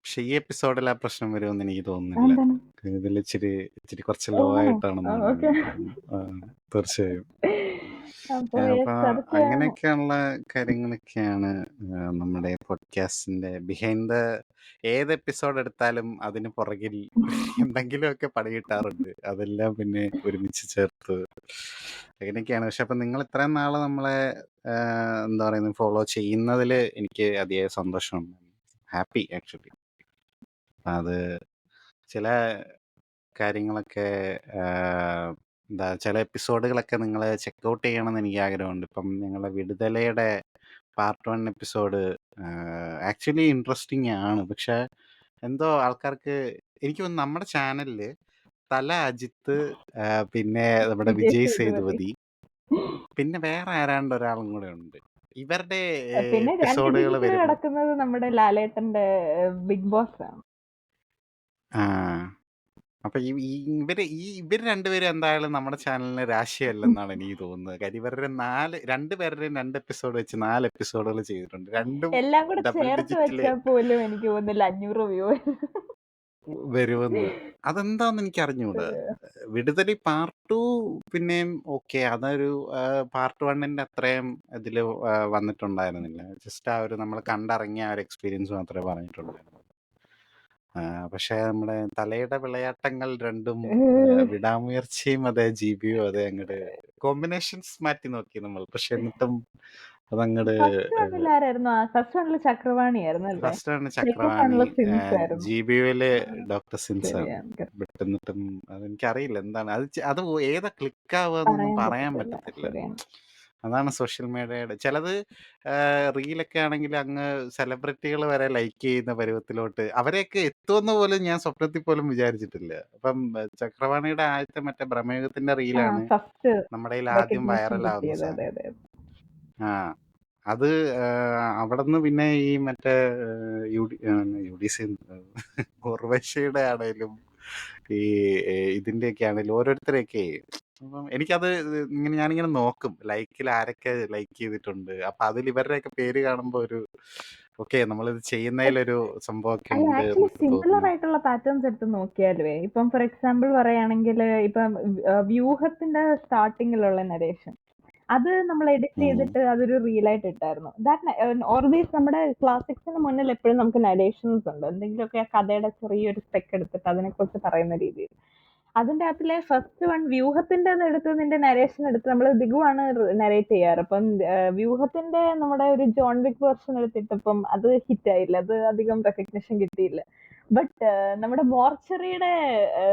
പക്ഷെ ഈ എപ്പിസോഡിൽ ആ പ്രശ്നം വരുമെന്ന് എനിക്ക് തോന്നുന്നില്ല. എന്താണ്? ഇതിൽ ഇച്ചിരി കുറച്ച് ലോ ആയിട്ടാണെന്ന് ഓക്കെ. തോന്നുന്നു. തീർച്ചയായും. അപ്പൊ അപ്പൊ അതൊക്കെയാണ്. അങ്ങനെയൊക്കെയുള്ള കാര്യങ്ങളൊക്കെയാണ് നമ്മുടെ പോഡ്കാസ്റ്റിന്റെ ബിഹൈൻഡ് ദ ഏത് എപ്പിസോഡ് എടുത്താലും അതിന് പുറകിൽ എന്തെങ്കിലുമൊക്കെ പണി കിട്ടാറുണ്ട്. അതെല്ലാം പിന്നെ ഒരുമിച്ച് ചേർത്ത് അങ്ങനെയൊക്കെയാണ്. പക്ഷെ അപ്പൊ നിങ്ങൾ ഇത്രയും നാള് നമ്മളെ എന്താ പറയുന്നത് ഫോളോ ചെയ്യുന്നതിൽ എനിക്ക് അതിയായ സന്തോഷമുണ്ട്. Happy actually. അത് ചില കാര്യങ്ങളൊക്കെ എന്താ ചില എപ്പിസോഡുകളൊക്കെ നിങ്ങൾ ചെക്കൗട്ട് ചെയ്യണമെന്ന് എനിക്ക് ആഗ്രഹമുണ്ട്. ഇപ്പം ഞങ്ങളുടെ വിടുതലയുടെ പാർട്ട് 1 എപ്പിസോഡ് ആക്ച്വലി ഇൻട്രസ്റ്റിംഗ് ആണ്. പക്ഷെ എന്തോ ആൾക്കാർക്ക് എനിക്ക് തോന്നുന്നു നമ്മുടെ ചാനലിൽ തല അജിത്ത്, പിന്നെ നമ്മുടെ വിജയ് സേതുപതി, പിന്നെ വേറെ ആരാണ്ട് ഒരാളും കൂടെ ഉണ്ട്. ഇവരുടെ പിന്നെ എപ്പിസോഡുകൾ രണ്ടിടിയിൽ വരുമ്പോൾ കിടക്കുന്നത് നമ്മുടെ ലാലേട്ടന്റെ ബിഗ് ബോസ് ആണ്. അപ്പൊ ഇവര് രണ്ടുപേരും എന്തായാലും നമ്മുടെ ചാനലിന് രാശിയല്ലെന്നാണ് എനിക്ക് തോന്നുന്നത്. കാര്യം ഇവരുടെ 2 പേരുടെയും 2 എപ്പിസോഡ് വെച്ച് 4 എപ്പിസോഡുകൾ ചെയ്തിട്ടുണ്ട്. രണ്ടും എല്ലാം കൂടെ ഡബിൾ ചേർത്ത് ഡിജിറ്റില് വെച്ചാൽ പോലും എനിക്ക് തോന്നുന്നില്ല 500 വ്യൂ. വരുമെന്ന്. അതെന്താന്ന് എനിക്ക് അറിഞ്ഞൂടാ. വിടുതലി പാർട്ട് 2 പിന്നെയും ഓക്കെ, അതൊരു പാർട്ട് 1ന്റെ അത്രയും ഇതില് വന്നിട്ടുണ്ടായിരുന്നില്ല. ജസ്റ്റ് ആ ഒരു നമ്മൾ കണ്ടിറങ്ങിയ ആ ഒരു എക്സ്പീരിയൻസ് മാത്രമേ പറഞ്ഞിട്ടുണ്ടായിരുന്നു. പക്ഷെ നമ്മുടെ തലയുടെ വിളയാട്ടങ്ങൾ രണ്ടും വിടാമുയർച്ചയും അതെ ജീവിയും അതെ അങ്ങട് കോമ്പിനേഷൻസ് മാറ്റി നോക്കി നമ്മൾ. പക്ഷെ എന്നിട്ടും അതങ്ങട് ഫസ്റ്റ് വണ്ണിൽ ആരായിരുന്നു? ഫസ്റ്റ് വണ്ണിൽ ചക്രവാണി ആയിരുന്നു അല്ലേ? ഫസ്റ്റ് ആണ് സെക്കൻഡ് ചക്രവാണി, വണ്ണിൽ സിൻസ് ആയിരുന്നു. GBUല് ഡോക്ടർ സിൻസ് ആണ്. ശരിയാണ്. എന്നിട്ടും അതെനിക്കറിയില്ല എന്താണ് അത് ഏതാ ക്ലിക്ക് ആവുകയെന്നൊന്നും പറയാൻ പറ്റത്തില്ല. ശരിയാണ്. അതാണ് സോഷ്യൽ മീഡിയയുടെ ചിലത് റീലൊക്കെ ആണെങ്കിൽ അങ്ങ് സെലിബ്രിറ്റികൾ വരെ ലൈക്ക് ചെയ്യുന്ന പരുവത്തിലോട്ട് അവരെയൊക്കെ എത്തുമെന്ന് പോലും ഞാൻ സ്വപ്നത്തിൽ പോലും വിചാരിച്ചിട്ടില്ല. അപ്പം ചക്രവാണിയുടെ ആദ്യത്തെ മറ്റേ ബ്രഹ്മയുഗത്തിന്റെ റീലാണ് ഫസ്റ്റ് നമ്മുടെ കയ്യിൽ ആദ്യം റെക്കഗ്നീഷൻ വൈറലാവുന്ന കിട്ടിയത്. സാധനം. അതെ. ആ അത് അവിടുന്ന് പിന്നെ ഈ മറ്റേ UDC ഉർവശിയുടെ ആണേലും ഈ ഇതിന്റെയൊക്കെ ആണേലും ഓരോരുത്തരെയൊക്കെ അപ്പം എനിക്കത് ഞാനിങ്ങനെ നോക്കും ലൈക്കിൽ ആരൊക്കെ ലൈക്ക് ചെയ്തിട്ടുണ്ട്. അപ്പൊ അതിൽ ഇവരുടെയൊക്കെ പേര് കാണുമ്പോ ഒരു ഓക്കെ നമ്മളിത് ചെയ്യുന്നതിലൊരു സംഭവമൊക്കെ അല്ല, ഉണ്ട് ആക്ച്വലി എന്നൊക്കെ സിമിലർ തോന്നുന്നു. ആയിട്ടുള്ള പാറ്റേൺസ് എടുത്ത് നോക്കിയാലേ, ഇപ്പം ഫോർ എക്സാമ്പിൾ പറയുകയാണെങ്കിൽ ഇപ്പം വ്യൂഹത്തിന്റെ സ്റ്റാർട്ടിങ്ങിലുള്ള നരേഷൻ അത് നമ്മൾ എഡിറ്റ് ചെയ്തിട്ട് അതൊരു റീലായിട്ട് ഇട്ടായിരുന്നു. ഓൾവേസ് നമ്മുടെ ക്ലാസിക്സിന് മുന്നിൽ എപ്പോഴും നമുക്ക് നരേഷൻസ് ഉണ്ട്. എന്തെങ്കിലുമൊക്കെ ആ കഥയുടെ ചെറിയൊരു സ്പെക്ക് എടുത്തിട്ട് അതിനെക്കുറിച്ച് പറയുന്ന രീതിയിൽ. അതിന്റെ അകത്തിലെ ഫസ്റ്റ് വൺ വ്യൂഹത്തിന്റെ എടുത്ത് നിന്റെ നരേഷൻ എടുത്ത് നമ്മൾ ദിഗുവാണ് നരേറ്റ് ചെയ്യാറ്. അപ്പം വ്യൂഹത്തിന്റെ നമ്മുടെ ഒരു ജോൺ വിക് വേർഷൻ എടുത്തിട്ടപ്പം അത് ഹിറ്റ് ആയില്ല, അത് അധികം റെക്കഗ്നിഷൻ കിട്ടിയില്ല. ബട്ട് നമ്മുടെ മോർച്ചറിയുടെ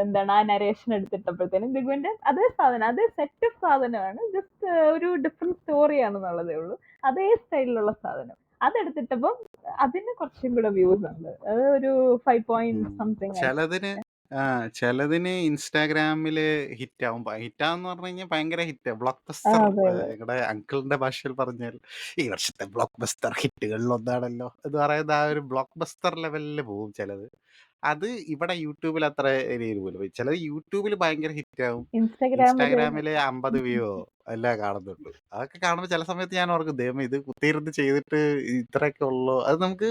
എന്താണ് ആ നരേഷൻ എടുത്തിട്ടപ്പോഴത്തേനും ദിഗുവിന്റെ അതേ സാധനം, അതേ സെറ്റ് ഓഫ് സാധനമാണ്, ജസ്റ്റ് ഒരു ഡിഫറെന്റ് സ്റ്റോറി ആണെന്നുള്ളതേ ഉള്ളൂ. അതേ സ്റ്റൈലിലുള്ള സാധനം അതെടുത്തിട്ടപ്പം അതിന് കുറച്ചും കൂടെ വ്യൂസ് ഉണ്ട്. അത് ഒരു 5 പോയിന്റ് സംതിങ്. ചിലതിന് ഇൻസ്റ്റാഗ്രാമില് ഹിറ്റാവും. ഹിറ്റാന്ന് പറഞ്ഞു കഴിഞ്ഞാൽ ഭയങ്കര ഹിറ്റ്, ബ്ലോക്ക് ബസ്റ്റർ. ഞങ്ങളുടെ അങ്കിളിന്റെ ഭാഷയിൽ പറഞ്ഞാൽ ഈ വർഷത്തെ ബ്ലോക്ക് ബസ്റ്റർ ഹിറ്റുകളിൽ ഒന്നാണല്ലോ എന്ന് പറയുന്ന ആ ഒരു ബ്ലോക്ക് ബസ്റ്റർ ലെവലിൽ പോവും ചിലത്. അത് ഇവിടെ യൂട്യൂബിൽ അത്ര രീതിയിൽ പോലും ചിലത് യൂട്യൂബിൽ ഭയങ്കര ഹിറ്റാവും, ഇൻസ്റ്റാഗ്രാമില് ഇൻസ്റ്റാഗ്രാമില് 50 വ്യൂ എല്ലാം കാണുന്നുള്ളൂ. അതൊക്കെ കാണുമ്പോൾ ചില സമയത്ത് ഞാൻ ഓർക്കും, ദൈവമേ ഇത് കുത്തിയിരുന്ന് ചെയ്തിട്ട് ഇത്രയൊക്കെ ഉള്ളൂ. അത് നമുക്ക്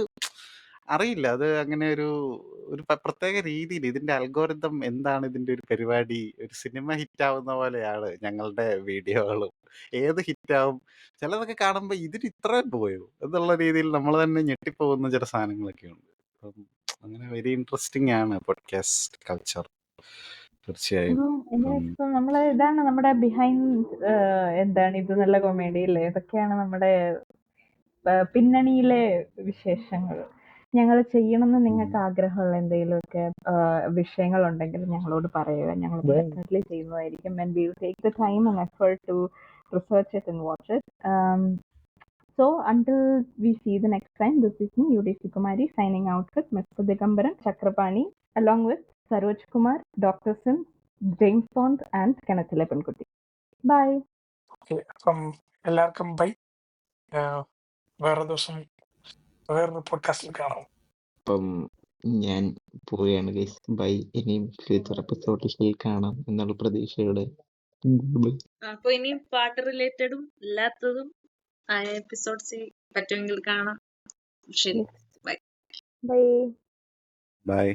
അറിയില്ല. അത് അങ്ങനെ ഒരു ഒരു പ്രത്യേക രീതിയിൽ ഇതിന്റെ അൽഗോരിതം എന്താണ്, ഇതിന്റെ ഒരു പരിപാടി. ഒരു സിനിമ ഹിറ്റാവുന്ന പോലെയാണ് ഞങ്ങളുടെ വീഡിയോകളും. ഏത് ഹിറ്റാവും, ചിലതൊക്കെ കാണുമ്പോൾ ഇതിന് ഇത്രയും പോയോ എന്നുള്ള രീതിയിൽ നമ്മൾ തന്നെ ഞെട്ടിപ്പോകുന്ന ചില സാധനങ്ങളൊക്കെ ഉണ്ട്. അപ്പം അങ്ങനെ വെരി ഇൻട്രസ്റ്റിംഗ് ആണ് പോഡ്കാസ്റ്റ് കൾച്ചർ തീർച്ചയായും. എങ്ങനെ വെച്ചിപ്പോ നമ്മള് ഇതാണ് നമ്മുടെ ബിഹൈൻഡ്, എന്താണ് ഇത് നല്ല കൊമേഡി അല്ലേ, ഇതൊക്കെയാണ് നമ്മുടെ പിന്നണിയിലെ വിശേഷങ്ങൾ. ഞങ്ങൾ ചെയ്യണമെന്ന് നിങ്ങൾക്ക് ആഗ്രഹമുള്ള എന്തെങ്കിലുമൊക്കെ വിഷയങ്ങളുണ്ടെങ്കിൽ ഞങ്ങളോട് പറയുക, ഞങ്ങൾ ഡെഫിനറ്റ്ലി ചെയ്യുന്നതായിരിക്കും. And we will take the time and effort to research it and watch it. So until we see the next time, this is me, UDC Kumari, signing out with Mr. Digambaran Chakrapani, along with Saroj Kumar, Dr. Sim, James Bond and Kenneth Lepankutti. Bye. Okay, അപ്പം എല്ലാവർക്കും by. വേറെ ദിവസം വേറൊരു പോഡ്കാസ്റ്റിൽ കാണാം. അപ്പം ഞാൻ പോവുകയാണ് ഗൈസ്. ബൈ. ഇനിയും ഫ്യൂച്ചർ എപ്പിസോഡിൽ കാണാം എന്നുള്ള പ്രതീക്ഷയോടെ ബൈ. അപ്പൊ ഇനിയും പാട്ട് റിലേറ്റഡും ഇല്ലാത്തതും ആയ എപ്പിസോഡ്സ് പറ്റുമെങ്കിൽ കാണാം. ശരി, ബൈ. Bye. ബൈ.